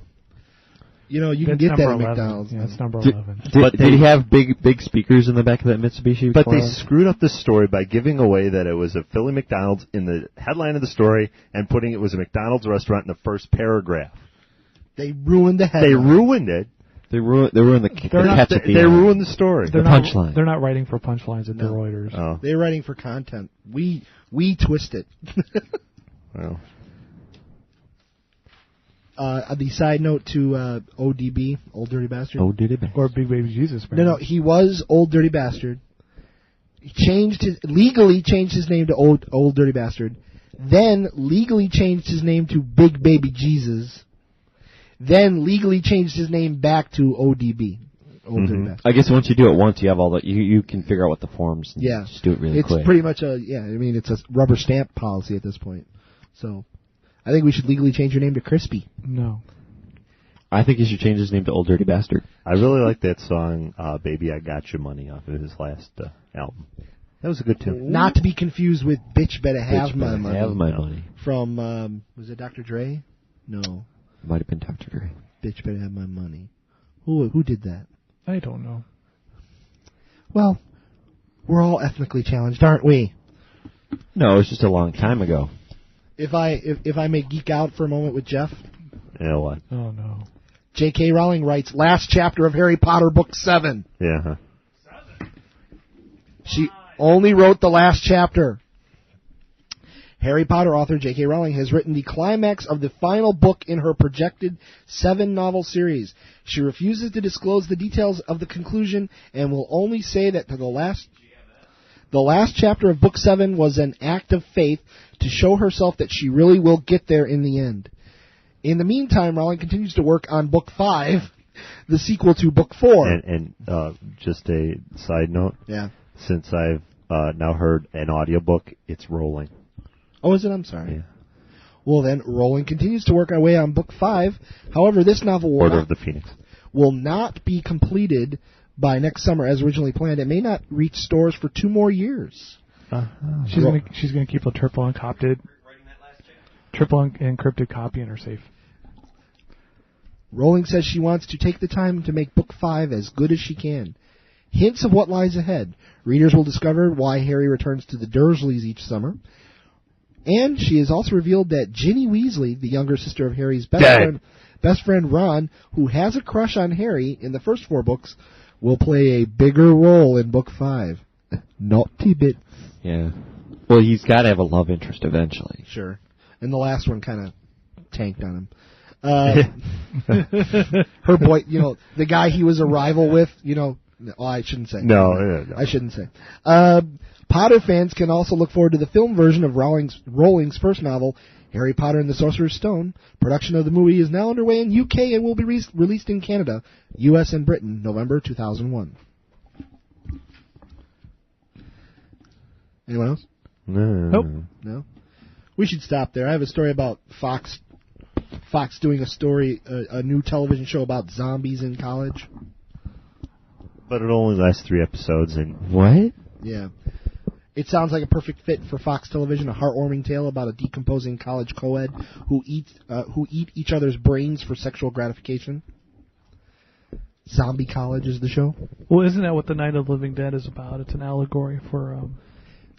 You can get that at McDonald's. Yeah, that's number 11. Did he have big speakers in the back of that Mitsubishi? But they screwed up the story by giving away that it was a Philly McDonald's in the headline of the story and putting it was a McDonald's restaurant in the first paragraph. They ruined the headline. They ruined it. They ruined the catch at the They ruined the story. The punchline. They're not writing for punchlines at the Reuters. Oh. They're writing for content. We twist it. Well. The side note to ODB, Old Dirty Bastard. Old Dirty Bastard. Or Big Baby Jesus. No, he was Old Dirty Bastard. He legally changed his name to Old Dirty Bastard. Then legally changed his name to Big Baby Jesus. Then legally changed his name back to ODB. Old Dirty Bastard. I guess once you do it once, you have all the you can figure out what the forms. And just do it really quick. It's pretty much it's a rubber stamp policy at this point. So. I think we should legally change your name to Crispy. No. I think he should change his name to Old Dirty Bastard. I really like that song, Baby I Got Your Money, off of his last album. That was a good tune. Not to be confused with Bitch Better Have My Money. Have My Money. From, was it Dr. Dre? No. Might have been Dr. Dre. Bitch Better Have My Money. Who did that? I don't know. Well, We're all ethnically challenged, aren't we? No, it was just a long time ago. If I may geek out for a moment with Jeff. Yeah, what? Oh, no. J.K. Rowling writes, last chapter of Harry Potter Book 7. Yeah. Huh? She only wrote the last chapter. Harry Potter author J.K. Rowling has written the climax of the final book in her projected 7-novel series. She refuses to disclose the details of the conclusion and will only say that the last chapter of Book 7 was an act of faith to show herself that she really will get there in the end. In the meantime, Rowling continues to work on Book 5, the sequel to Book 4. And just a side note. Yeah. Since I've now heard an audiobook, it's rolling. Oh, is it? I'm sorry. Yeah. Well, then, Rowling continues to work away on Book 5. However, this novel Order of the Phoenix will not be completed by next summer as originally planned. It may not reach stores for 2 more years. She's gonna keep a triple encrypted copy in her safe. Rowling says she wants to take the time to make Book 5 as good as she can. Hints of what lies ahead. Readers will discover why Harry returns to the Dursleys each summer. And she has also revealed that Ginny Weasley, the younger sister of Harry's best friend Ron, who has a crush on Harry in the first 4 books, will play a bigger role in Book 5. Naughty bits. Yeah. Well, he's got to have a love interest eventually. Sure. And the last one kind of tanked on him. Her boy, the guy he was a rival with, I shouldn't say. No. I shouldn't say. Potter fans can also look forward to the film version of Rowling's first novel, Harry Potter and the Sorcerer's Stone. Production of the movie is now underway in UK and will be released in Canada, US, and Britain, November 2001. Anyone else? No? We should stop there. I have a story about Fox doing a new television show about zombies in college. But it only lasts 3 episodes. And what? Yeah. It sounds like a perfect fit for Fox Television, a heartwarming tale about a decomposing college co-ed who eat each other's brains for sexual gratification. Zombie College is the show. Well, isn't that what the Night of the Living Dead is about? It's an allegory for...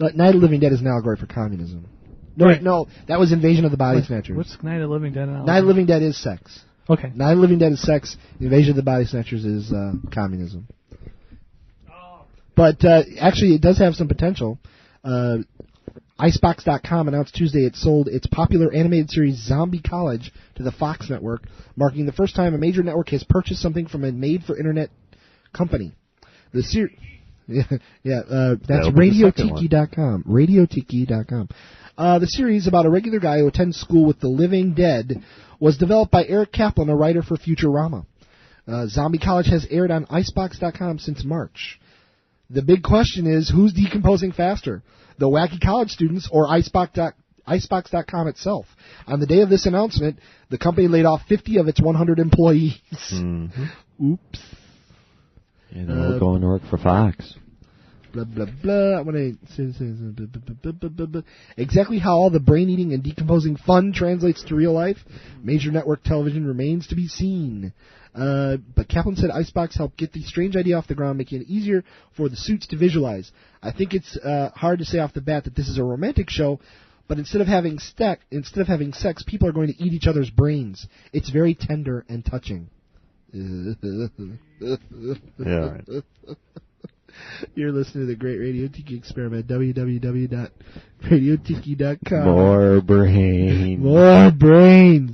Night of the Living Dead is an allegory for communism. No, right. No, that was Invasion of the Body Snatchers. What's Night of the Living Dead? Night of the Living Dead is sex. Okay. Night of the Living Dead is sex. Invasion of the Body Snatchers is communism. But actually, it does have some potential. Icebox.com announced Tuesday it sold its popular animated series Zombie College to the Fox network, marking the first time a major network has purchased something from a made-for-internet company. The series... that's RadioTiki.com. RadioTiki.com. The series about a regular guy who attends school with the living dead was developed by Eric Kaplan, a writer for Futurama. Zombie College has aired on Icebox.com since March. The big question is, who's decomposing faster, the wacky college students or Icebox.com itself? On the day of this announcement, the company laid off 50 of its 100 employees. Mm-hmm. Oops. We're going to work for Fox. Blah, blah, blah. I'm going to... Exactly how all the brain-eating and decomposing fun translates to real life, major network television remains to be seen. But Kaplan said Icebox helped get the strange idea off the ground, making it easier for the suits to visualize. I think it's hard to say off the bat that this is a romantic show, but instead of having sex, people are going to eat each other's brains. It's very tender and touching. Yeah, right. You're listening to the Great Radio Tiki Experiment, www.radiotiki.com. More brains. More brains.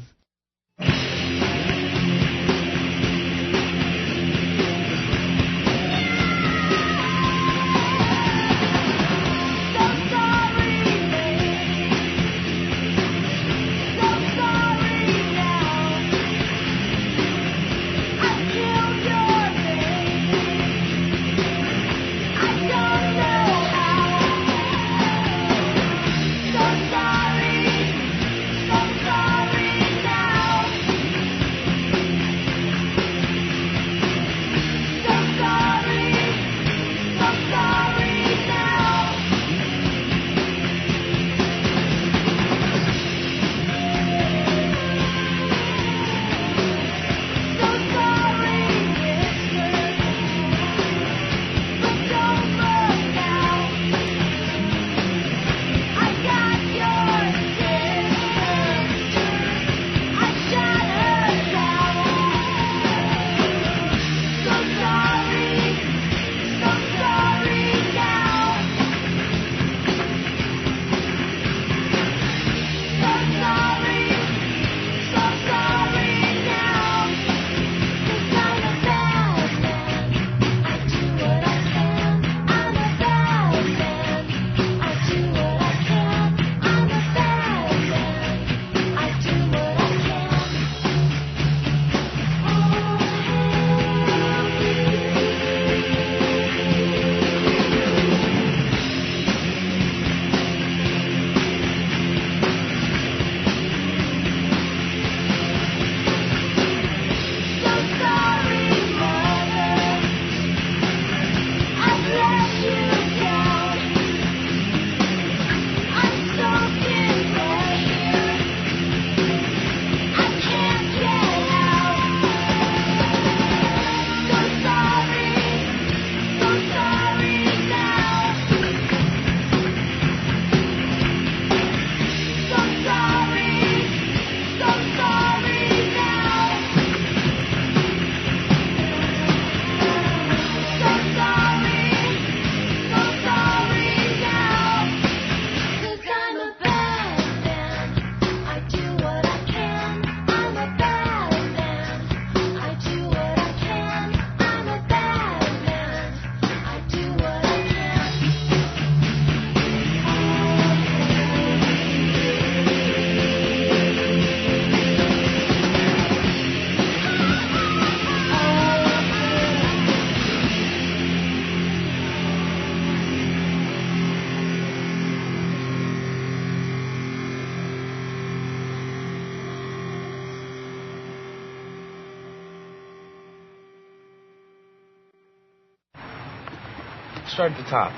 start at the top.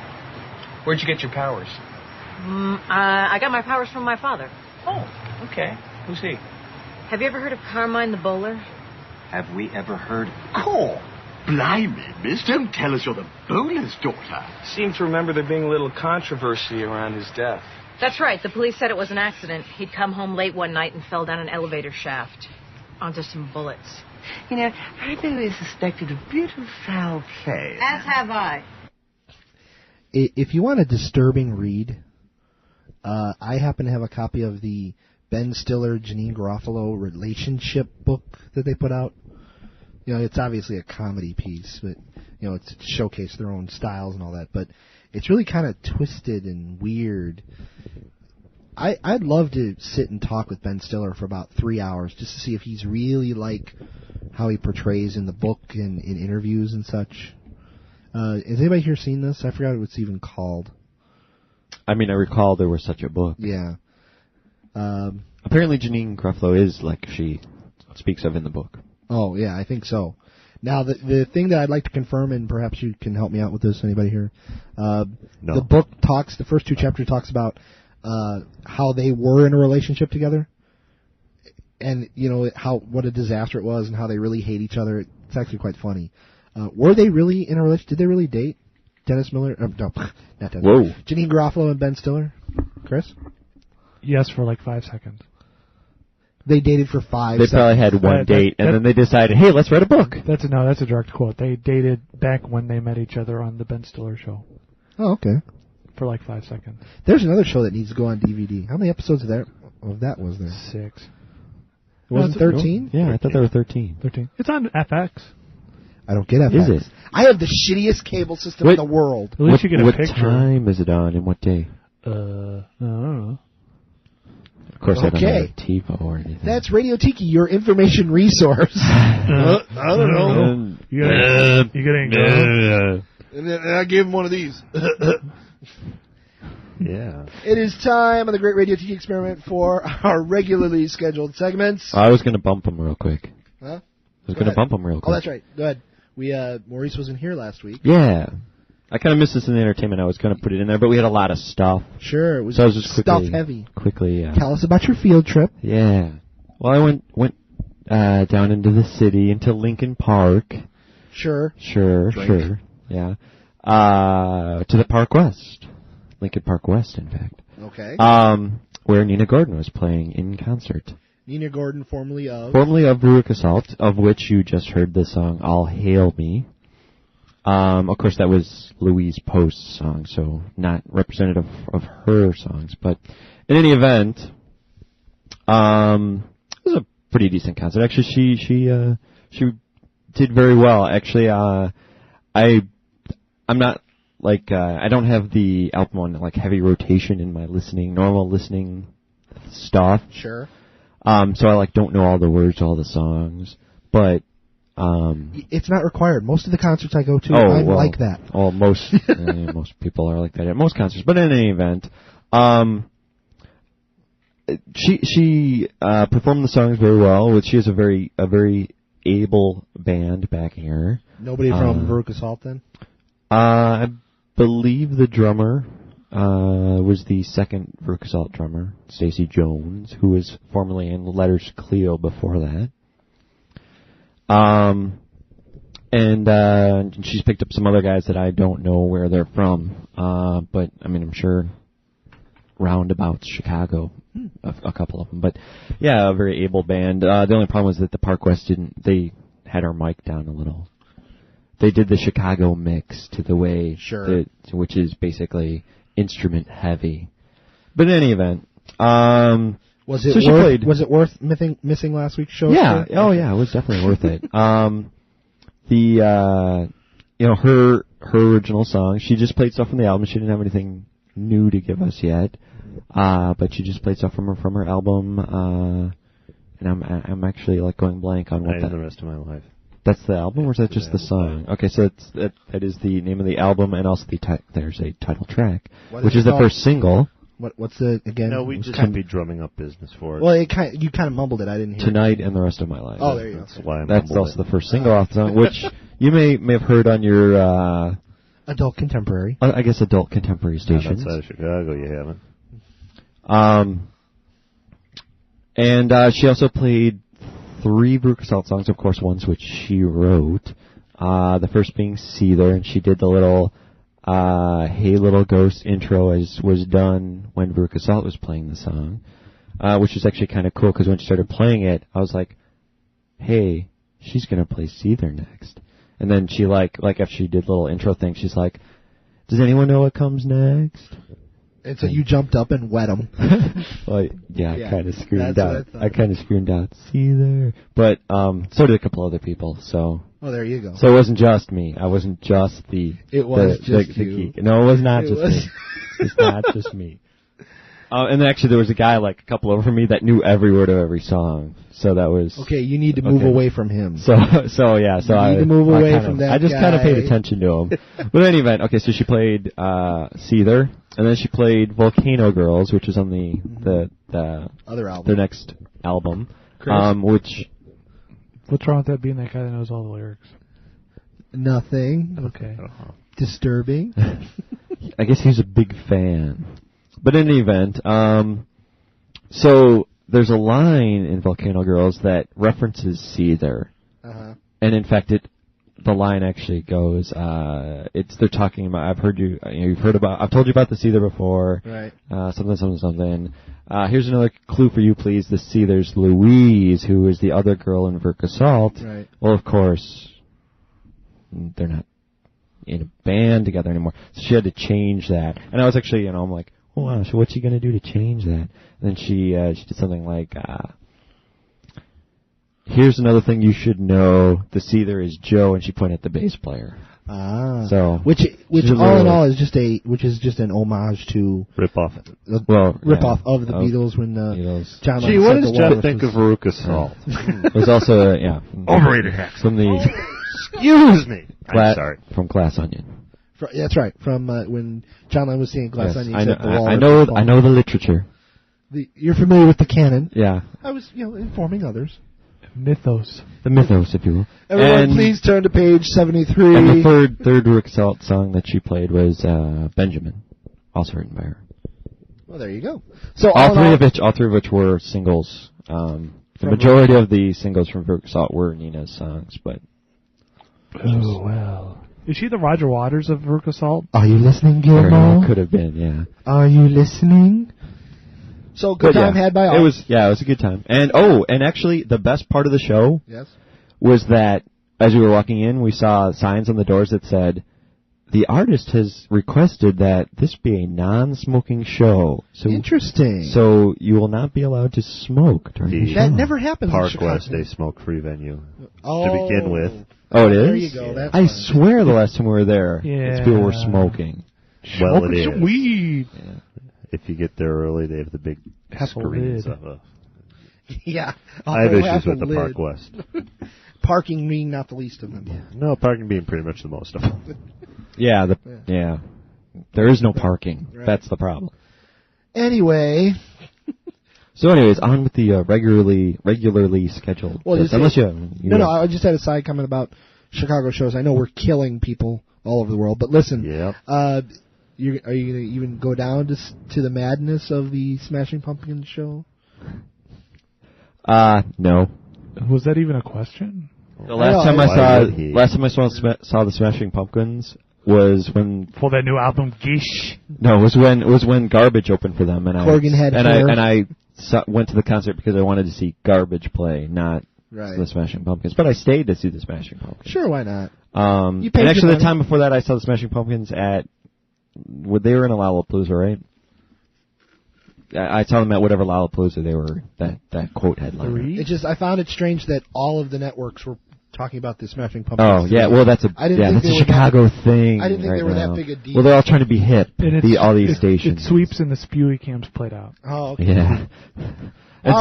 Where'd you get your powers? I got my powers from my father. Oh, okay. Who's he? Have you ever heard of Carmine the Bowler? Have we ever heard? Cool. Blimey, miss, don't tell us you're the bowler's daughter. Seem to remember there being a little controversy around his death. That's right. The police said it was an accident. He'd come home late one night and fell down an elevator shaft onto some bullets. You know, I've always suspected a bit of foul play. As have I. If you want a disturbing read, I happen to have a copy of the Ben Stiller, Janine Garofalo relationship book that they put out. You know, it's obviously a comedy piece, but, you know, it's to showcase their own styles and all that. But it's really kind of twisted and weird. I'd love to sit and talk with Ben Stiller for about 3 hours just to see if he's really like how he portrays in the book and in interviews and such. Has anybody here seen this? I forgot what it's even called. I mean, I recall there was such a book. Yeah. Apparently Janine Garofalo is like she speaks of in the book. Oh, yeah, I think so. Now, the thing that I'd like to confirm, and perhaps you can help me out with this, anybody here? No. The book talks, the first 2 chapters talks about how they were in a relationship together. And, you know, what a disaster it was and how they really hate each other. It's actually quite funny. Were they really in a relationship? Did they really date? Dennis Miller? No, not Dennis. Whoa. Janine Garofalo and Ben Stiller? Chris? Yes, for like 5 seconds. They dated for 5 They seconds. probably had one date, and then they decided, hey, let's write a book. That's a direct quote. They dated back when they met each other on the Ben Stiller show. Oh, okay. For like 5 seconds. There's another show that needs to go on DVD. How many episodes of that was there? 6. It wasn't 13? Yeah, I thought there were 13. 13. It's on FX. I don't get FX. Is it? I have the shittiest cable system in the world. At least you get a picture. What time is it on and what day? I don't know. Of course, I don't have TiVo or anything. That's Radio Tiki, your information resource. I don't know. You got And then I gave him one of these. Yeah. It is time on the Great Radio Tiki Experiment for our regularly scheduled segments. I was going to bump them real quick. Huh? I was going to bump them real quick. Oh, that's right. Go ahead. Maurice wasn't here last week. Yeah. I kind of missed this in the entertainment. I was going to put it in there, but we had a lot of stuff. Sure. It was so I was just stuff heavy. Quickly, yeah. Tell us about your field trip. Yeah. Well, I went down into the city, into Lincoln Park. Sure. Sure. Yeah. To the Park West. Lincoln Park West, in fact. Okay. Where Nina Gordon was playing in concert. Nina Gordon, formerly of Veruca Salt, of which you just heard the song "All Hail Me." Of course, that was Louise Post's song, so not representative of her songs. But in any event, it was a pretty decent concert. Actually, she did very well. Actually, I'm not like I don't have the album on like heavy rotation in my normal listening stuff. Sure. So I don't know all the words to all the songs, but it's not required. Most of the concerts I go to, I'm like that. Oh, most people are like that at most concerts. But in any event, she performed the songs very well. She has a very able band backing her. Nobody from Veruca Salt then? I believe the drummer was the second Veruca Salt drummer, Stacey Jones, who was formerly in Letters Cleo before that. And she's picked up some other guys that I don't know where they're from. But I mean, I'm sure roundabouts Chicago, a couple of them. But yeah, a very able band. The only problem was that the Park West they had our mic down a little. They did the Chicago mix to the way, which is basically instrument heavy. But in any event, was it worth missing last week's show? Yeah. Oh yeah, it was definitely worth it. Her original song, she just played stuff from the album. She didn't have anything new to give us yet, but she just played stuff from her album. And I'm actually going blank on what the rest of my life. That's the album, or is that just the song? Okay, so that is the name of the album, and also there's a title track, which is the first single. What's it again? No, we just can be drumming up business for it. Well, you kind of mumbled it. I didn't hear Tonight and the Rest of My Life. Oh, there you go. That's why I That's also the first single off the song, which you may have heard on your Adult contemporary. I guess adult contemporary stations. Outside of Chicago, you haven't. And she also played 3 Veruca Salt songs, of course, ones which she wrote. The first being Seether, and she did the little Hey Little Ghost intro as was done when Veruca Salt was playing the song, which was actually kind of cool because when she started playing it, I was like, hey, she's going to play Seether next. And then she, like after she did the little intro thing, she's like, does anyone know what comes next? And so you jumped up and wet them. Well, yeah, I kind of screamed out. I kind of screamed out, Seether. But so did a couple other people, so... Oh, there you go. So it wasn't just me. I wasn't just the... It was just the you. geek. No, it was not just me. It's not just me. And actually, there was a guy like a couple over me that knew every word of every song. So that was... Okay, you need to move away from him. So I need to move away from that I just kind of paid attention to him. But in any event, okay, so she played Seether, and then she played Volcano Girls, which was on the other album. Their next album. Which... What's wrong with that being that guy that knows all the lyrics? Nothing. Okay. Disturbing. I guess he's a big fan. But in any event, so there's a line in Volcano Girls that references Seether. Uh-huh. And in fact, the line actually goes, they're talking about, you've heard about, I've told you about the Seether before. Right. Something. Here's another clue for you, please. The Seether's Louise, who is the other girl in Veruca Salt. Right. Well, of course, they're not in a band together anymore. So she had to change that. And I was actually, I'm like, oh, wow, so what's she going to do to change that? And then she did something like, here's another thing you should know. The Seether is Joe, and she pointed at the bass player. Ah. So which all in all is just an homage to rip-off. Rip-off of the Beatles when John Lennon. Gee, what does Jeff think of Veruca Salt? There's also overrated hacks from the excuse me. I'm sorry. From Glass Onion. That's right. From when John Lennon was singing Glass Onion. I know the literature. You're familiar with the canon. Yeah. I was informing others. Mythos. The mythos, if you will. Everyone, please turn to page 73. And the third Veruca Salt song that she played was Benjamin, also written by her. Well, there you go. So all three of which were singles. The majority of the singles from Veruca Salt were Nina's songs, but... Oh, well. Is she the Roger Waters of Veruca Salt? Are you listening, Gilmore? Could have been, yeah. Are you listening? So good time had by all. It was a good time. And actually the best part of the show was that as we were walking in, we saw signs on the doors that said, the artist has requested that this be a non-smoking show. So interesting. So you will not be allowed to smoke during the show. That never happens Park in Chicago. West, a smoke-free venue to begin with. Oh, it is? There you go. That's I swear the last time we were there, people were smoking. Well, it is. Weed. Yeah. If you get there early, they have the big screens of Yeah. I have issues with the Park West. Parking being not the least of them. Yeah. No, parking being pretty much the most of them. Yeah. There is no parking. Right. That's the problem. Anyway. So anyways, on with the regularly scheduled. Well, unless No, I just had a side comment about Chicago shows. I know we're killing people all over the world, but listen. Yep. Are you going to even go down to the madness of the Smashing Pumpkins show? No. Was that even a question? The last time I saw the Smashing Pumpkins was when for that new album Gish. No, it was when Garbage opened for them, and I went to the concert because I wanted to see Garbage play, not the Smashing Pumpkins. But I stayed to see the Smashing Pumpkins. Sure, why not? And actually, the time before that, I saw the Smashing Pumpkins they were in a Lollapalooza, right? I saw them at whatever Lollapalooza they were, that quote headliner. I found it strange that all of the networks were talking about the Smashing Pumpkins. Oh, yeah, well, that's a Chicago thing. I didn't think right they were now. that big a deal. Well, they're all trying to be hip, all these stations. It sweeps and the spewy cams played out. Oh, okay. Yeah. And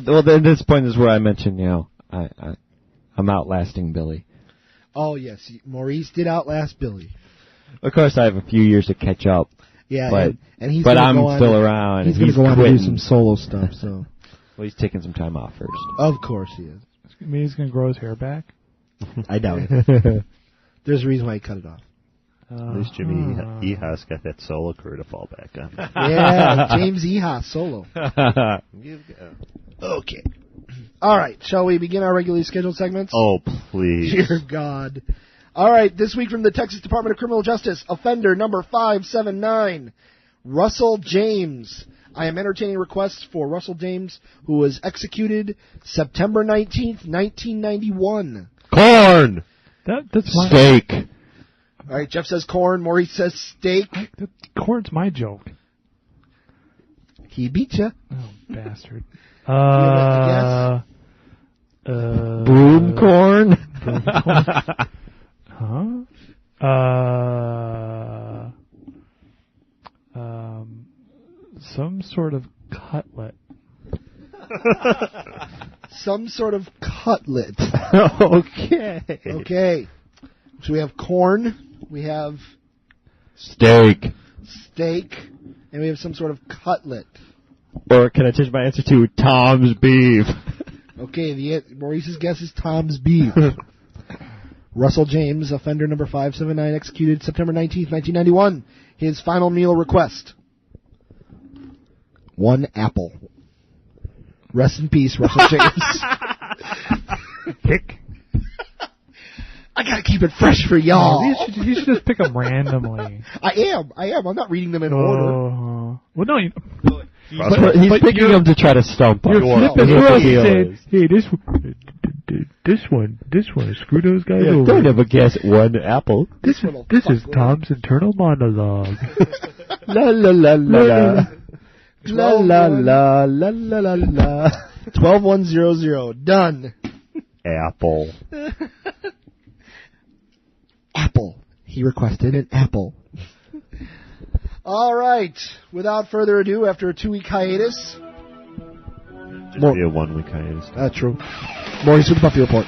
well, at this point is where I mentioned, I'm outlasting Billy. Oh, yes, Maurice did outlast Billy. Of course, I have a few years to catch up. Yeah, but he's I'm still around. He's going to go on to do some solo stuff. So, well, he's taking some time off first. Of course he is. You mean he's going to grow his hair back? I doubt it. There's a reason why he cut it off. At least Jimmy Ehas got that solo career to fall back on. Yeah, James Ehas solo. Okay. All right, shall we begin our regularly scheduled segments? Oh, please. Dear God. All right, this week from the Texas Department of Criminal Justice, offender number 579, Russell James. I am entertaining requests for Russell James, who was executed September 19th, 1991. Corn! That's my steak. All right, Jeff says corn. Maurice says steak. Corn's my joke. He beat you. Oh, bastard. Broom corn? Huh? Some sort of cutlet. Some sort of cutlet. Okay. Okay. So we have corn, we have steak, and we have some sort of cutlet. Or can I change my answer to Tom's beef? Okay, Maurice's guess is Tom's beef. Russell James, offender number 579, executed September 19th, 1991. His final meal request: 1 apple. Rest in peace, Russell James. Pick. I gotta keep it fresh for y'all. You should just pick them randomly. I am. I'm not reading them in order. Well, no. He's picking them to try to stump us. You're flipping Russ said, hey, this one, screw those guys over. Don't ever guess 1 apple. This is Tom's internal monologue. La la la la la la la la la la la. 12100. Done. Apple. Apple. He requested an apple. All right. Without further ado, after a 2-week hiatus. Just be a 1-week hiatus. True. Maurice with the Buffy Report.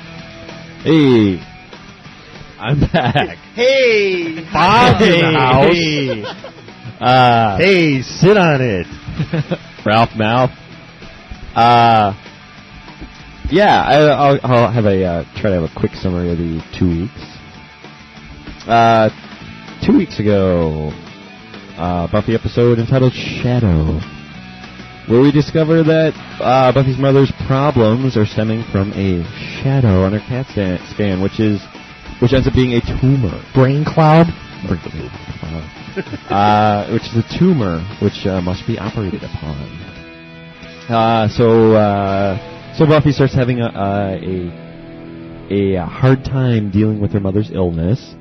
Hey. I'm back. Hey. Bob's in the house. Hey, sit on it. Ralph Mouth. Yeah, I'll have try to have a quick summary of the 2 weeks. 2 weeks ago, Buffy episode entitled Shadow, where we discover that Buffy's mother's problems are stemming from a shadow on her CAT scan, which ends up being a tumor. Brain cloud? Which is a tumor which must be operated upon. So Buffy starts having a hard time dealing with her mother's illness.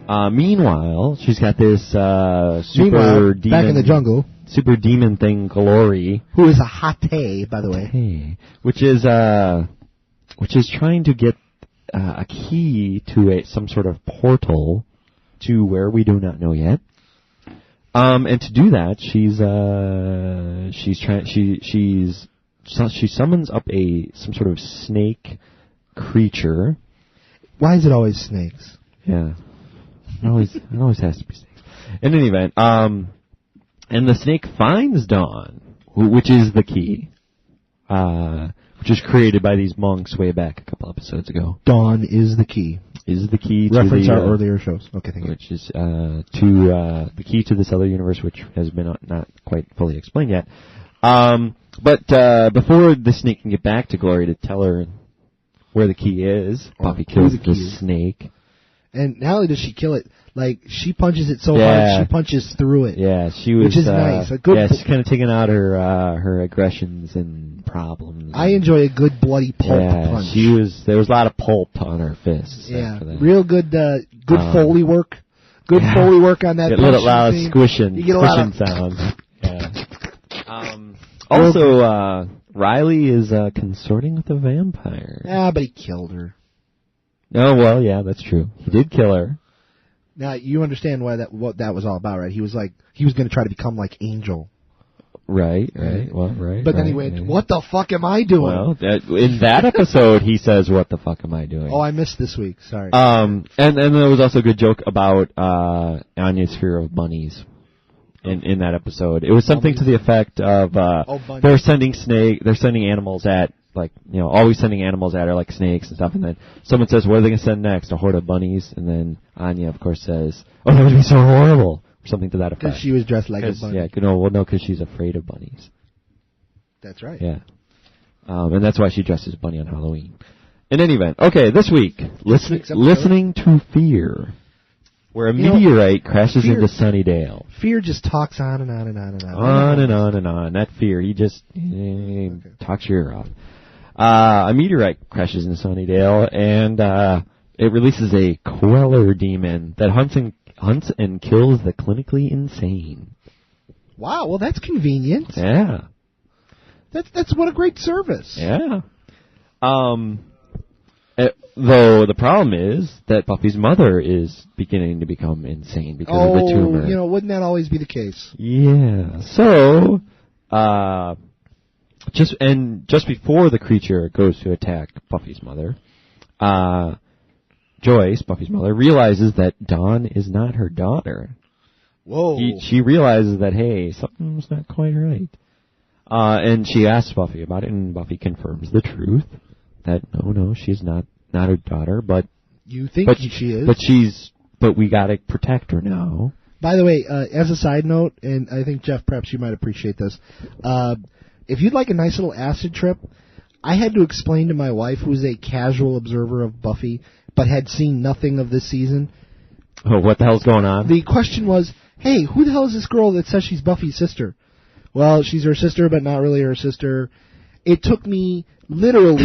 Meanwhile, she's got this super demon back in the jungle, super demon thing, Glory, who is a hate, by the way, which is trying to get a key to some sort of portal to where we do not know yet. And to do that, she summons up some sort of snake creature. Why is it always snakes? Yeah. It always has to be snakes. In any event, and the snake finds Dawn, which is the key, which was created by these monks way back a couple episodes ago. Dawn is the key. Reference to our earlier shows. Okay, thank you. Which is the key to this other universe, which has been not quite fully explained yet. But before the snake can get back to Glory to tell her where the key is, Buffy kills the snake. And not only does she kill it, like, she punches it so hard, she punches through it. Yeah, she was... Which is nice. She's kind of taking out her aggressions and problems. I enjoy a good bloody pulp punch. There was a lot of pulp on her fists. Yeah, real good Foley work. Good Foley work on that punch. Get a little loud squishing sounds. Yeah. Also, Riley is consorting with a vampire. Yeah, but he killed her. Oh, well, yeah, that's true. He did kill her. Now, you understand what that was all about, right? He was going to try to become like Angel. Right. Well, right. But then he went, what the fuck am I doing? Well, in that episode, he says, what the fuck am I doing? Oh, I missed this week. Sorry. And there was also a good joke about Anya's fear of bunnies. In that episode, it was something to the effect of they're sending animals at like, always sending animals at her, like snakes and stuff. And then someone says, what are they going to send next? A horde of bunnies. And then Anya, of course, says, oh, that would be so horrible. Or something to that effect. Because she was dressed like a bunny. Yeah, because she's afraid of bunnies. That's right. Yeah. And that's why she dresses as a bunny on Halloween. In any event, okay, this week, listening to Fear, where a meteorite crashes into Sunnydale. Fear just talks on and on and on and on. On and on and on. That Fear, he just talks your ear off. A meteorite crashes into Sunnydale, and it releases a Queller demon that hunts and kills the clinically insane. Wow, well, that's convenient. Yeah. That's what a great service. Yeah. Though the problem is that Buffy's mother is beginning to become insane because of the tumor. Wouldn't that always be the case? Yeah. So, just before the creature goes to attack Buffy's mother, Joyce, Buffy's mother, realizes that Dawn is not her daughter. Whoa. She realizes that, hey, something's not quite right. And she asks Buffy about it, and Buffy confirms the truth that no, she's not her daughter, but you think she is. But we gotta protect her now. By the way, as a side note, and I think Jeff, perhaps you might appreciate this. If you'd like a nice little acid trip, I had to explain to my wife, who is a casual observer of Buffy, but had seen nothing of this season. Oh, what the hell's going on? The question was, hey, who the hell is this girl that says she's Buffy's sister? Well, she's her sister, but not really her sister. It took me literally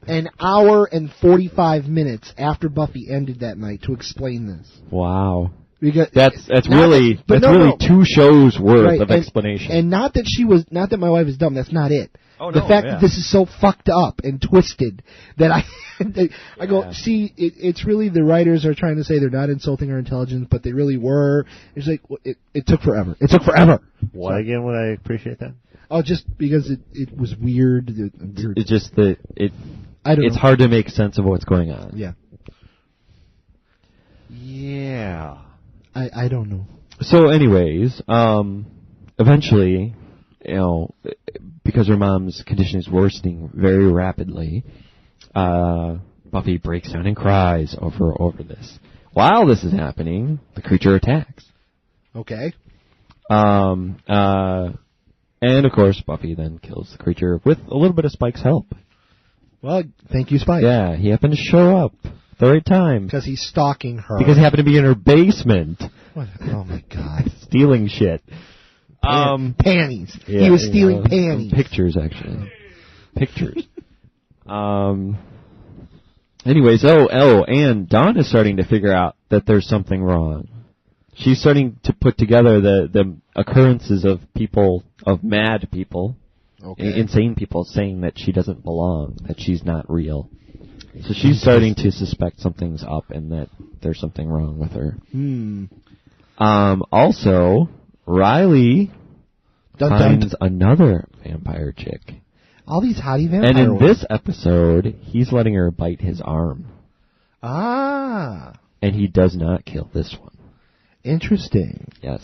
an hour and 45 minutes after Buffy ended that night to explain this. Wow. Because that's really 2 shows worth of explanation. And not that my wife is dumb. That's not it. Oh, the fact that this is so fucked up and twisted that I go, see, it's really the writers are trying to say they're not insulting our intelligence, but they really were. It's like, it took forever. It took forever. Why again would I appreciate that? Oh, just because it was weird. It's just that it's hard to make sense of what's going on. Yeah. Yeah. I don't know. So anyways, eventually, because her mom's condition is worsening very rapidly, Buffy breaks down and cries over this. While this is happening, the creature attacks. Okay. And of course, Buffy then kills the creature with a little bit of Spike's help. Well, thank you, Spike. Yeah, he happened to show up at the right time. Because he's stalking her. Because he happened to be in her basement. Oh my God. Stealing shit. Panties. Yeah, he was stealing panties. Pictures, actually. Pictures. Anyways, and Dawn is starting to figure out that there's something wrong. She's starting to put together the occurrences of mad people, insane people, saying that she doesn't belong, that she's not real. So she's starting to suspect something's up and that there's something wrong with her. Also, Riley finds another vampire chick. All these hottie vampires. And in this episode, he's letting her bite his arm. Ah. And he does not kill this one. Interesting. Yes.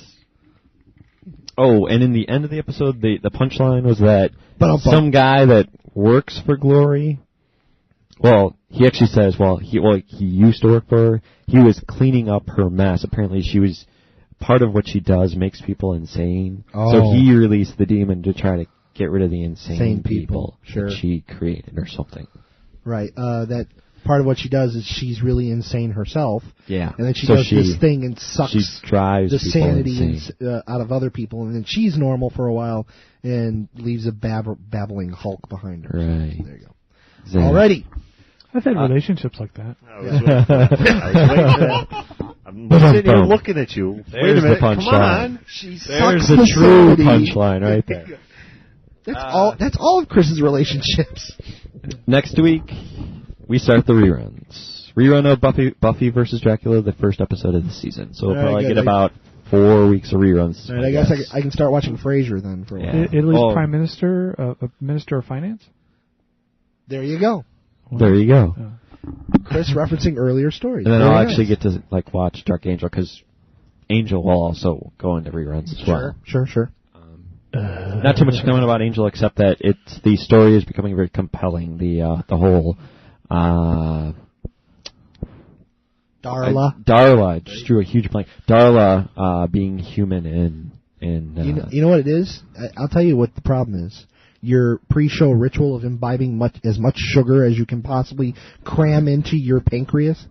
Oh, and in the end of the episode, the punchline was that some guy that works for Glory, well, he actually says, he used to work for her. He was cleaning up her mess. Apparently, part of what she does makes people insane. Oh. So he released the demon to try to get rid of the insane people that she created or something. Right. That part of what she does is she's really insane herself. Yeah. And then she does this thing and sucks the sanity out of other people. And then she's normal for a while and leaves a babbling Hulk behind her. Right. So there you go. Alrighty. I've had relationships like that. I'm sitting here looking at you. Wait a minute, come on. There's the true punchline right there. That's all of Chris's relationships. Next week, we start the reruns. Rerun of Buffy versus Dracula, the first episode of the season. So we'll probably get about 4 weeks of reruns. All right, I guess I can start watching Frasier then for a while. Italy's Prime Minister, Minister of Finance? There you go. There you go. Chris referencing earlier stories. And then I'll actually get to watch Dark Angel, because Angel will also go into reruns as well. Sure. Not too much to comment about Angel, except that the story is becoming very compelling. The whole Darla just drew a huge blank. Darla being human and you know what it is? I'll tell you what the problem is. Your pre-show ritual of imbibing as much sugar as you can possibly cram into your pancreas.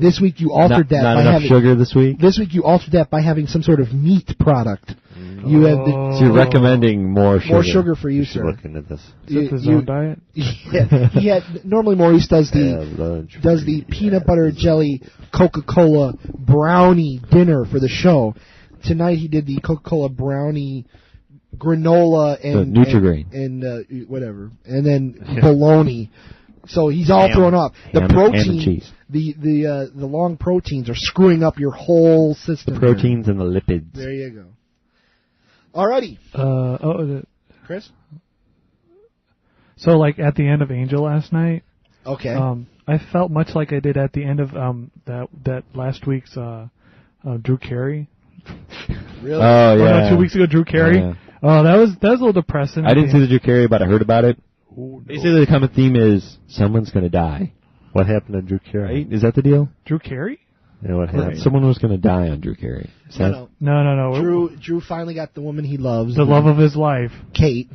This week you altered that by having sugar this week. This week you altered that by having some sort of meat product. So you're recommending more sugar. More sugar for you, sir. Looking at this. Is it the zone diet? Yeah, normally Maurice does the peanut butter jelly Coca-Cola brownie dinner for the show. Tonight he did the Coca-Cola brownie granola and Nutri-Grain and whatever, and then bologna. So he's all thrown off. The protein, the long proteins are screwing up your whole system. The proteins and the lipids. There you go. Alrighty. Chris? So, like, at the end of Angel last night, okay, I felt much like I did at the end of that last week's Drew Carey. Really? Oh, yeah. No, 2 weeks ago, Drew Carey. Yeah. Oh, that was a little depressing. I didn't see the Drew Carey, but I heard about it. Basically, the common theme is someone's going to die. What happened to Drew Carey? Right? Is that the deal? Drew Carey? Yeah, what happened? Someone was going to die on Drew Carey. No. Drew finally got the woman he loves. The love of his life. Kate.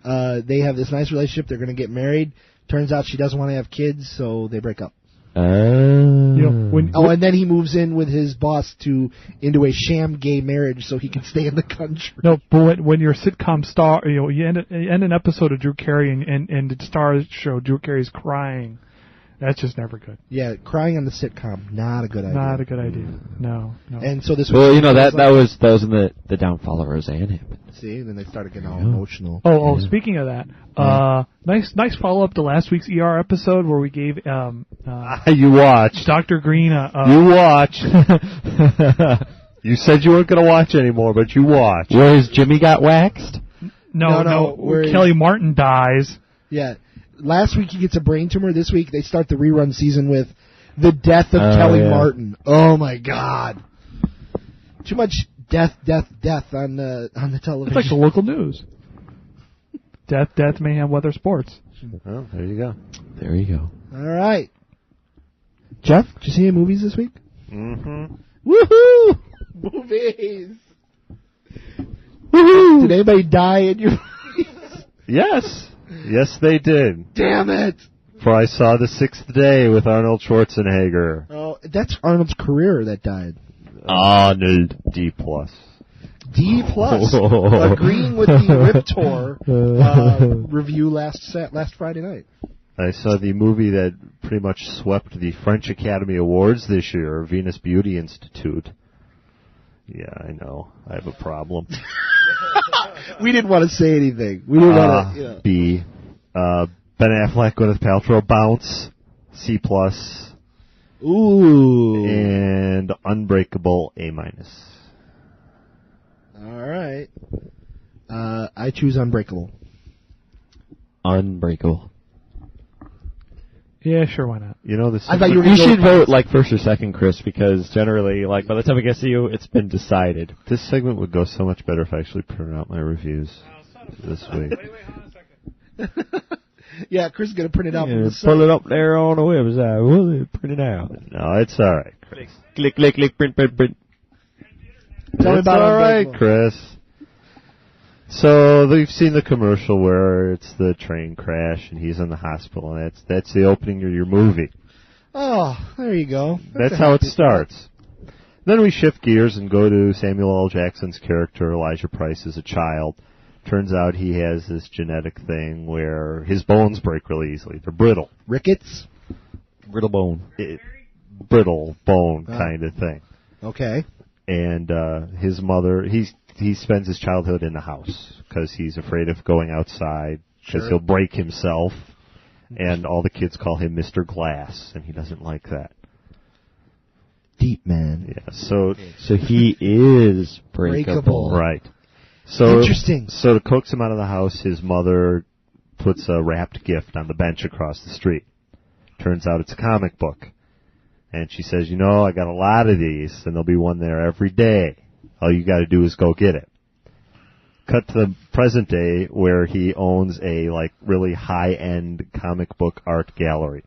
They have this nice relationship. They're going to get married. Turns out she doesn't want to have kids, so they break up. And then he moves in with his boss into a sham gay marriage so he can stay in the country. No, but when you're a sitcom star, you end an episode of Drew Carey and the star show Drew Carey's crying. That's just never good. Yeah, crying on the sitcom, not a good idea. Not a good idea. No. And so this. Well, that was in the downfall of Roseanne happened. See, then they started getting all emotional. Oh, speaking of that, nice follow up to last week's ER episode where we gave you watched Dr. Green you watched. You said you weren't going to watch anymore, but you watched. Where his Jimmy got waxed? No. Where Kelly Martin dies. Yeah. Last week he gets a brain tumor. This week they start the rerun season with the death of Kelly Martin. Oh my God! Too much death on the television. It's like the local news. Death, mayhem, weather, sports. Well, there you go. There you go. All right, Jeff, did you see any movies this week? Mm-hmm. Woohoo! Movies. Woohoo! Did anybody die in your movies? Yes. Yes, they did. Damn it! For I saw The Sixth Day with Arnold Schwarzenegger. Oh, that's Arnold's career that died. Arnold, D+. D+. Agreeing with the Rip Tour review last Friday night. I saw the movie that pretty much swept the French Academy Awards this year, Venus Beauty Institute. Yeah, I know. I have a problem. We didn't want to say anything. We didn't want to. B. Ben Affleck, Gwyneth Paltrow, Bounce, C+. Ooh. And Unbreakable, A-. All right. I choose Unbreakable. Unbreakable. Yeah, sure, why not? I thought you should vote like first or second, Chris, because generally, like by the time I get to you, it's been decided. This segment would go so much better if I actually printed out my reviews this week. Wait, hold on a second. Yeah, Chris is going to print it out from the site. Pull it up there on the website. Will it print it out? No, it's all right. Click, print. Tell me about it. It's all right, Chris. So you've seen the commercial where it's the train crash and he's in the hospital, and that's the opening of your movie. Oh, there you go. That's how it starts. Then we shift gears and go to Samuel L. Jackson's character, Elijah Price, as a child. Turns out he has this genetic thing where his bones break really easily. They're brittle. Rickets? Brittle bone. Brittle bone kind of thing. Okay. And his mother, he spends his childhood in the house because he's afraid of going outside because he'll break himself. And all the kids call him Mr. Glass, and he doesn't like that. Deep man. Yeah, so he is breakable. Right. So, interesting. So to coax him out of the house, his mother puts a wrapped gift on the bench across the street. Turns out it's a comic book. And she says, I got a lot of these, and there'll be one there every day. All you got to do is go get it. cut to the present day where he owns a really high-end comic book art gallery.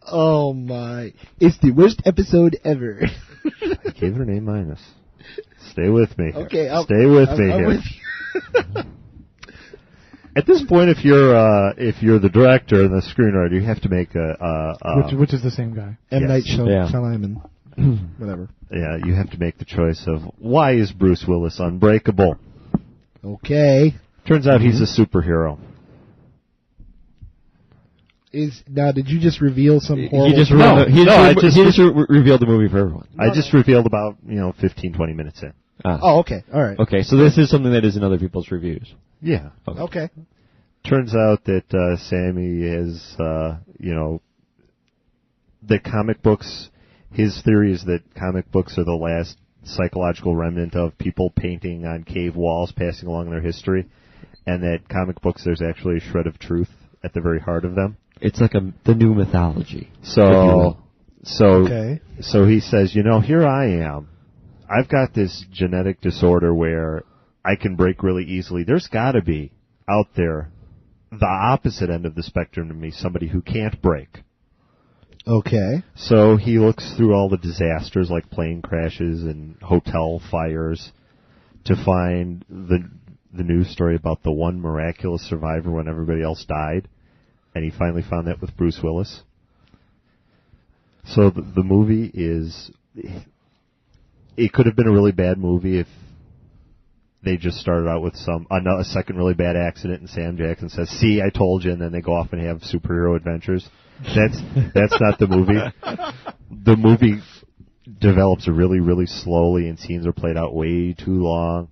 Oh my! It's the worst episode ever. I gave it an A-. Stay with me. Okay, stay with me here. With you. At this point, if you're the director and the screenwriter, you have to make which is the same guy. M. Night Shyamalan. Whatever. Yeah, you have to make the choice of why is Bruce Willis unbreakable? Okay. Turns out he's a superhero. Now, did you just reveal some horrible... He just revealed the movie for everyone. I just revealed about 15, 20 minutes in. Oh, okay. All right. Okay, so this is something that is in other people's reviews. Yeah. Okay. Turns out that Sammy is, the comic books... His theory is that comic books are the last psychological remnant of people painting on cave walls, passing along their history, and that comic books, there's actually a shred of truth at the very heart of them. It's like the new mythology. So he says, here I am. I've got this genetic disorder where I can break really easily. There's got to be out there the opposite end of the spectrum to me, somebody who can't break. Okay. So he looks through all the disasters like plane crashes and hotel fires to find the news story about the one miraculous survivor when everybody else died. And he finally found that with Bruce Willis. So the movie is... It could have been a really bad movie if they just started out with a second really bad accident and Sam Jackson says, "See, I told you," and then they go off and have superhero adventures. That's not the movie. The movie develops really, really slowly, and scenes are played out way too long,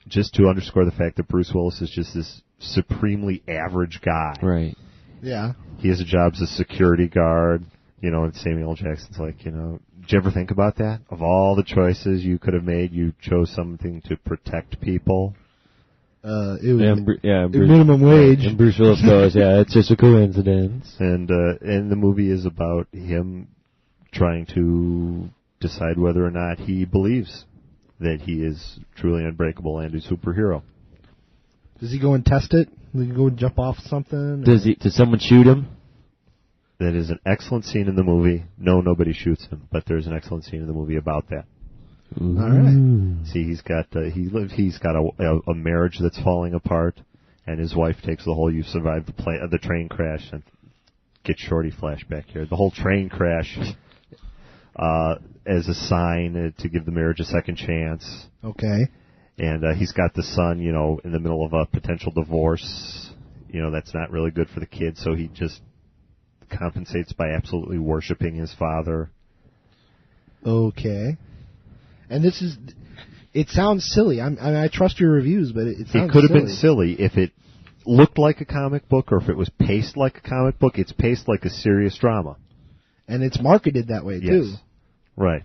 just to underscore the fact that Bruce Willis is just this supremely average guy. Right. Yeah. He has a job as a security guard, and Samuel L. Jackson's like, did you ever think about that? Of all the choices you could have made, you chose something to protect people. It was minimum wage. And Bruce Willis goes, it's just a coincidence. And the movie is about him trying to decide whether or not he believes that he is truly unbreakable and a superhero. Does he go and test it? Does he go and jump off something? Did someone shoot him? That is an excellent scene in the movie. No, nobody shoots him, but there's an excellent scene in the movie about that. Ooh. All right. See, he's got a marriage that's falling apart, and his wife takes the whole "you survived the train crash," and get Shorty flashback here. The whole train crash as a sign to give the marriage a second chance. Okay. And he's got the son, in the middle of a potential divorce. That's not really good for the kid, so he just compensates by absolutely worshiping his father. Okay. And it sounds silly. I trust your reviews, but it sounds silly. It could have been silly if it looked like a comic book or if it was paced like a comic book. It's paced like a serious drama. And it's marketed that way, too. Yes. Right.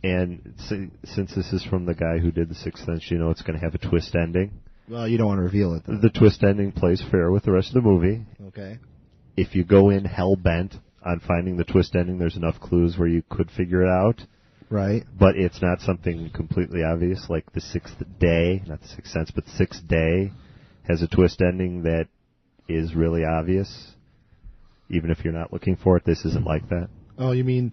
And since this is from the guy who did The Sixth Sense, it's going to have a twist ending. Well, you don't want to reveal it, though. The twist ending plays fair with the rest of the movie. Okay. If you go in hell-bent on finding the twist ending, there's enough clues where you could figure it out. Right. But it's not something completely obvious, like The Sixth Day, not The Sixth Sense, but The Sixth Day has a twist ending that is really obvious. Even if you're not looking for it, this isn't like that. Oh, you mean...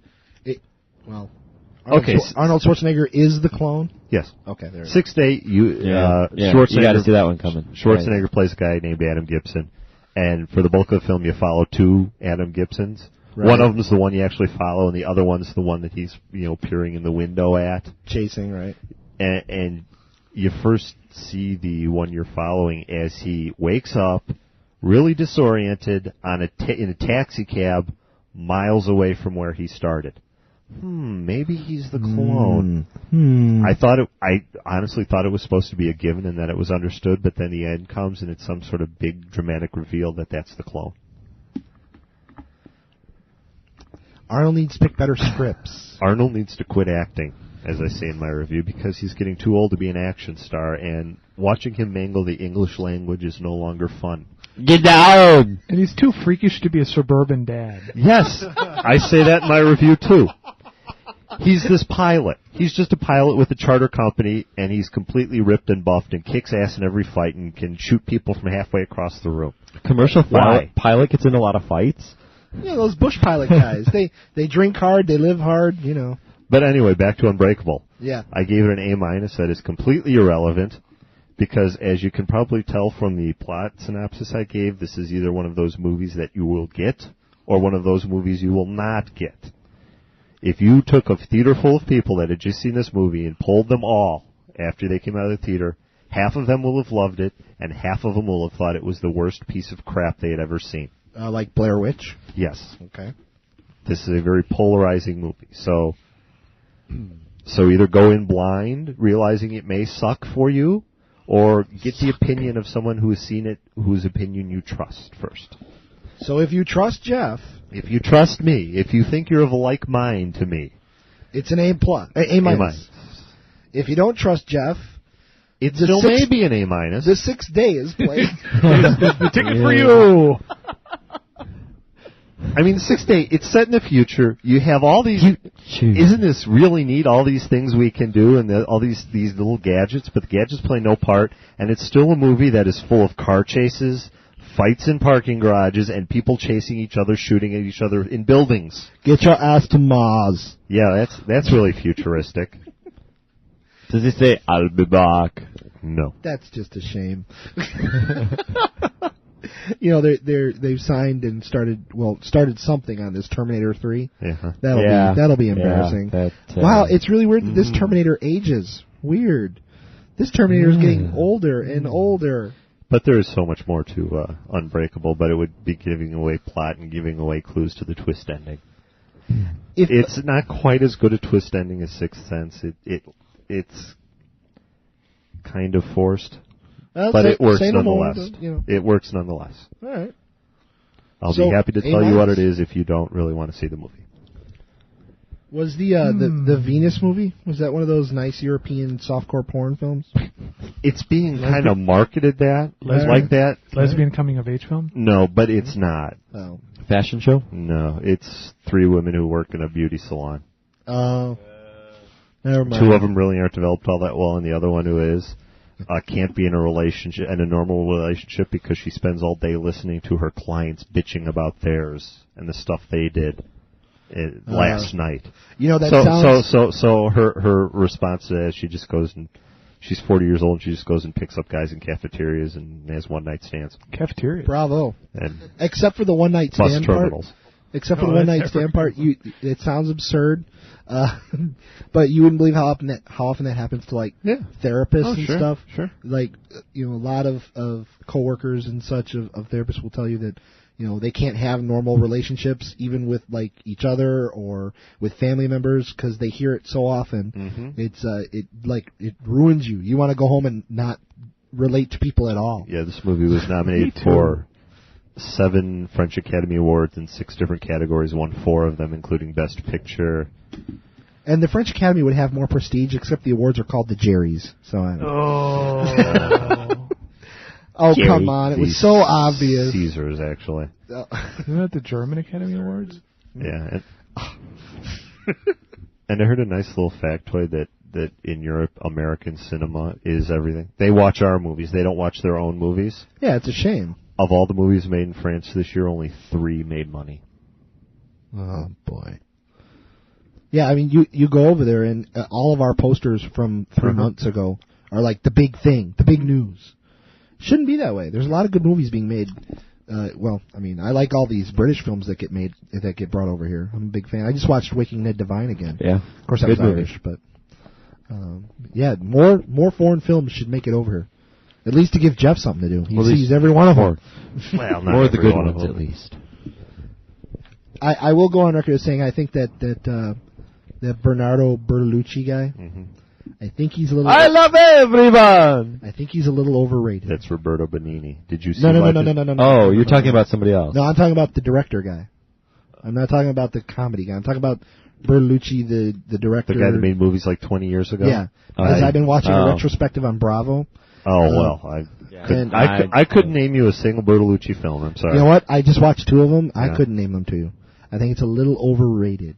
Arnold Schwarzenegger is the clone? Yes. Okay, there it is. Sixth Day, Schwarzenegger... You got to see that one coming. Schwarzenegger plays a guy named Adam Gibson. And for the bulk of the film, you follow two Adam Gibsons. Right. One of them is the one you actually follow, and the other one's the one that he's, peering in the window at. Chasing, right. And you first see the one you're following as he wakes up, really disoriented, in a taxi cab, miles away from where he started. Maybe he's the clone. I honestly thought it was supposed to be a given and that it was understood, but then the end comes and it's some sort of big dramatic reveal that that's the clone. Arnold needs to pick better scripts. Arnold needs to quit acting, as I say in my review, because he's getting too old to be an action star, and watching him mangle the English language is no longer fun. Get down! And he's too freakish to be a suburban dad. Yes, I say that in my review too. He's this pilot. He's just a pilot with a charter company, and he's completely ripped and buffed and kicks ass in every fight and can shoot people from halfway across the room. Commercial pilot gets in a lot of fights? Yeah, those bush pilot guys. They drink hard, they live hard, you know. But anyway, back to Unbreakable. Yeah. I gave it an A-. That is completely irrelevant because, as you can probably tell from the plot synopsis I gave, this is either one of those movies that you will get or one of those movies you will not get. If you took a theater full of people that had just seen this movie and polled them all after they came out of the theater, half of them will have loved it, and half of them will have thought it was the worst piece of crap they had ever seen. Like Blair Witch? Yes. Okay. This is a very polarizing movie. So either go in blind, realizing it may suck for you, or get the opinion of someone who has seen it, whose opinion you trust first. So if you trust Jeff... If you trust me, if you think you're of a like mind to me... It's an A+. A-. If you don't trust Jeff... It still may be an A-. The Sixth Day is played. The ticket for you! I mean, the Sixth Day, it's set in the future. You have all these... Isn't this really neat, all these things we can do and all these little gadgets, but the gadgets play no part, and it's still a movie that is full of car chases, fights in parking garages, and people chasing each other, shooting at each other in buildings. Get your ass to Mars. Yeah, that's really futuristic. Does he say, I'll be back? No. That's just a shame. You know, they've signed and started something on this Terminator 3. Yeah. That'll be embarrassing. Yeah, wow, it's really weird that this Terminator ages. Weird. This Terminator is getting older and older. But there is so much more to Unbreakable, but it would be giving away plot and giving away clues to the twist ending. It's not quite as good a twist ending as Sixth Sense. It's kind of forced. But it works nonetheless. It works nonetheless. All right. I'll be happy to tell you what it is if you don't really want to see the movie. Was the Venus movie, was that one of those nice European softcore porn films? It's being kind of marketed like that. Lesbian coming-of-age film? No, but it's not. Oh. Fashion show? No, it's 3 women who work in a beauty salon. Oh. Never mind. 2 of them really aren't developed all that well, and the other one who is can't be in a normal relationship because she spends all day listening to her clients bitching about theirs and the stuff they did last night. You know, that sounds... So her response to that is she just goes and she's 40 years old and she just goes and picks up guys in cafeterias and has one-night stands. Cafeterias? Bravo. And except for the one-night stand part. Terminals. Except for the one-night stand part, it sounds absurd, but you wouldn't believe how often that happens to therapists and stuff. Sure. Like, a lot of coworkers and such of therapists will tell you that they can't have normal relationships even with each other or with family members because they hear it so often. Mm-hmm. It ruins you. You want to go home and not relate to people at all. Yeah, this movie was nominated for 7 French Academy Awards in 6 different categories, won 4 of them, including Best Picture. And the French Academy would have more prestige, except the awards are called the Jerrys. So I don't know. Oh, Jerry. Come on. It was so obvious. Caesars, actually. Isn't that the German Academy Awards? Yeah. And I heard a nice little factoid that in Europe, American cinema is everything. They watch our movies. They don't watch their own movies. Yeah, it's a shame. Of all the movies made in France this year, only 3 made money. Oh, boy. Yeah, I mean, you go over there, and all of our posters from 3 months ago are like the big thing, the big news. Shouldn't be that way. There's a lot of good movies being made. Well, I mean, I like all these British films that get brought over here. I'm a big fan. I just watched Waking Ned Divine again. Yeah. Of course, I was Irish, but... yeah, more foreign films should make it over here. At least to give Jeff something to do. He sees every one of them. Well, not more of the good ones, at least. I will go on record as saying I think that Bernardo Bertolucci guy, I think he's a little... I love everyone! I think he's a little overrated. That's Roberto Benigni. Did you see No. Oh, you're talking about somebody else. No, I'm talking about the director guy. I'm not talking about the comedy guy. I'm talking about Bertolucci, the director. The guy that made movies like 20 years ago? Yeah. Because I've been watching a retrospective on Bravo. Oh, well, I couldn't name you a single Bertolucci film. I'm sorry. You know what? I just watched 2 of them. I couldn't name them to you. I think it's a little overrated.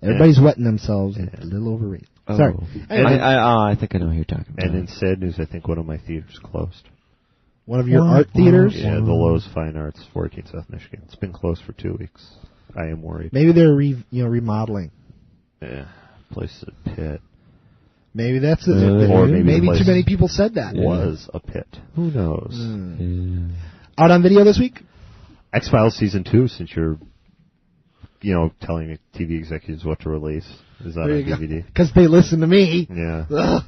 Everybody's wetting themselves. A little overrated. Oh. Sorry. Anyway. I think I know who you're talking about. And in sad news, I think one of my theaters closed. One of your art theaters? Yeah, the Lowe's Fine Arts, 14 South Michigan. It's been closed for 2 weeks. I am worried. Maybe they're remodeling. Yeah, place is a pit. Maybe that's it. Or maybe too many people said that. Was a pit. Who knows? Out on video this week? X-Files Season 2, since you're, telling TV executives what to release, is out on DVD. Because they listen to me. Yeah.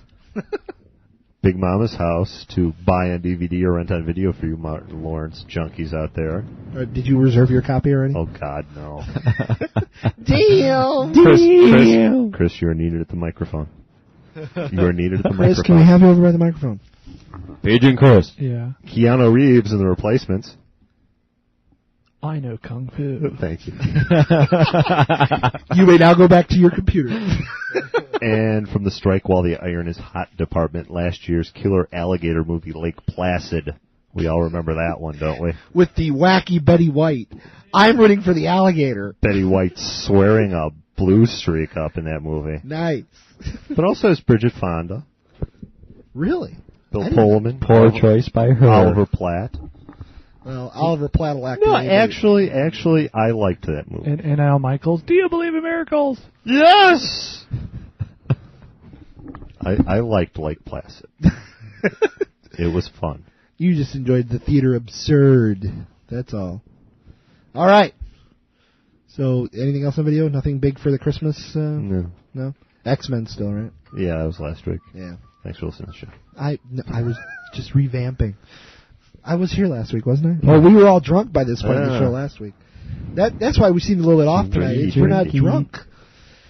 Big Mama's House to buy on DVD or rent on video for you Martin Lawrence junkies out there. Did you reserve your copy already? Oh, God, no. Deal! Chris, you're needed at the microphone. You are needed at the microphone. Chris, can we have you over by the microphone? Paging Chris. Yeah. Keanu Reeves and the Replacements. I know Kung Fu. Thank you. You may now go back to your computer. And from the Strike While the Iron is Hot department, last year's killer alligator movie, Lake Placid. We all remember that one, don't we? With the wacky Betty White. I'm rooting for the alligator. Betty White swearing a blue streak up in that movie. Nice. But also has Bridget Fonda. Really? Bill Pullman. Poor choice by her. Oliver Platt. Well, Oliver Platt will act. No, actually, I liked that movie. And Al Michaels. Do you believe in miracles? Yes! I liked Lake Placid. It was fun. You just enjoyed the theater absurd. That's all. All right. So, anything else on video? Nothing big for the Christmas? No? X-Men still, right? Yeah, that was last week. Yeah. Thanks for listening to the show. I was just revamping. I was here last week, wasn't I? Well, we were all drunk by this point in the show last week. That's why we seemed a little bit off tonight. We're not drunk.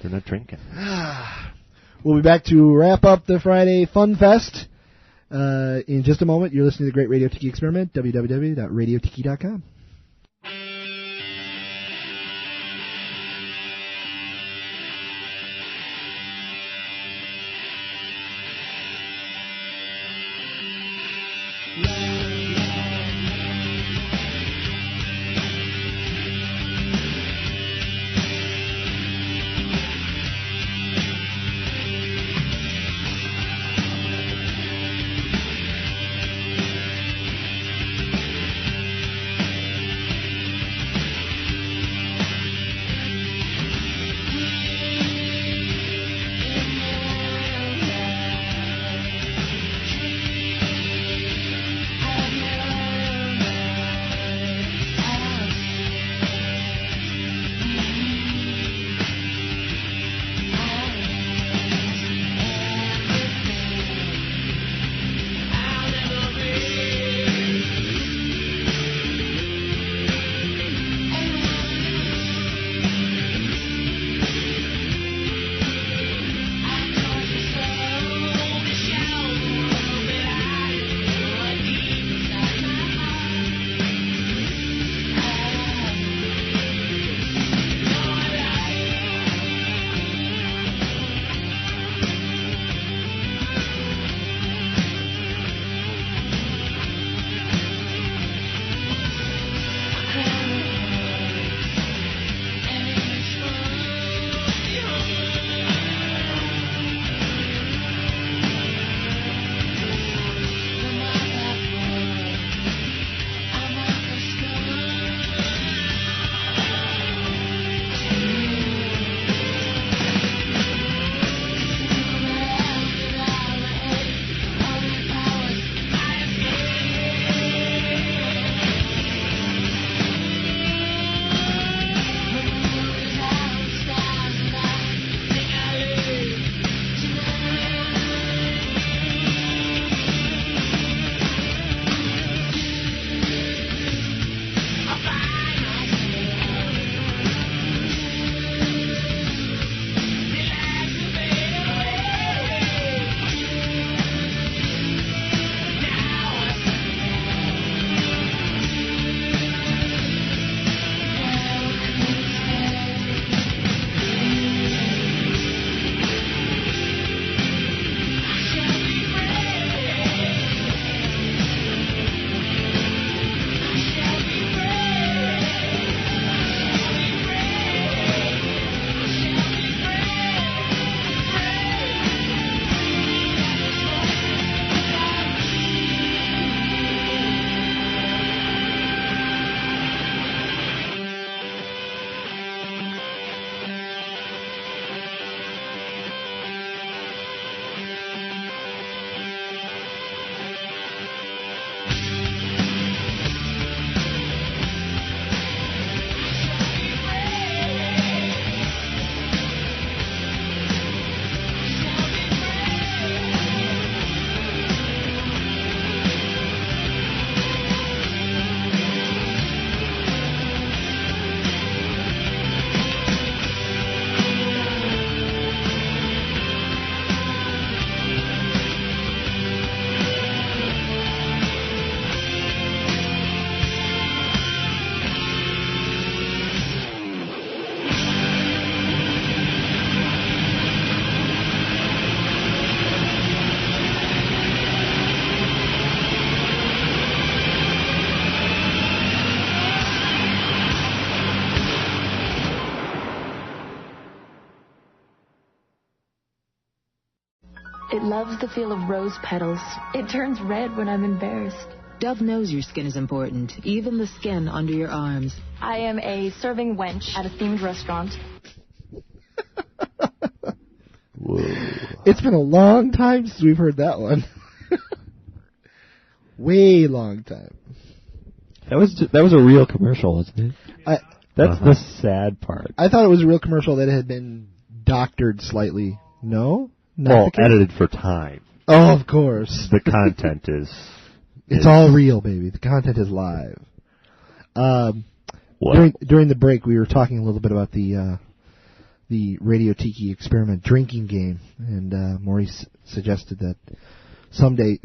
They're not drinking. We'll be back to wrap up the Friday Fun Fest in just a moment. You're listening to the Great Radio Tiki Experiment, www.radiotiki.com. It loves the feel of rose petals. It turns red when I'm embarrassed. Dove knows your skin is important, even the skin under your arms. I am a serving wench at a themed restaurant. Whoa. It's been a long time since we've heard that one. Way long time. That was a real commercial, wasn't it? That's the sad part. I thought it was a real commercial that had been doctored slightly. No? Not edited for time. Oh, of course. The content is... It's all real, baby. The content is live. During the break, we were talking a little bit about the Radio Tiki Experiment drinking game, and Maurice suggested that someday,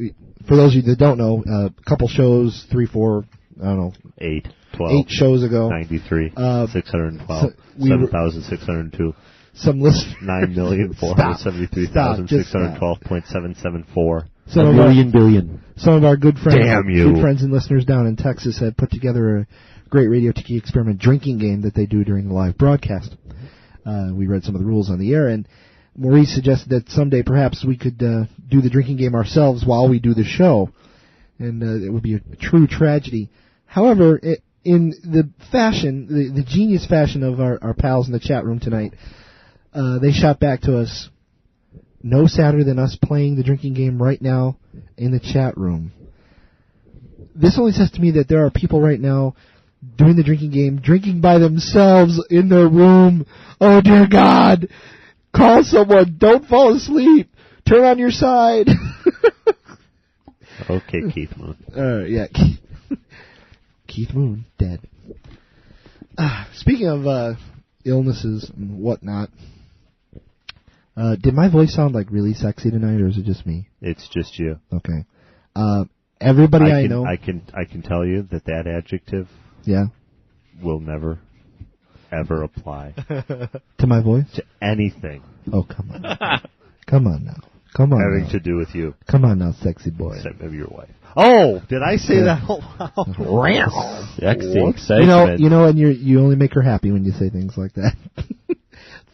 for those of you that don't know, a couple shows, 3, 4, I don't know, 8, 12, 8 shows ago, 93, 612, 7,602. Some list 9,473,612.774. Billion. Some of our good friends, Damn you. good friends and listeners down in Texas had put together a great Radio Tiki Experiment drinking game that they do during the live broadcast. We read some of the rules on the air, and Maurice suggested that someday perhaps we could do the drinking game ourselves while we do the show, and it would be a true tragedy. However, in the fashion, the genius fashion of our pals in the chat room tonight, they shot back to us, no sadder than us playing the drinking game right now in the chat room. This only says to me that there are people right now doing the drinking game, drinking by themselves in their room. Oh, dear God. Call someone. Don't fall asleep. Turn on your side. Okay, Keith Moon. Yeah. Keith Moon, dead. Speaking of illnesses and whatnot, did my voice sound like really sexy tonight, or is it just me? It's just you. Okay. Everybody I know... I can tell you that adjective... Yeah. Will never, ever apply. To my voice? To anything. Oh, come on. Come on now. Come on Having now. to do with you. Come on now, sexy boy. Except maybe your wife. Oh, did I say that out loud? Sexy excitement. You know, and you only make her happy when you say things like that.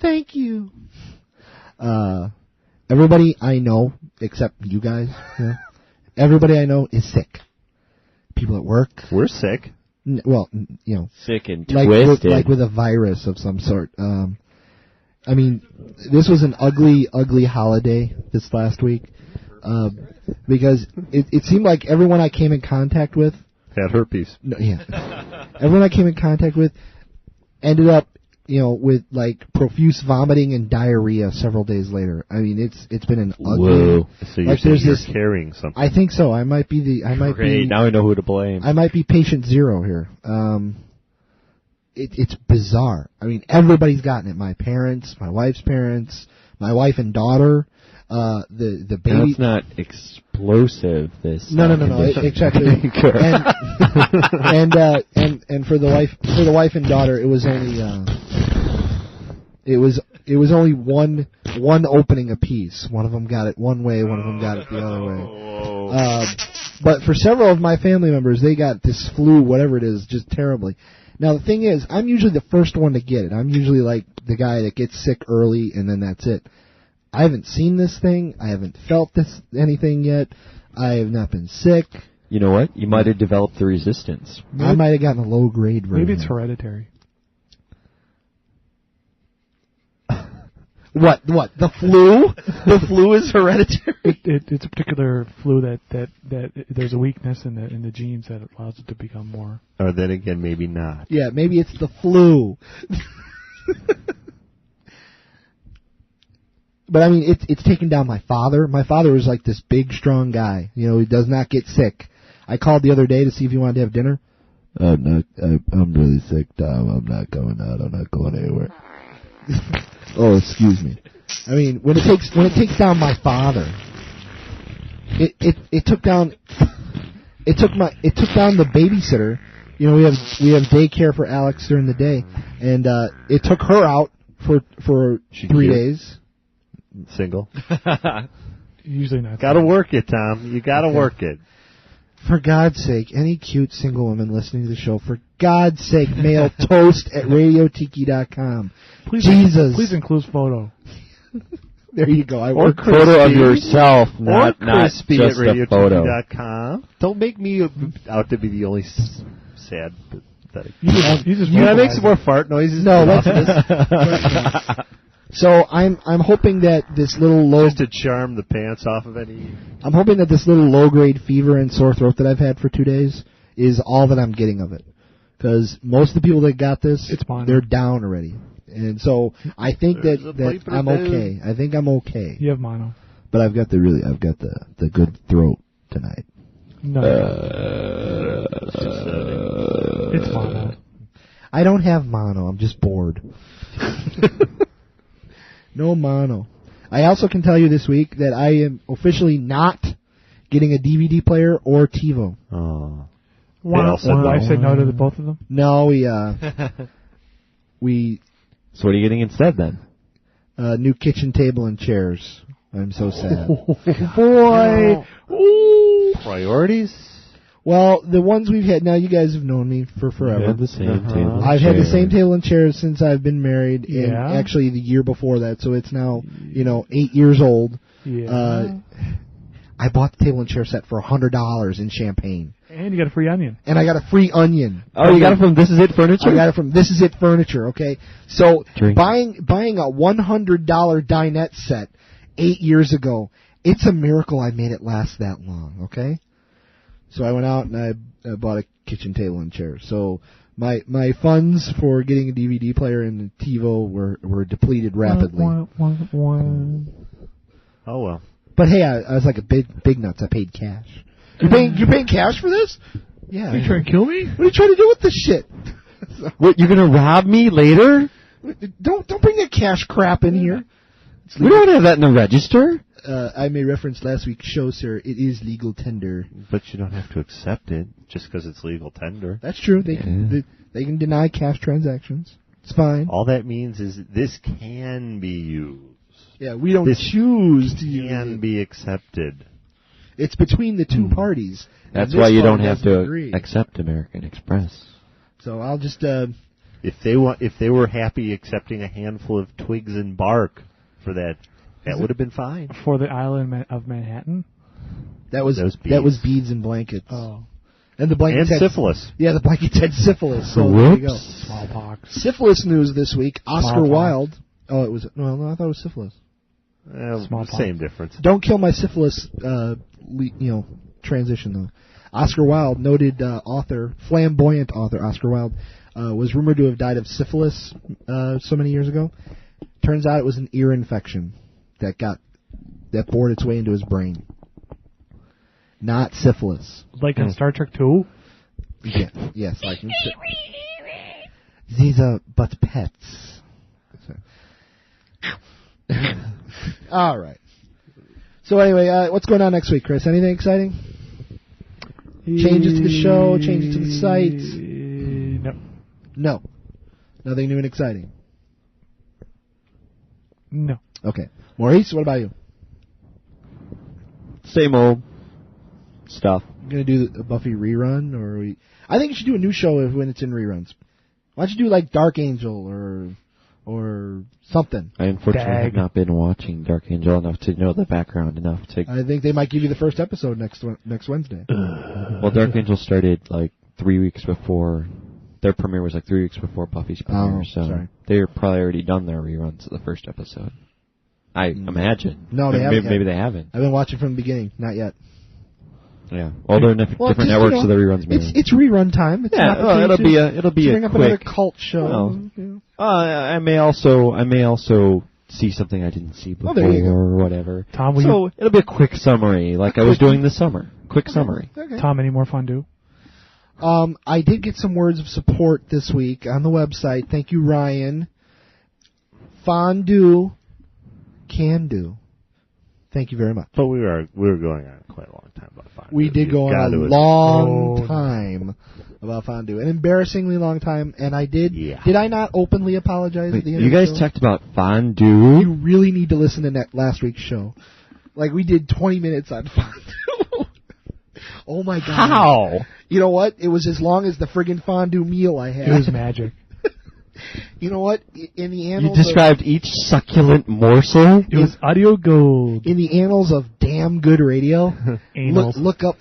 Thank you. Everybody I know, except you guys, everybody I know is sick. People at work. We're sick. Well, you know, sick and twisted, like with a virus of some sort. I mean, this was an ugly, ugly holiday this last week, because it seemed like everyone I came in contact with had herpes. No, yeah, everyone I came in contact with ended up, you know, with like profuse vomiting and diarrhea several days later. I mean, it's been an ugly. Whoa! So you're saying you're carrying something? I think so. I might be the. Great. Now I know who to blame. I might be patient zero here. It's bizarre. I mean, everybody's gotten it. My parents, my wife's parents, my wife and daughter. The baby. That's not explosive. This. No. Exactly. and for the wife and daughter, it was only it was only one opening apiece. One of them got it one way, one of them got it the other way. But for several of my family members, they got this flu, whatever it is, just terribly. Now the thing is, I'm usually the first one to get it. I'm usually like the guy that gets sick early, and then that's it. I haven't seen this thing. I haven't felt anything yet. I have not been sick. You know what? You might have developed the resistance. I might have gotten a low-grade version. Maybe it's hereditary. What? The flu? The flu is hereditary? It's a particular flu that there's a weakness in the genes that allows it to become more. Or then again, maybe not. Yeah, maybe it's the flu. But I mean, it's taken down my father. My father was like this big, strong guy. You know, he does not get sick. I called the other day to see if he wanted to have dinner. I'm really sick, Tom. I'm not going out. I'm not going anywhere. Oh, excuse me. I mean, when it takes down my father, it took down the babysitter. You know, we have daycare for Alex during the day, and it took her out for 3 days. Single. Usually not. Gotta work it, Tom. You gotta work it. For God's sake, any cute single woman listening to the show, for God's sake, mail toast at radiotiki.com. Please, Jesus. Please include photo. There you go. Or photo of yourself, not just a photo. .com. Don't make me out to be the only sad, pathetic. You want to make some more fart noises? No, let's. So I'm hoping that this little low... Just to charm the pants off of any... I'm hoping that this little low-grade fever and sore throat that I've had for 2 days is all that I'm getting of it. Because most of the people that got this, they're down already. And so I think that I'm okay. I think I'm okay. You have mono. But I've got the good throat tonight. No. It's mono. I don't have mono. I'm just bored. No mono. I also can tell you this week that I am officially not getting a DVD player or TiVo. Oh. I said no to both of them? No, we... So what are you getting instead then? New kitchen table and chairs. I'm so sad. Boy! Ooh. Priorities? Well, the ones we've had, now you guys have known me for forever. Had the same table I've had the same table and chairs since I've been married, and actually the year before that, so it's now, 8 years old. Yeah. I bought the table and chair set for $100 in Champaign. And you got a free onion. And I got a free onion. Oh, you got it from This Is It Furniture? I got it from This Is It Furniture, okay? So, buying a $100 dinette set 8 years ago, it's a miracle I made it last that long, okay? So I went out and I bought a kitchen table and chair. So my funds for getting a DVD player and a TiVo were depleted rapidly. Oh well. But hey, I was like a big nuts. I paid cash. You're paying cash for this? Yeah. Are you trying to kill me? What are you trying to do with this shit? What, you're gonna rob me later? Don't bring that cash crap in here. We don't have that in the register. I made reference last week's show, sir. It is legal tender. But you don't have to accept it just because it's legal tender. That's true. They can deny cash transactions. It's fine. All that means is this can be used. Yeah, we don't choose to use it. Can be accepted. It's between the two parties. That's why you don't have to accept American Express. So I'll just... If they were happy accepting a handful of twigs and bark for that would have been fine. For the island of Manhattan? That was beads and blankets. Oh. And the blankets had syphilis. Yeah, the blankets had syphilis. So there you go. Smallpox. Syphilis news this week. Oscar Wilde. Oh, it was... No, I thought it was syphilis. Same difference. Don't kill my syphilis, transition, though. Oscar Wilde, noted author, flamboyant author Oscar Wilde, was rumored to have died of syphilis so many years ago. Turns out it was an ear infection that bored its way into his brain. Not syphilis. Like in Star Trek 2? Yeah, yes, like in These are but pets. All right. So anyway, what's going on next week, Chris? Anything exciting? Changes to the show, changes to the site? No. Nothing new and exciting? No. Okay. Maurice, what about you? Same old stuff. You going to do a Buffy rerun? I think you should do a new show when it's in reruns. Why don't you do like Dark Angel or something? I unfortunately have not been watching Dark Angel enough to know the background enough to... I think they might give you the first episode next Wednesday. Well, Dark Angel started like 3 weeks before... Their premiere was like 3 weeks before Buffy's premiere, so they're probably already done their reruns of the first episode. I imagine. No, they haven't. Maybe they haven't. I've been watching from the beginning. Not yet. Yeah. Well, they're in different networks, so the reruns. It's rerun time. It's it'll be a bring up quick another cult show. Well, I may also see something I didn't see before or whatever. Tom, it'll be a quick summary, like I was doing this summer. Quick summary. Okay. Tom, any more fondue? I did get some words of support this week on the website. Thank you, Ryan. Fondue can do. Thank you very much. But we were going on quite a long time about fondue. We did go on a long time about fondue, an embarrassingly long time, and I did. Yeah. Did I not openly apologize at the end? You guys talked about fondue. You really need to listen to last week's show. Like we did 20 minutes on fondue. Oh my God! How? You know what? It was as long as the friggin' fondue meal I had. It was magic. You know what? In the annals, you described each succulent morsel. It was audio gold. In the annals of damn good radio, look up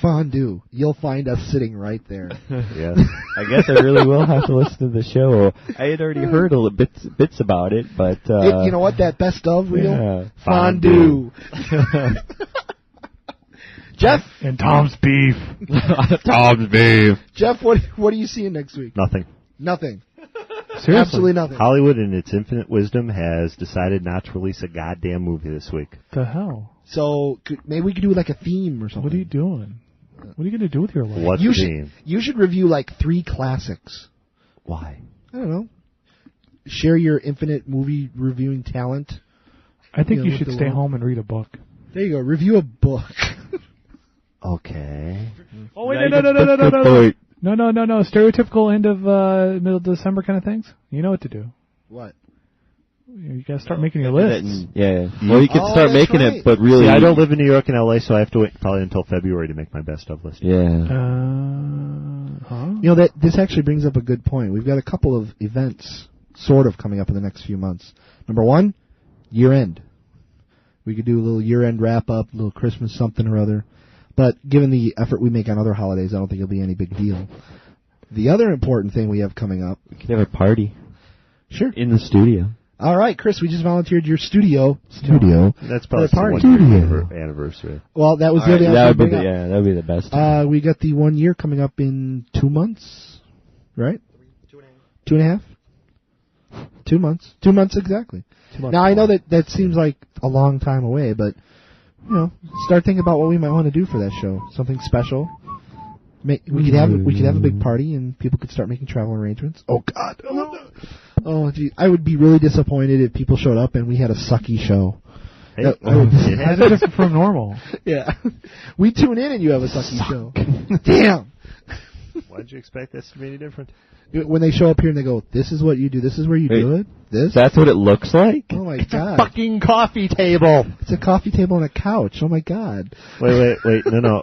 fondue. You'll find us sitting right there. Yeah, I guess I really will have to listen to the show. I had already heard a little bits about it, but you know what? That best of reel, yeah. fondue. Jeff and Tom's beef. Tom's beef. Jeff, what are you seeing next week? Nothing. Seriously? Absolutely nothing. Hollywood, in its infinite wisdom, has decided not to release a goddamn movie this week. The hell? So maybe we could do like a theme or something. What are you doing? What are you going to do with your life? What's the theme? You should review like 3 classics. Why? I don't know. Share your infinite movie reviewing talent. I think you should stay home and read a book. There you go. Review a book. Okay. Oh, wait, no. Stereotypical end of middle of December kind of things. You know what to do. What? You got to start making your lists. Yeah. Well, you can start making it, but really... See, I don't live in New York and L.A., so I have to wait probably until February to make my best of list. Yeah. You know, this actually brings up a good point. We've got a couple of events sort of coming up in the next few months. Number 1, year-end. We could do a little year-end wrap-up, a little Christmas something or other. But given the effort we make on other holidays, I don't think it'll be any big deal. The other important thing we have coming up... We could have a party. Sure. In the studio. All right, Chris, we just volunteered your studio. That's probably for a party. 1 year anniversary. Well, that was the other that would be the best. We got the 1 year coming up in 2 months, right? 2.5. 2 months. 2 months exactly. 2 months. Now, I know that seems like a long time away, but... You know, start thinking about what we might want to do for that show. Something special. We could have a big party, and people could start making travel arrangements. Oh God! Oh gee, I would be really disappointed if people showed up and we had a sucky show. Hey, how's it different from normal? Yeah, we tune in and you have a sucky show. Damn. Why'd you expect this to be any different? When they show up here and they go, "This is what you do. This is where you do it." That's what it looks like? Oh, my it's God. It's a fucking coffee table. It's a coffee table and a couch. Oh, my God. Wait. No.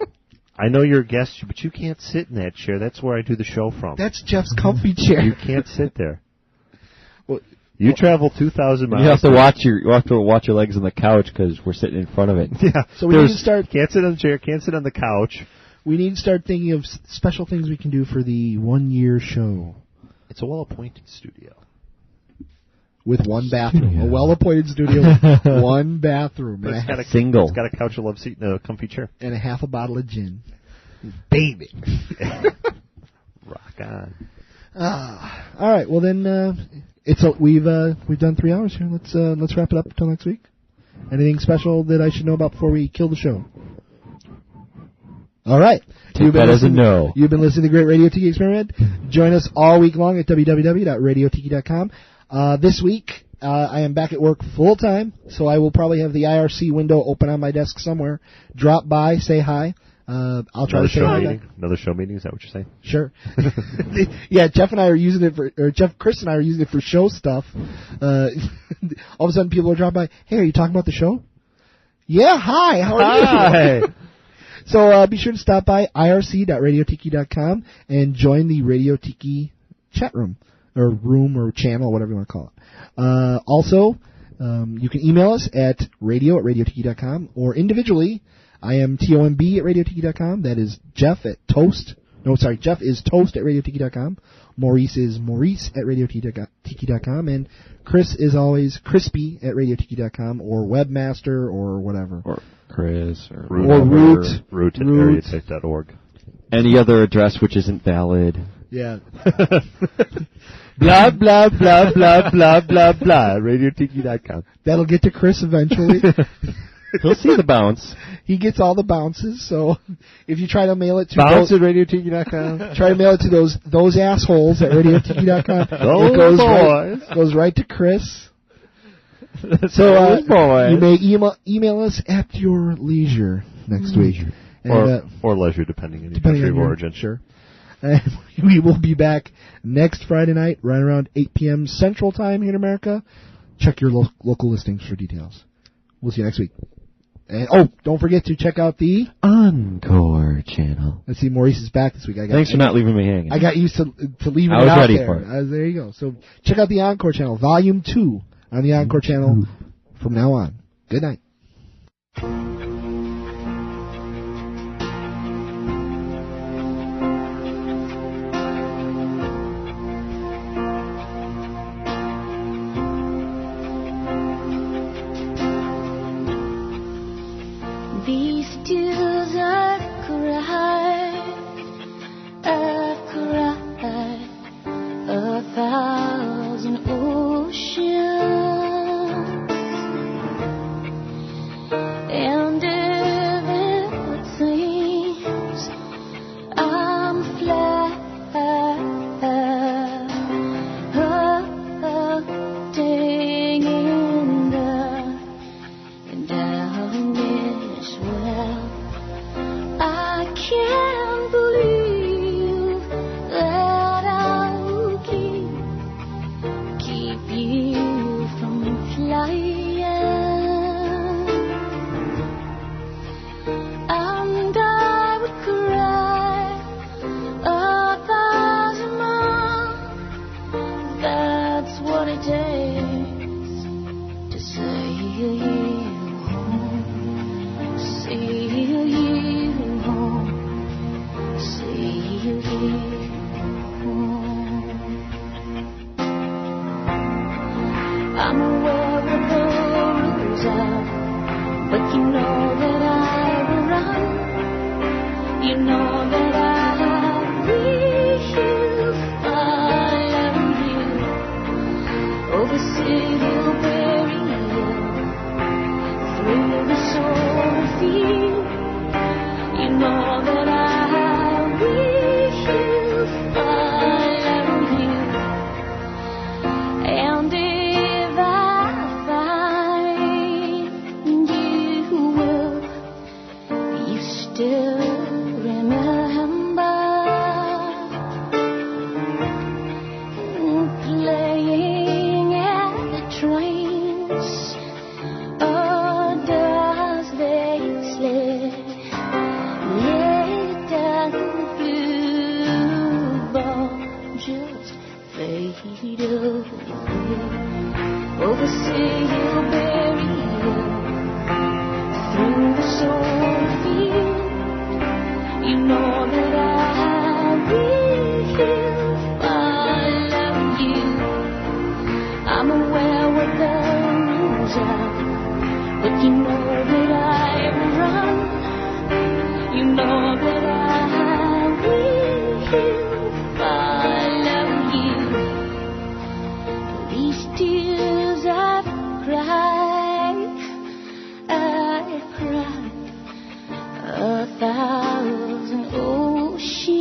I know you're a guest, but you can't sit in that chair. That's where I do the show from. That's Jeff's comfy chair. You can't sit there. You travel 2,000 miles. You have to watch your legs on the couch because we're sitting in front of it. Yeah. So we need to start... Can't sit on the chair, can't sit on the couch. We need to start thinking of special things we can do for the 1 year show. It's a well-appointed studio. With 1 bathroom. A well-appointed studio with 1 bathroom. But and single. It's got a couch, a love seat, and a comfy chair. And a half a bottle of gin. Baby. Rock on. All right. Well, then we've done 3 hours here. Let's wrap it up until next week. Anything special that I should know about before we kill the show? All right. Take that as a no. You've been listening to Great Radio Tiki Experiment. Join us all week long at www.radiotiki.com. This week, I am back at work full time, so I will probably have the IRC window open on my desk somewhere. Drop by, say hi. I'll try to say hi. Another show meeting? Is that what you're saying? Sure. Yeah, Chris and I are using it for show stuff. All of a sudden, people are dropping by. Hey, are you talking about the show? Yeah. Hi. How are you? So be sure to stop by irc.radiotiki.com and join the Radio Tiki chat room or channel, whatever you want to call it. Also, you can email us at radio@radiotiki.com or individually. I am TOMB at radiotiki.com. That is Jeff at Toast. No, sorry, Jeff is Toast at radiotiki.com. Maurice is Maurice at radiotiki.com. And Chris is always Crispy at radiotiki.com or Webmaster or whatever. Or Chris or Root at radiotiki.org. Any other address which isn't valid. Yeah. Blah, blah, blah, blah, blah, blah, blah. Radiotiki.com. That'll get to Chris eventually. He'll see the bounce. He gets all the bounces, so if you try to mail it to bounce at radiotiki.com, try to mail it to those assholes at radiotiki.com. It goes right to Chris. So you may email us at your leisure next week, or leisure, depending on your country of origin. Sure. We will be back next Friday night, right around 8 p.m. Central Time here in America. Check your local listings for details. We'll see you next week. And don't forget to check out the Encore channel. Let's see, Maurice is back this week. Thanks for not leaving me hanging. I got used to leaving it out there. I was ready for it. There you go. So check out the Encore channel, Volume 2 on the Encore channel from now on. Good night. These tears I've cried 1,000 oceans, and if it seems I'm floating in the darkness, well, I can't believe that I will keep you from flying, and I would cry 1,000 miles. That's what it takes to see you home, see you home, see you home. I'm aware of the rules are, but you know that I will run. You know that I will follow you over city, bury you through the soul field. You know that I will follow you, and if I find you, will you still remember playing at the trains, or does they slip down blue ball just fade away? Oversee you, bury you through the soul field. You know that I will follow you. I'm aware what the rules are, but you know that I will run. You know that I will follow you. These tears I've cried 1,000 oceans,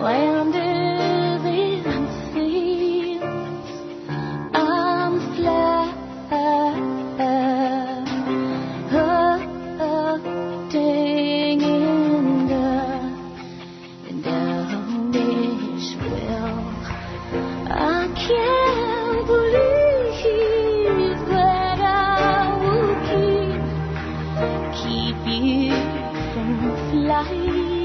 and if it seems I'm floating in the darkness, well, I can't believe that I will keep you from flying.